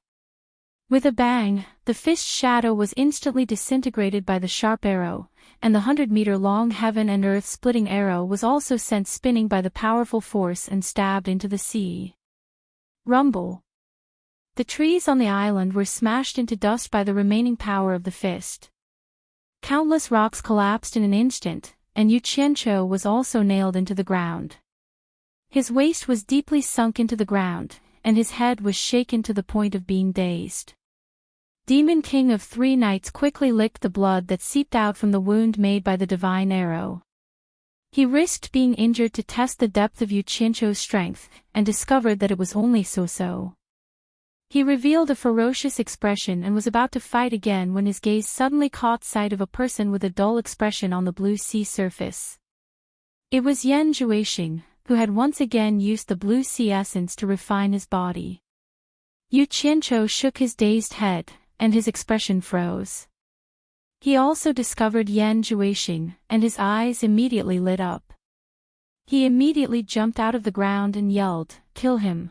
With a bang, the fist shadow was instantly disintegrated by the sharp arrow, and the 100-meter-long heaven and earth splitting arrow was also sent spinning by the powerful force and stabbed into the sea. Rumble. The trees on the island were smashed into dust by the remaining power of the fist. Countless rocks collapsed in an instant, and Yu Qianqiu was also nailed into the ground. His waist was deeply sunk into the ground, and his head was shaken to the point of being dazed. Demon King of Three Knights quickly licked the blood that seeped out from the wound made by the divine arrow. He risked being injured to test the depth of Yu Qianqiu's strength, and discovered that it was only so-so. He revealed a ferocious expression and was about to fight again when his gaze suddenly caught sight of a person with a dull expression on the blue sea surface. It was Yan Zhuixing, who had once again used the blue sea essence to refine his body. Yu Qianqiu shook his dazed head, and his expression froze. He also discovered Yan Zhuixing, and his eyes immediately lit up. He immediately jumped out of the ground and yelled, "Kill him!"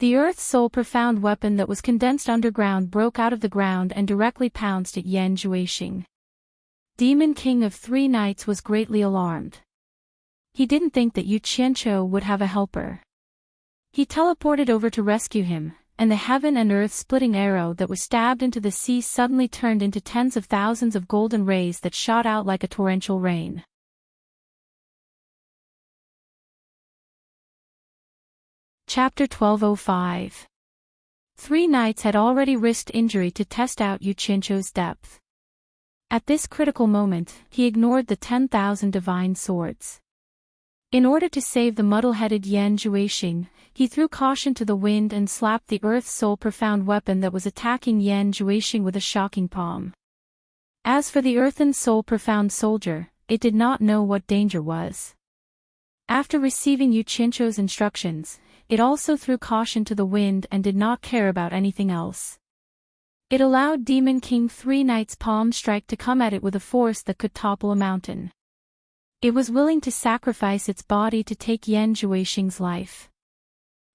The Earth's Soul profound weapon that was condensed underground broke out of the ground and directly pounced at Yan Zhuixing. Demon King of Three Nights was greatly alarmed. He didn't think that Yu Qianqiu would have a helper. He teleported over to rescue him, and the heaven and earth splitting arrow that was stabbed into the sea suddenly turned into tens of thousands of golden rays that shot out like a torrential rain. Chapter 1205. Three Knights had already risked injury to test out Yu Qianqiu's depth. At this critical moment, he ignored the 10,000 divine swords. In order to save the muddle-headed Yan Zhuixing, he threw caution to the wind and slapped the Earth's Soul profound weapon that was attacking Yan Zhuixing with a shocking palm. As for the Earthen Soul profound soldier, it did not know what danger was. After receiving Yu Qianqiu's instructions, it also threw caution to the wind and did not care about anything else. It allowed Demon King Three Nights' palm strike to come at it with a force that could topple a mountain. It was willing to sacrifice its body to take Yan Zhuixing's life.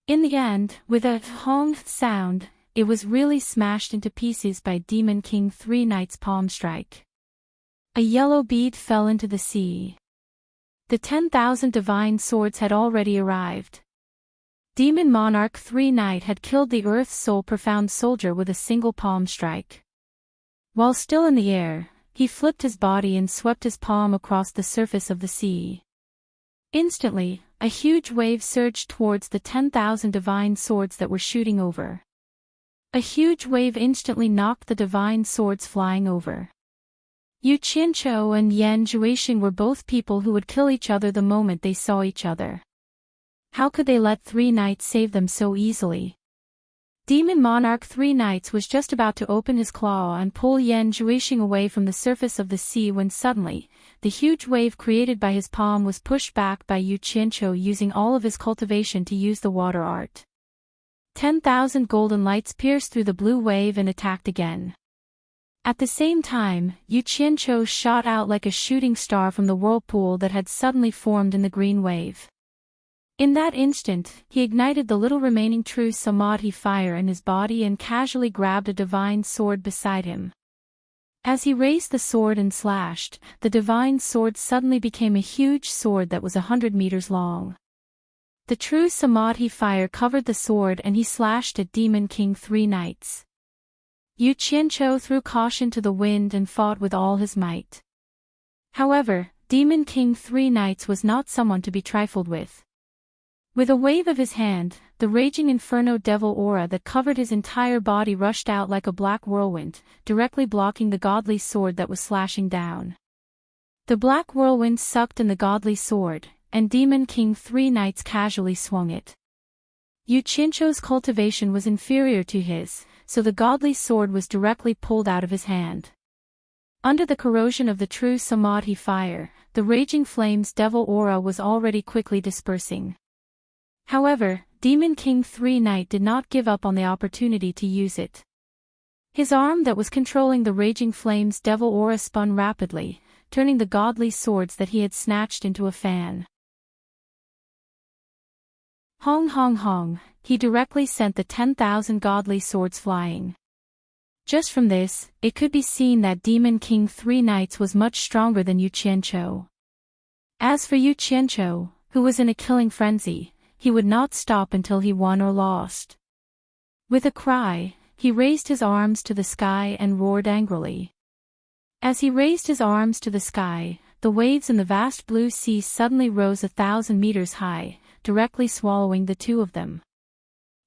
In the end, with a hong sound, it was really smashed into pieces by Demon King Three Nights' palm strike. A yellow bead fell into the sea. The 10,000 divine swords had already arrived. Demon Monarch Three Night had killed the Earth's Soul profound soldier with a single palm strike. While still in the air, he flipped his body and swept his palm across the surface of the sea. Instantly, a huge wave surged towards the 10,000 divine swords that were shooting over. A huge wave instantly knocked the divine swords flying over. Yu Qianqiu and Yan Zhuixing were both people who would kill each other the moment they saw each other. How could they let Three Nights save them so easily? Demon Monarch Three Nights was just about to open his claw and pull Yan Zhuixing away from the surface of the sea when suddenly, the huge wave created by his palm was pushed back by Yu Qianqiu using all of his cultivation to use the water art. 10,000 golden lights pierced through the blue wave and attacked again. At the same time, Yu Qianqiu shot out like a shooting star from the whirlpool that had suddenly formed in the green wave. In that instant, he ignited the little remaining true samadhi fire in his body and casually grabbed a divine sword beside him. As he raised the sword and slashed, the divine sword suddenly became a huge sword that was 100 meters long. The true samadhi fire covered the sword and he slashed at Demon King Three Nights. Yu Qianqiu threw caution to the wind and fought with all his might. However, Demon King Three Nights was not someone to be trifled with. With a wave of his hand, the raging inferno devil aura that covered his entire body rushed out like a black whirlwind, directly blocking the godly sword that was slashing down. The black whirlwind sucked in the godly sword, and Demon King Three Nights casually swung it. Yu Qianqiu's cultivation was inferior to his, so the godly sword was directly pulled out of his hand. Under the corrosion of the true samadhi fire, the raging flames devil aura was already quickly dispersing. However, Demon King Three Night did not give up on the opportunity to use it. His arm that was controlling the raging flames devil aura spun rapidly, turning the godly swords that he had snatched into a fan. Hong hong hong, he directly sent the 10,000 godly swords flying. Just from this, it could be seen that Demon King Three Nights was much stronger than Yu Qianqiu. As for Yu Qianqiu, who was in a killing frenzy, he would not stop until he won or lost. With a cry, he raised his arms to the sky and roared angrily. As he raised his arms to the sky, the waves in the vast blue sea suddenly rose 1,000 meters high, directly swallowing the two of them.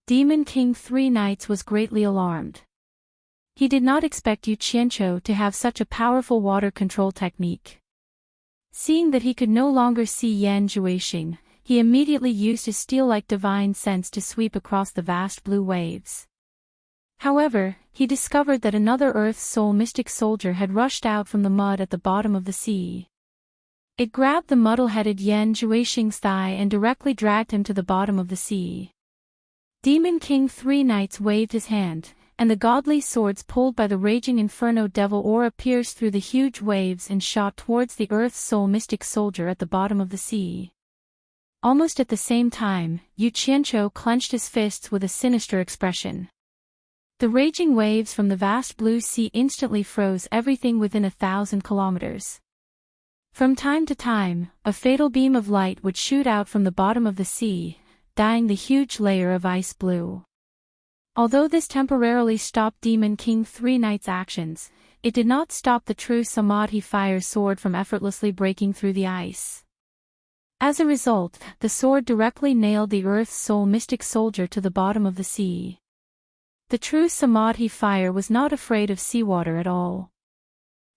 Demon King Three Nights was greatly alarmed. He did not expect Yu Qianqiu to have such a powerful water control technique. Seeing that he could no longer see Yan Zhuixing, he immediately used his steel-like divine sense to sweep across the vast blue waves. However, he discovered that another Earth's Soul mystic soldier had rushed out from the mud at the bottom of the sea. It grabbed the muddle-headed Yan Juexing's thigh and directly dragged him to the bottom of the sea. Demon King Three Knights waved his hand, and the godly swords pulled by the raging inferno devil aura pierced through the huge waves and shot towards the Earth's Soul mystic soldier at the bottom of the sea. Almost at the same time, Yu Qianqiu clenched his fists with a sinister expression. The raging waves from the vast blue sea instantly froze everything within 1,000 kilometers. From time to time, a fatal beam of light would shoot out from the bottom of the sea, dyeing the huge layer of ice blue. Although this temporarily stopped Demon King Three Knights' actions, it did not stop the true Samadhi fire sword from effortlessly breaking through the ice. As a result, the sword directly nailed the Earth's Soul mystic soldier to the bottom of the sea. The true Samadhi fire was not afraid of seawater at all.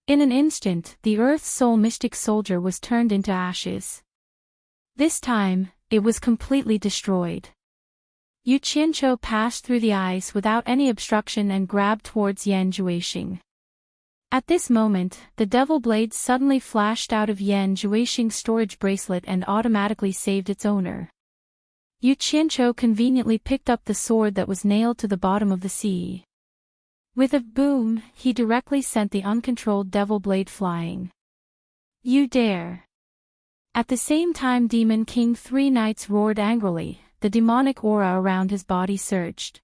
In an instant, the Earth's Soul mystic soldier was turned into ashes. This time, it was completely destroyed. Yu Qianqiu passed through the ice without any obstruction and grabbed towards Yan Juexing. At this moment, the devil blade suddenly flashed out of Yan Juexing's storage bracelet and automatically saved its owner. Yu Qianqiu conveniently picked up the sword that was nailed to the bottom of the sea. With a boom, he directly sent the uncontrolled devil blade flying. You dare! At the same time Demon King Three Knights roared angrily, the demonic aura around his body surged.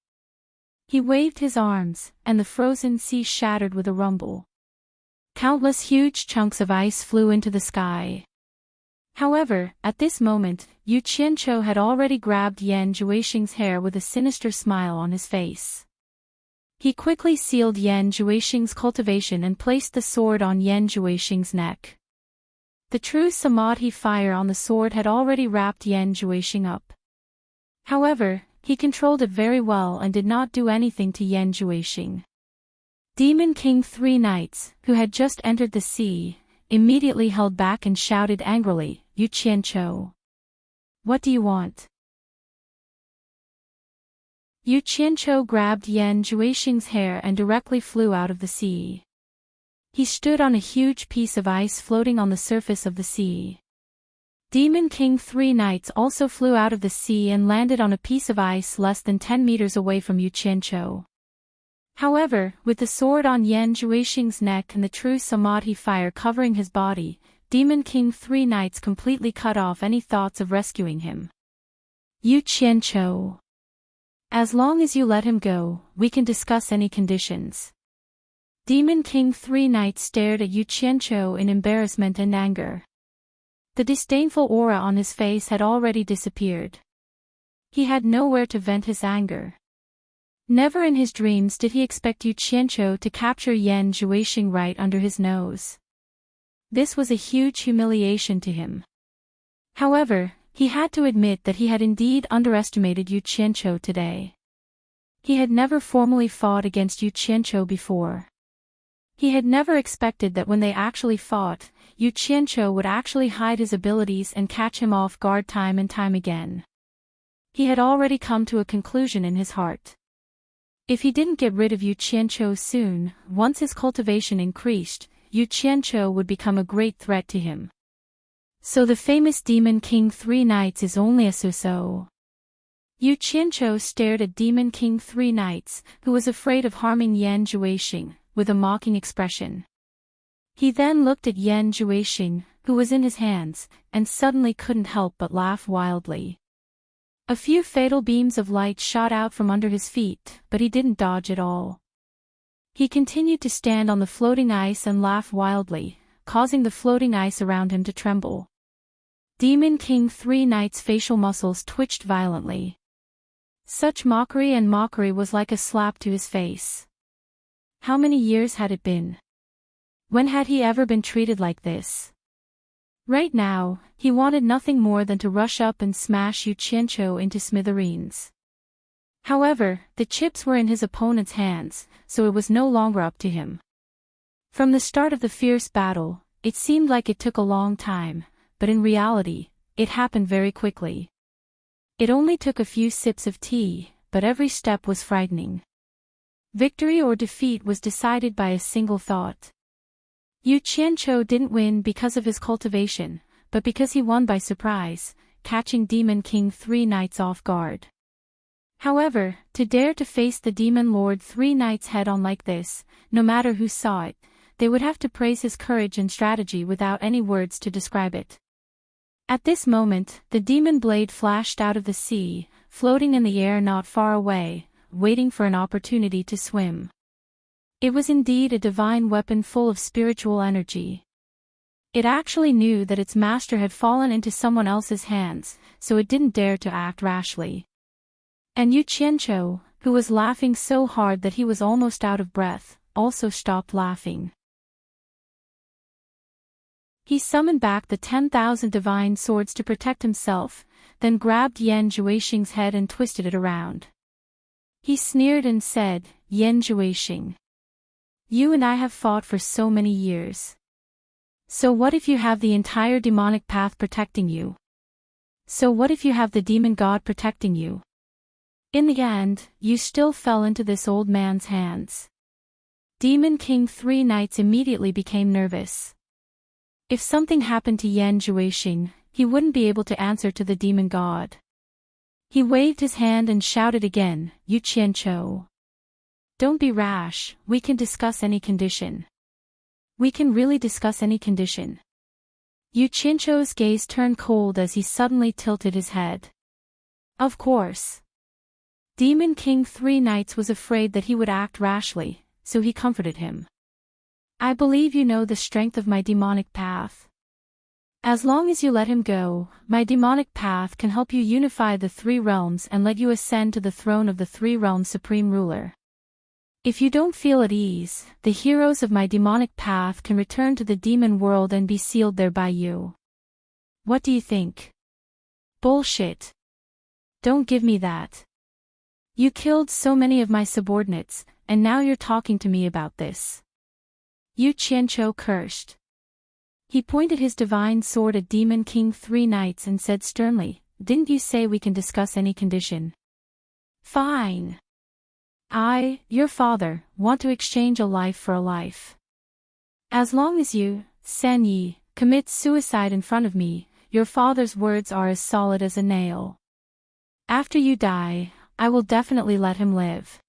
He waved his arms, and the frozen sea shattered with a rumble. Countless huge chunks of ice flew into the sky. However, at this moment, Yu Qianqiu had already grabbed Yan Juexing's hair with a sinister smile on his face. He quickly sealed Yan Juexing's cultivation and placed the sword on Yan Juexing's neck. The true Samadhi fire on the sword had already wrapped Yan Juexing up. However, he controlled it very well and did not do anything to Yan Juexing. Demon King Three Knights, who had just entered the sea, immediately held back and shouted angrily, Yu Qianqiu. What do you want? Yu Qianqiu grabbed Yan Juexing's hair and directly flew out of the sea. He stood on a huge piece of ice floating on the surface of the sea. Demon King Three Knights also flew out of the sea and landed on a piece of ice less than 10 meters away from Yu Qianqiu. However, with the sword on Yan Juexing's neck and the true Samadhi fire covering his body, Demon King Three Knights completely cut off any thoughts of rescuing him. Yu Qianqiu. As long as you let him go, we can discuss any conditions. Demon King Three Knights stared at Yu Qianqiu in embarrassment and anger. The disdainful aura on his face had already disappeared. He had nowhere to vent his anger. Never in his dreams did he expect Yu Qianqiu to capture Yan Juexing right under his nose. This was a huge humiliation to him. However, he had to admit that he had indeed underestimated Yu Qianqiu today. He had never formally fought against Yu Qianqiu before. He had never expected that when they actually fought, Yu Qianqiu would actually hide his abilities and catch him off guard time and time again. He had already come to a conclusion in his heart. If he didn't get rid of Yu Qianqiu soon, once his cultivation increased, Yu Qianqiu would become a great threat to him. So the famous Demon King Three Knights is only a so-so. Yu Qianqiu stared at Demon King Three Knights, who was afraid of harming Yan Juexing, with a mocking expression. He then looked at Yan Juexing, who was in his hands, and suddenly couldn't help but laugh wildly. A few fatal beams of light shot out from under his feet, but he didn't dodge at all. He continued to stand on the floating ice and laugh wildly, causing the floating ice around him to tremble. Demon King Three Knights' facial muscles twitched violently. Such mockery was like a slap to his face. How many years had it been? When had he ever been treated like this? Right now, he wanted nothing more than to rush up and smash Yu Qianqiu into smithereens. However, the chips were in his opponent's hands, so it was no longer up to him. From the start of the fierce battle, it seemed like it took a long time, but in reality, it happened very quickly. It only took a few sips of tea, but every step was frightening. Victory or defeat was decided by a single thought. Yu Qianqiu didn't win because of his cultivation, but because he won by surprise, catching Demon King 3 Knights off guard. However, to dare to face the Demon Lord 3 Knights head-on like this, no matter who saw it, they would have to praise his courage and strategy without any words to describe it. At this moment, the demon blade flashed out of the sea, floating in the air not far away, waiting for an opportunity to swim. It was indeed a divine weapon full of spiritual energy. It actually knew that its master had fallen into someone else's hands, so it didn't dare to act rashly. And Yu Qianqiu, who was laughing so hard that he was almost out of breath, also stopped laughing. He summoned back the 10,000 divine swords to protect himself, then grabbed Yan Zhuixing's head and twisted it around. He sneered and said, "Yan Zhuixing, you and I have fought for so many years. So what if you have the entire demonic path protecting you? So what if you have the demon god protecting you? In the end, you still fell into this old man's hands." Demon King 3 Knights immediately became nervous. If something happened to Yan Zhuixing, he wouldn't be able to answer to the demon god. He waved his hand and shouted again, "Yu Qianqiu, don't be rash, we can discuss any condition. We can really discuss any condition." Yu Qianqiu's gaze turned cold as he suddenly tilted his head. Of course. Demon King 3 Knights was afraid that he would act rashly, so he comforted him. "I believe you know the strength of my demonic path. As long as you let him go, my demonic path can help you unify the 3 realms and let you ascend to the throne of the 3 realms supreme ruler. If you don't feel at ease, the heroes of my demonic path can return to the demon world and be sealed there by you. What do you think?" "Bullshit. Don't give me that. You killed so many of my subordinates, and now you're talking to me about this." Yu Qianqiu cursed. He pointed his divine sword at Demon King 3 Knights and said sternly, "Didn't you say we can discuss any condition? Fine. I, your father, want to exchange a life for a life. As long as you, Sen Yi, commit suicide in front of me, your father's words are as solid as a nail. After you die, I will definitely let him live.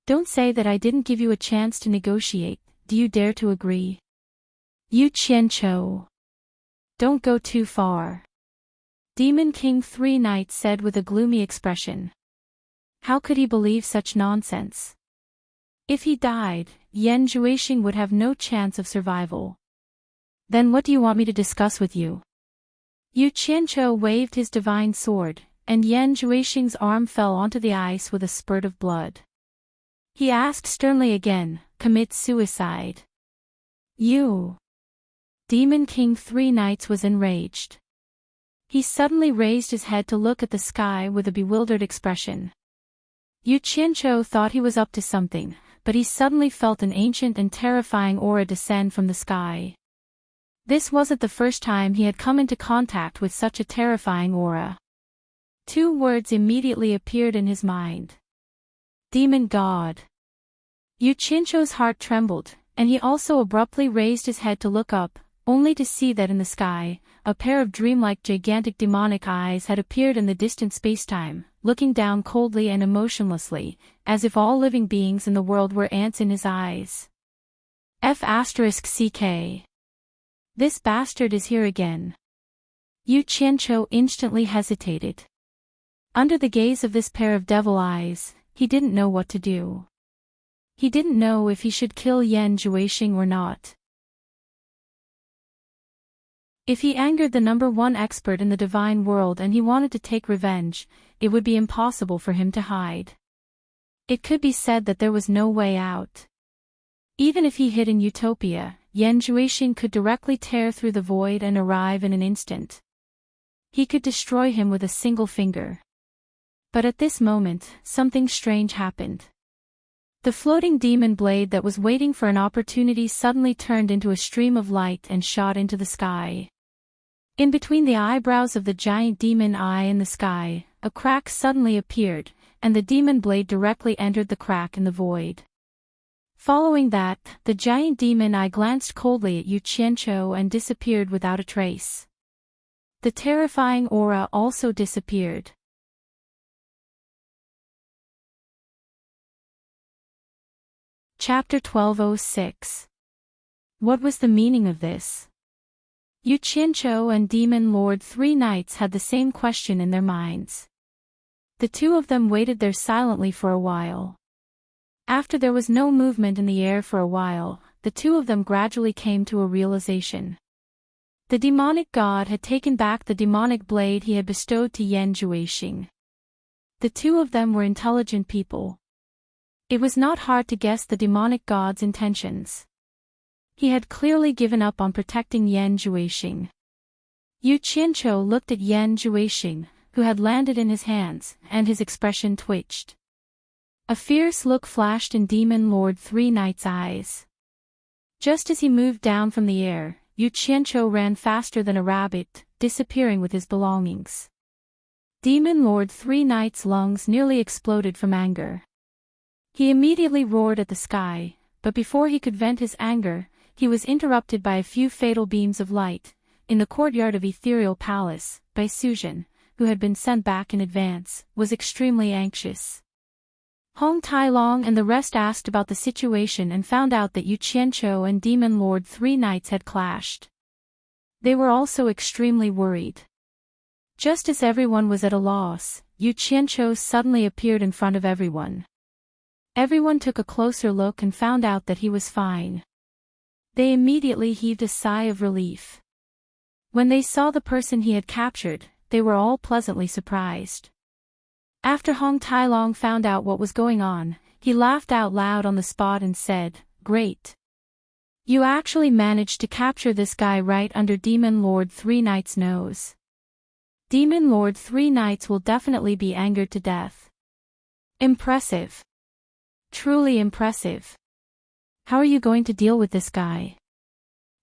Don't say that I didn't give you a chance to negotiate. Do you dare to agree?" Yu Qianqiu, don't go too far. Demon King 3 Knights said with a gloomy expression. How could he believe such nonsense? If he died, Yan Zhuixing would have no chance of survival. Then what do you want me to discuss with you? Yu Qianqiu waved his divine sword, and Yan Zhuixing's arm fell onto the ice with a spurt of blood. He asked sternly again, "Commit suicide." You. Demon King 3 Knights was enraged. He suddenly raised his head to look at the sky with a bewildered expression. Yu Qianqiu thought he was up to something, but he suddenly felt an ancient and terrifying aura descend from the sky. This wasn't the first time he had come into contact with such a terrifying aura. 2 words immediately appeared in his mind. Demon God. Yu Qianqiu's heart trembled, and he also abruptly raised his head to look up, only to see that in the sky, a pair of dreamlike gigantic demonic eyes had appeared in the distant spacetime, looking down coldly and emotionlessly, as if all living beings in the world were ants in his eyes. F***ck. This bastard is here again. Yu Qianqiu instantly hesitated. Under the gaze of this pair of devil eyes, he didn't know what to do. He didn't know if he should kill Yan Zhuixing or not. If he angered the #1 expert in the divine world and he wanted to take revenge, it would be impossible for him to hide. It could be said that there was no way out. Even if he hid in Utopia, Yan Zhuixing could directly tear through the void and arrive in an instant. He could destroy him with a single finger. But at this moment, something strange happened. The floating demon blade that was waiting for an opportunity suddenly turned into a stream of light and shot into the sky. In between the eyebrows of the giant demon eye in the sky, a crack suddenly appeared, and the demon blade directly entered the crack in the void. Following that, the giant demon eye glanced coldly at Yu Qianqiu and disappeared without a trace. The terrifying aura also disappeared. Chapter 1206. What was the meaning of this? Yu Qianqiu and Demon Lord Three Knights had the same question in their minds. The two of them waited there silently for a while. After there was no movement in the air for a while, the two of them gradually came to a realization. The demonic god had taken back the demonic blade he had bestowed to Yan Juexing. The two of them were intelligent people. It was not hard to guess the demonic god's intentions. He had clearly given up on protecting Yan Juexing. Yu Qianqiu looked at Yan Juexing, who had landed in his hands, and his expression twitched. A fierce look flashed in Demon Lord Three Knights' eyes. Just as he moved down from the air, Yu Qianqiu ran faster than a rabbit, disappearing with his belongings. Demon Lord Three Knights' lungs nearly exploded from anger. He immediately roared at the sky, but before he could vent his anger, he was interrupted by a few fatal beams of light. In the courtyard of Ethereal Palace, Bai Suzhen, who had been sent back in advance, was extremely anxious. Hong Tailong and the rest asked about the situation and found out that Yu Qianqiu and Demon Lord Three Knights had clashed. They were also extremely worried. Just as everyone was at a loss, Yu Qianqiu suddenly appeared in front of everyone. Everyone took a closer look and found out that he was fine. They immediately heaved a sigh of relief. When they saw the person he had captured, they were all pleasantly surprised. After Hong Tailong found out what was going on, he laughed out loud on the spot and said, "Great. You actually managed to capture this guy right under Demon Lord Three Knights' nose. Demon Lord Three Knights will definitely be angered to death. Impressive. Truly impressive. How are you going to deal with this guy?"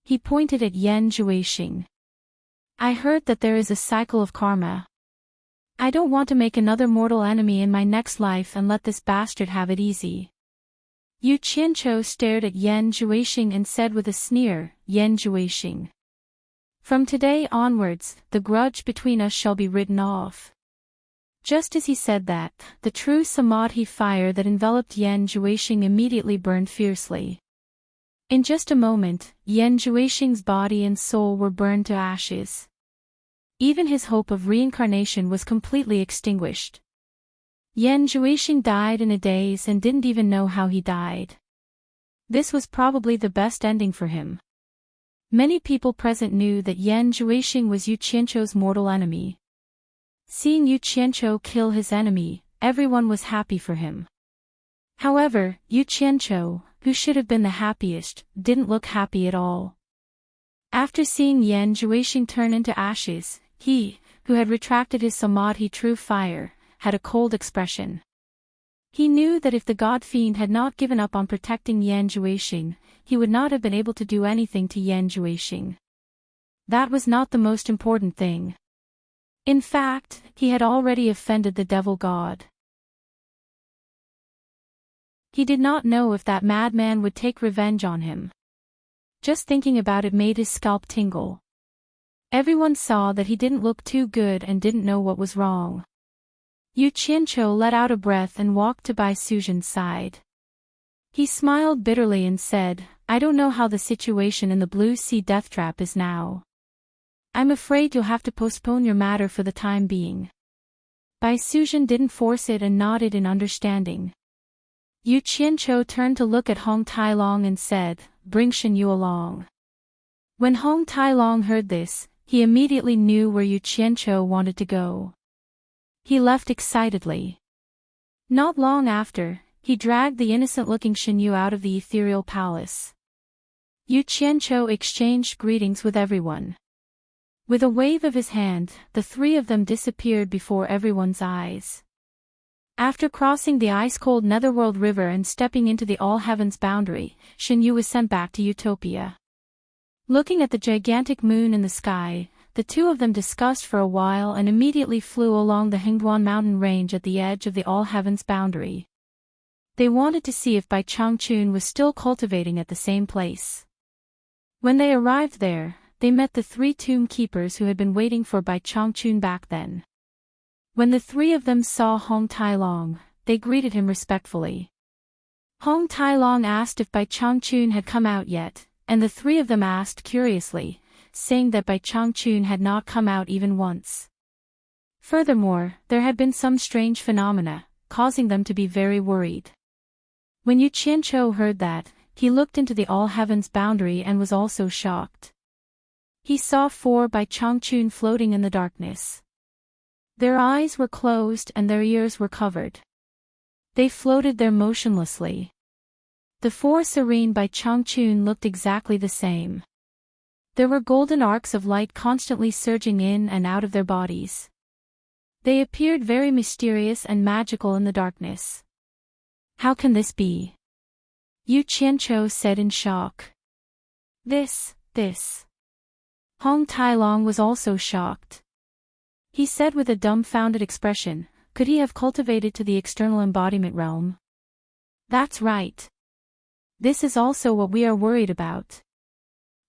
He pointed at Yan Juexing. "I heard that there is a cycle of karma. I don't want to make another mortal enemy in my next life and let this bastard have it easy." Yu Qianqiu stared at Yan Juexing and said with a sneer, "Yan Juexing. From today onwards, the grudge between us shall be written off." Just as he said that, the true Samadhi fire that enveloped Yan Juexing immediately burned fiercely. In just a moment, Yan Juexing's body and soul were burned to ashes. Even his hope of reincarnation was completely extinguished. Yan Juexing died in a daze and didn't even know how he died. This was probably the best ending for him. Many people present knew that Yan Juexing was Yu Qianqiu's mortal enemy. Seeing Yu Qianqiu kill his enemy, everyone was happy for him. However, Yu Qianqiu, who should have been the happiest, didn't look happy at all. After seeing Yan Juexing turn into ashes, he, who had retracted his Samadhi true fire, had a cold expression. He knew that if the god fiend had not given up on protecting Yan Juexing, he would not have been able to do anything to Yan Juexing. That was not the most important thing. In fact, he had already offended the devil god. He did not know if that madman would take revenge on him. Just thinking about it made his scalp tingle. Everyone saw that he didn't look too good and didn't know what was wrong. Yu Qianqiu let out a breath and walked to Bai Suzhen's side. He smiled bitterly and said, "I don't know how the situation in the Blue Sea Death Trap is now. I'm afraid you'll have to postpone your matter for the time being." Bai Suzhen didn't force it and nodded in understanding. Yu Qianqiu turned to look at Hong Tailong and said, "Bring Shen Yu along." When Hong Tailong heard this, he immediately knew where Yu Qianqiu wanted to go. He left excitedly. Not long after, he dragged the innocent-looking Shen Yu out of the ethereal palace. Yu Qianqiu exchanged greetings with everyone. With a wave of his hand, the three of them disappeared before everyone's eyes. After crossing the ice-cold Netherworld River and stepping into the All-Heavens boundary, Shen Yu was sent back to Utopia. Looking at the gigantic moon in the sky, the two of them discussed for a while and immediately flew along the Hengduan mountain range at the edge of the All-Heavens boundary. They wanted to see if Bai Changchun was still cultivating at the same place. When they arrived there, they met the three tomb keepers who had been waiting for Bai Changchun back then. When the three of them saw Hong Tailong, they greeted him respectfully. Hong Tailong asked if Bai Changchun had come out yet, and the three of them asked curiously, saying that Bai Changchun had not come out even once. Furthermore, there had been some strange phenomena, causing them to be very worried. When Yu Qianqiu heard that, he looked into the All-Heavens boundary and was also shocked. He saw four Bai Changchun floating in the darkness. Their eyes were closed and their ears were covered. They floated there motionlessly. The four serene Bai Changchun looked exactly the same. There were golden arcs of light constantly surging in and out of their bodies. They appeared very mysterious and magical in the darkness. How can this be? Yu Qianqiu said in shock. This. Hong Tailong was also shocked. He said with a dumbfounded expression, could he have cultivated to the external embodiment realm? That's right. This is also what we are worried about.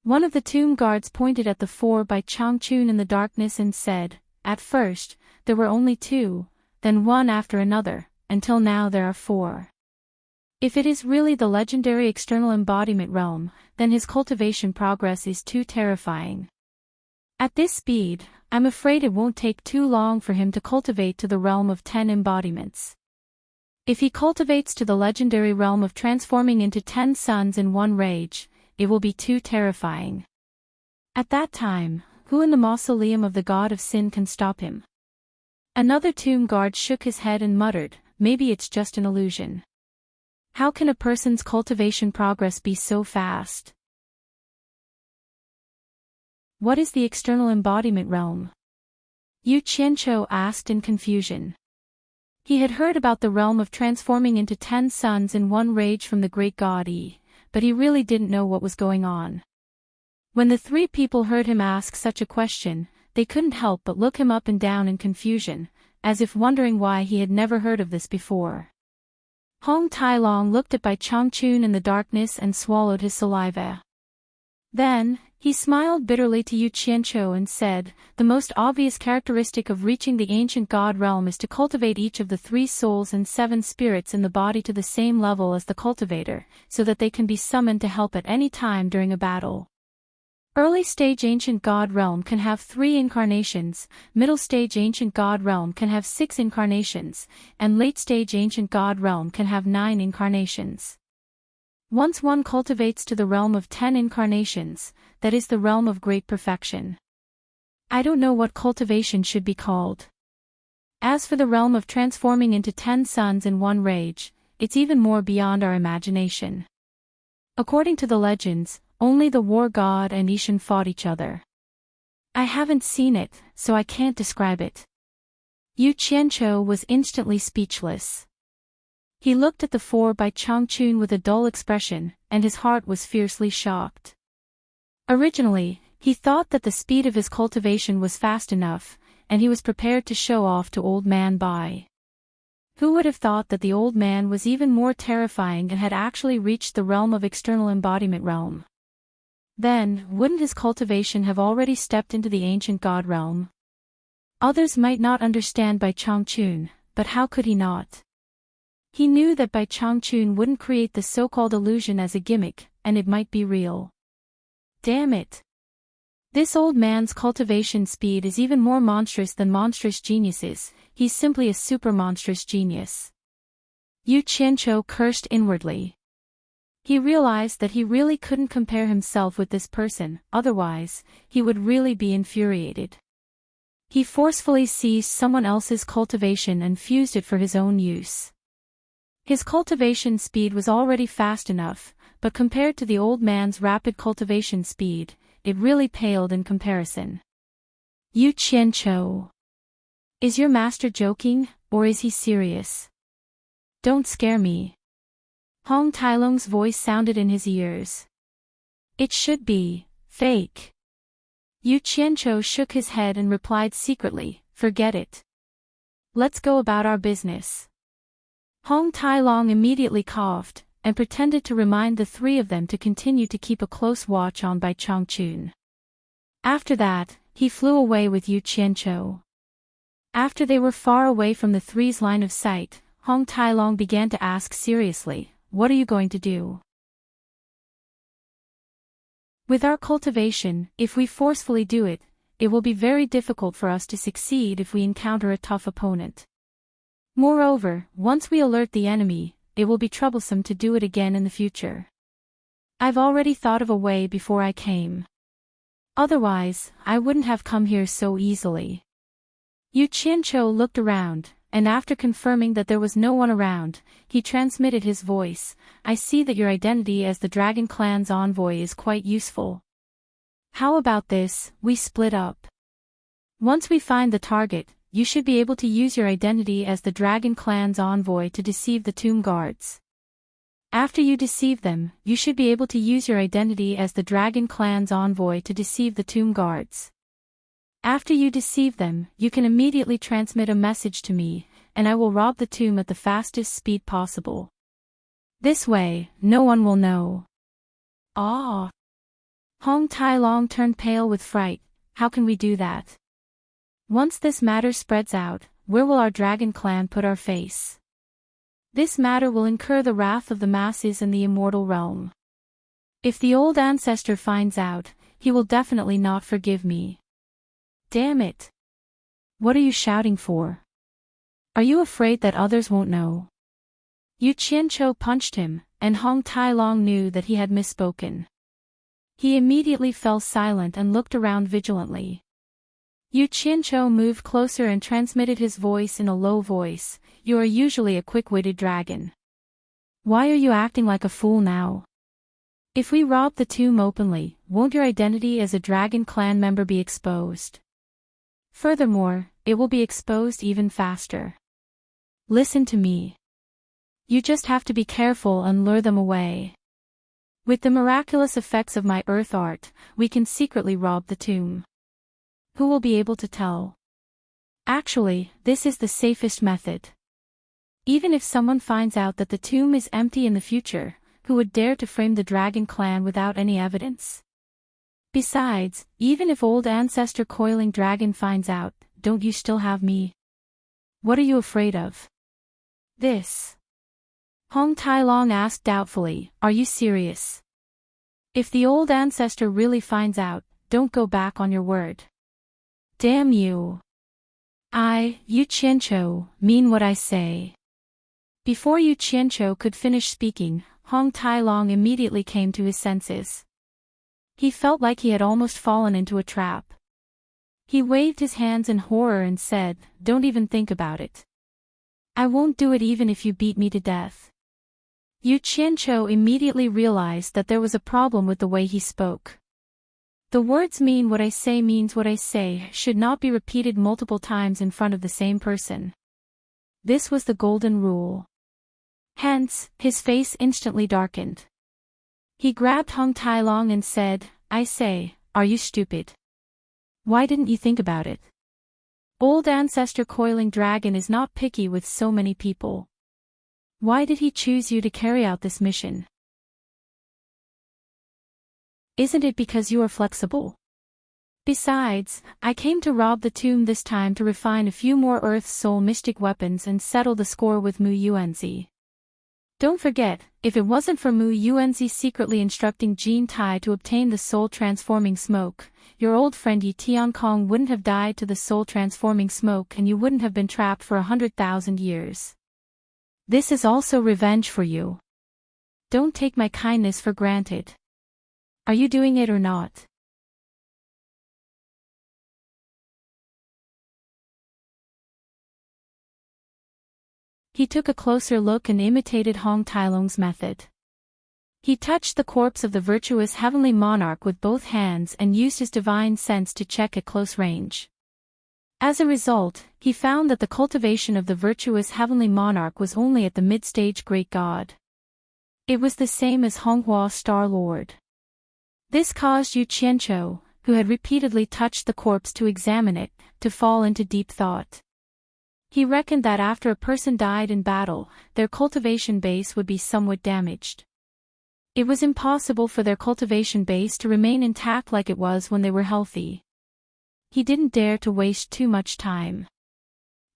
One of the tomb guards pointed at the four Bai Changchun in the darkness and said, at first, there were only two, then one after another, until now there are four. If it is really the legendary external embodiment realm, then his cultivation progress is too terrifying. At this speed, I'm afraid it won't take too long for him to cultivate to the realm of 10 embodiments. If he cultivates to the legendary realm of transforming into 10 suns in one rage, it will be too terrifying. At that time, who in the mausoleum of the god of sin can stop him? Another tomb guard shook his head and muttered, maybe it's just an illusion. How can a person's cultivation progress be so fast? What is the external embodiment realm? Yu Qianqiu asked in confusion. He had heard about the realm of transforming into 10 suns in one rage from the great god Yi, but he really didn't know what was going on. When the three people heard him ask such a question, they couldn't help but look him up and down in confusion, as if wondering why he had never heard of this before. Hong Tailong looked at Bai Changchun in the darkness and swallowed his saliva. Then, he smiled bitterly to Yu Qianqiu and said, the most obvious characteristic of reaching the ancient god realm is to cultivate each of the 3 souls and 7 spirits in the body to the same level as the cultivator, so that they can be summoned to help at any time during a battle. Early-stage ancient god realm can have 3 incarnations, middle-stage ancient god realm can have 6 incarnations, and late-stage ancient god realm can have 9 incarnations. Once one cultivates to the realm of 10 incarnations, that is the realm of great perfection. I don't know what cultivation should be called. As for the realm of transforming into 10 suns in one rage, it's even more beyond our imagination. According to the legends, only the war god and Ishan fought each other. I haven't seen it, so I can't describe it. Yu Qianqiu was instantly speechless. He looked at the 4 Bai Changchun with a dull expression, and his heart was fiercely shocked. Originally, he thought that the speed of his cultivation was fast enough, and he was prepared to show off to old man Bai. Who would have thought that the old man was even more terrifying and had actually reached the realm of external embodiment realm? Then, wouldn't his cultivation have already stepped into the ancient god realm? Others might not understand Bai Changchun, but how could he not? He knew that Bai Changchun wouldn't create the so-called illusion as a gimmick, and it might be real. Damn it! This old man's cultivation speed is even more monstrous than monstrous geniuses, he's simply a super monstrous genius. Yu Qianqiu cursed inwardly. He realized that he really couldn't compare himself with this person, otherwise, he would really be infuriated. He forcefully seized someone else's cultivation and fused it for his own use. His cultivation speed was already fast enough, but compared to the old man's rapid cultivation speed, it really paled in comparison. Yu Qianqiu. Is your master joking, or is he serious? Don't scare me. Hong Tailong's voice sounded in his ears. It should be fake. Yu Qianqiu shook his head and replied secretly, "Forget it. Let's go about our business." Hong Tailong immediately coughed, and pretended to remind the three of them to continue to keep a close watch on Bai Changchun. After that, he flew away with Yu Qianqiu. After they were far away from the three's line of sight, Hong Tailong began to ask seriously, "What are you going to do? With our cultivation, if we forcefully do it, it will be very difficult for us to succeed if we encounter a tough opponent. Moreover, once we alert the enemy, it will be troublesome to do it again in the future. I've already thought of a way before I came. Otherwise, I wouldn't have come here so easily." Yu Qianqiu looked around, and after confirming that there was no one around, he transmitted his voice, "I see that your identity as the Dragon Clan's envoy is quite useful. How about this, we split up? Once we find the target, you should be able to use your identity as the Dragon Clan's envoy to deceive the tomb guards. After you deceive them, you should be able to use your identity as the Dragon Clan's envoy to deceive the tomb guards. After you deceive them, you can immediately transmit a message to me, and I will rob the tomb at the fastest speed possible. This way, no one will know." "Ah!" Hong Tailong turned pale with fright. "How can we do that? Once this matter spreads out, where will our Dragon Clan put our face? This matter will incur the wrath of the masses in the immortal realm. If the old ancestor finds out, he will definitely not forgive me. Damn it! What are you shouting for? Are you afraid that others won't know?" Yu Qianqiu punched him, and Hong Tailong knew that he had misspoken. He immediately fell silent and looked around vigilantly. Yu Qianqiu moved closer and transmitted his voice in a low voice, "You are usually a quick-witted dragon. Why are you acting like a fool now? If we rob the tomb openly, won't your identity as a Dragon Clan member be exposed? Furthermore, it will be exposed even faster. Listen to me. You just have to be careful and lure them away. With the miraculous effects of my earth art, we can secretly rob the tomb. Who will be able to tell? Actually, this is the safest method. Even if someone finds out that the tomb is empty in the future, who would dare to frame the Dragon Clan without any evidence? Besides, even if old ancestor Coiling Dragon finds out, don't you still have me? What are you afraid of? This?" Hong Tailong asked doubtfully, "Are you serious? If the old ancestor really finds out, don't go back on your word." "Damn you. I, Yu Qianqiu, mean what I say." Before Yu Qianqiu could finish speaking, Hong Tailong immediately came to his senses. He felt like he had almost fallen into a trap. He waved his hands in horror and said, "Don't even think about it. I won't do it even if you beat me to death." Yu Qianqiu immediately realized that there was a problem with the way he spoke. The words "mean what I say" means what I say should not be repeated multiple times in front of the same person. This was the golden rule. Hence, his face instantly darkened. He grabbed Hong Tailong and said, "I say, are you stupid? Why didn't you think about it? Old ancestor Coiling Dragon is not picky with so many people. Why did he choose you to carry out this mission? Isn't it because you are flexible? Besides, I came to rob the tomb this time to refine a few more Earth Soul mystic weapons and settle the score with Mu Yuanzi. Don't forget, if it wasn't for Mu Yuanzi secretly instructing Jin Tai to obtain the soul-transforming smoke, your old friend Yi Tiankong wouldn't have died to the soul-transforming smoke and you wouldn't have been trapped for 100,000 years. This is also revenge for you. Don't take my kindness for granted. Are you doing it or not?" He took a closer look and imitated Hong Tailong's method. He touched the corpse of the virtuous heavenly monarch with both hands and used his divine sense to check at close range. As a result, he found that the cultivation of the virtuous heavenly monarch was only at the mid-stage great god. It was the same as Honghua Star Lord. This caused Yu Qianqiu, who had repeatedly touched the corpse to examine it, to fall into deep thought. He reckoned that after a person died in battle, their cultivation base would be somewhat damaged. It was impossible for their cultivation base to remain intact like it was when they were healthy. He didn't dare to waste too much time.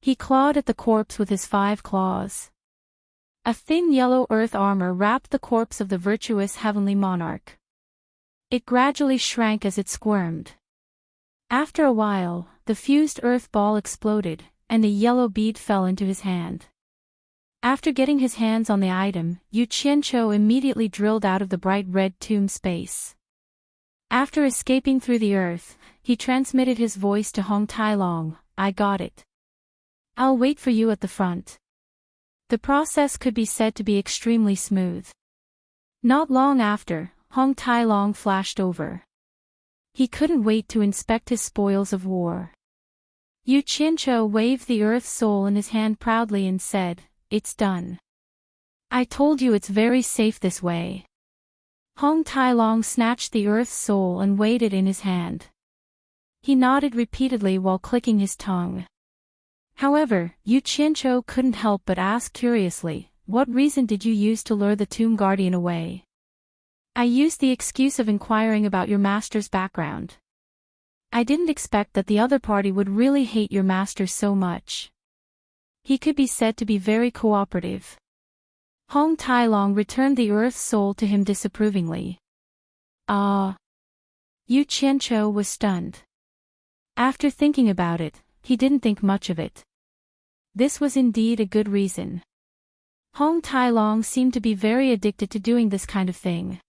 He clawed at the corpse with his 5 claws. A thin yellow earth armor wrapped the corpse of the virtuous heavenly monarch. It gradually shrank as it squirmed. After a while, the fused earth ball exploded, and a yellow bead fell into his hand. After getting his hands on the item, Yu Qianqiu immediately drilled out of the bright red tomb space. After escaping through the earth, he transmitted his voice to Hong Tai-long. "I got it. I'll wait for you at the front." The process could be said to be extremely smooth. Not long after, Hong Tai-long flashed over. He couldn't wait to inspect his spoils of war. Yu Qianqiu waved the earth soul in his hand proudly and said, "It's done. I told you it's very safe this way." Hong Tai-long snatched the earth soul and weighed it in his hand. He nodded repeatedly while clicking his tongue. However, Yu Qianqiu couldn't help but ask curiously, "What reason did you use to lure the tomb guardian away?" "I used the excuse of inquiring about your master's background. I didn't expect that the other party would really hate your master so much. He could be said to be very cooperative." Hong Tai-long returned the earth soul to him disapprovingly. "Ah." Yu Qianqiu was stunned. After thinking about it, he didn't think much of it. This was indeed a good reason. Hong Tai-long seemed to be very addicted to doing this kind of thing.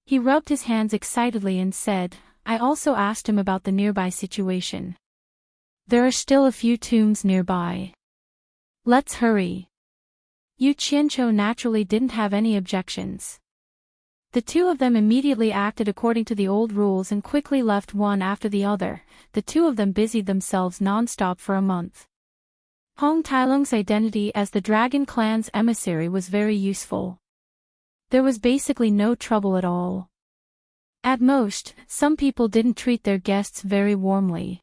He rubbed his hands excitedly and said, "I also asked him about the nearby situation. There are still a few tombs nearby. Let's hurry." Yu Qianqiu naturally didn't have any objections. The two of them immediately acted according to the old rules and quickly left one after the other. The two of them busied themselves non-stop for a month. Hong Tai-long's identity as the Dragon Clan's emissary was very useful. There was basically no trouble at all. At most, some people didn't treat their guests very warmly.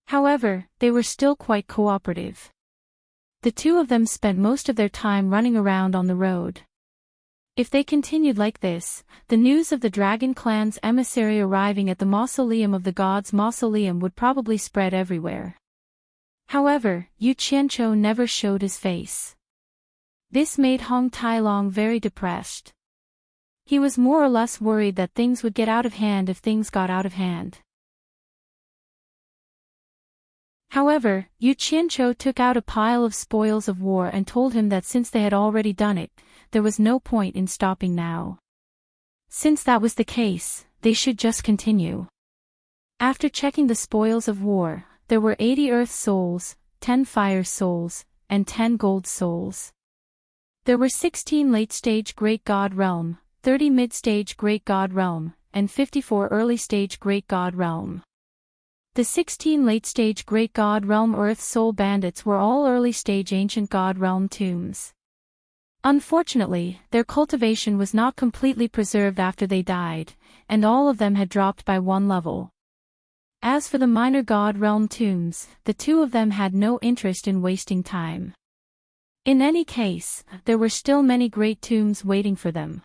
However, they were still quite cooperative. The two of them spent most of their time running around on the road. If they continued like this, the news of the Dragon Clan's emissary arriving at the Mausoleum of the Gods Mausoleum would probably spread everywhere. However, Yu Qianqiu never showed his face. This made Hong Tai-long very depressed. He was more or less worried that things would get out of hand if things got out of hand. However, Yu Qianqiu took out a pile of spoils of war and told him that since they had already done it, there was no point in stopping now. Since that was the case, they should just continue. After checking the spoils of war, there were 80 earth souls, 10 fire souls, and 10 gold souls. There were 16 late-stage Great God Realm, 30 mid-stage Great God Realm, and 54 early-stage Great God Realm. The 16 late-stage Great God Realm Earth Soul Bandits were all early-stage Ancient God Realm tombs. Unfortunately, their cultivation was not completely preserved after they died, and all of them had dropped by 1 level. As for the minor God Realm tombs, the two of them had no interest in wasting time. In any case, there were still many great tombs waiting for them.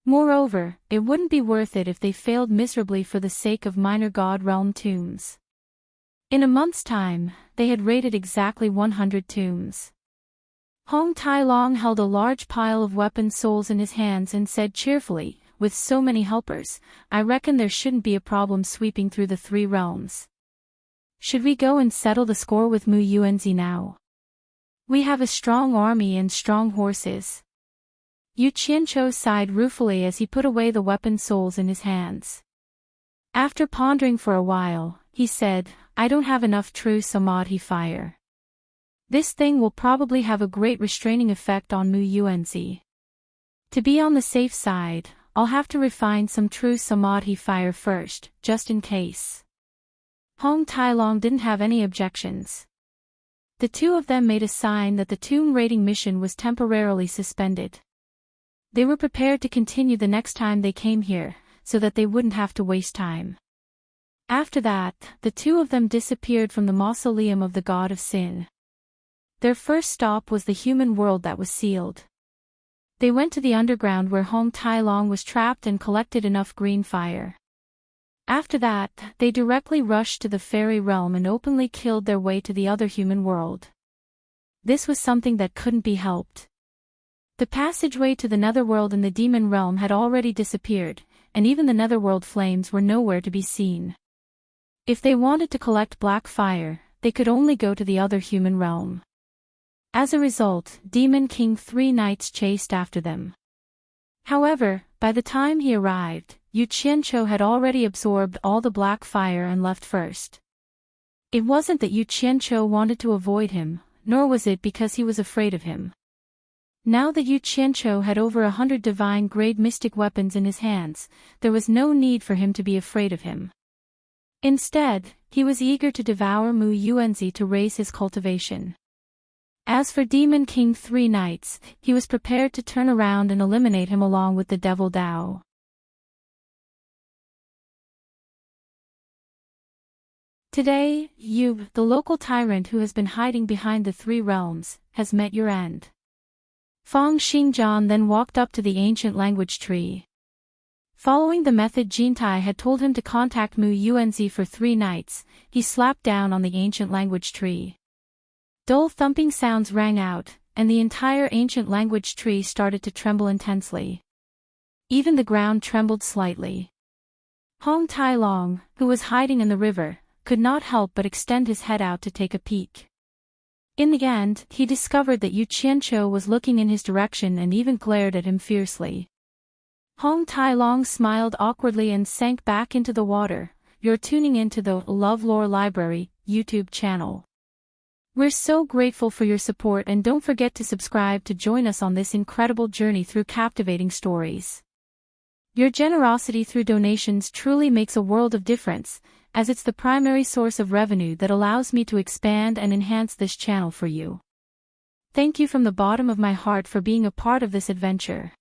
Moreover, it wouldn't be worth it if they failed miserably for the sake of minor God Realm tombs. In a month's time, they had raided exactly 100 tombs. Hong Tai-long held a large pile of weapon souls in his hands and said cheerfully, "With so many helpers, I reckon there shouldn't be a problem sweeping through the 3 realms. Should we go and settle the score with Mu Yuanzi now? We have a strong army and strong horses." Yu Qianqiu sighed ruefully as he put away the weapon souls in his hands. After pondering for a while, he said, "I don't have enough true Samadhi fire. This thing will probably have a great restraining effect on Mu Yuanzi. To be on the safe side, I'll have to refine some true Samadhi fire first, just in case." Hong Tai-long didn't have any objections. The two of them made a sign that the tomb raiding mission was temporarily suspended. They were prepared to continue the next time they came here, so that they wouldn't have to waste time. After that, the two of them disappeared from the mausoleum of the god of sin. Their first stop was the human world that was sealed. They went to the underground where Hong Tai Long was trapped and collected enough green fire. After that, they directly rushed to the fairy realm and openly killed their way to the other human world. This was something that couldn't be helped. The passageway to the netherworld and the demon realm had already disappeared, and even the netherworld flames were nowhere to be seen. If they wanted to collect black fire, they could only go to the other human realm. As a result, Demon King 3 knights chased after them. However, by the time he arrived, Yu Qianqiu had already absorbed all the black fire and left first. It wasn't that Yu Qianqiu wanted to avoid him, nor was it because he was afraid of him. Now that Yu Qianqiu had over 100 divine-grade mystic weapons in his hands, there was no need for him to be afraid of him. Instead, he was eager to devour Mu Yuanzi to raise his cultivation. As for Demon King 3 knights, he was prepared to turn around and eliminate him along with the Devil Dao. Today, you, the local tyrant who has been hiding behind the 3 realms, has met your end. Fang Xingjian then walked up to the ancient language tree. Following the method Jintai had told him to contact Mu Yuanzi for 3 knights, he slapped down on the ancient language tree. Dull thumping sounds rang out, and the entire ancient language tree started to tremble intensely. Even the ground trembled slightly. Hong Tai Long, who was hiding in the river, could not help but extend his head out to take a peek. In the end, he discovered that Yu Qianqiu was looking in his direction and even glared at him fiercely. Hong Tai Long smiled awkwardly and sank back into the water. You're tuning into the LoveLore Library YouTube channel. We're so grateful for your support, and don't forget to subscribe to join us on this incredible journey through captivating stories. Your generosity through donations truly makes a world of difference, as it's the primary source of revenue that allows me to expand and enhance this channel for you. Thank you from the bottom of my heart for being a part of this adventure.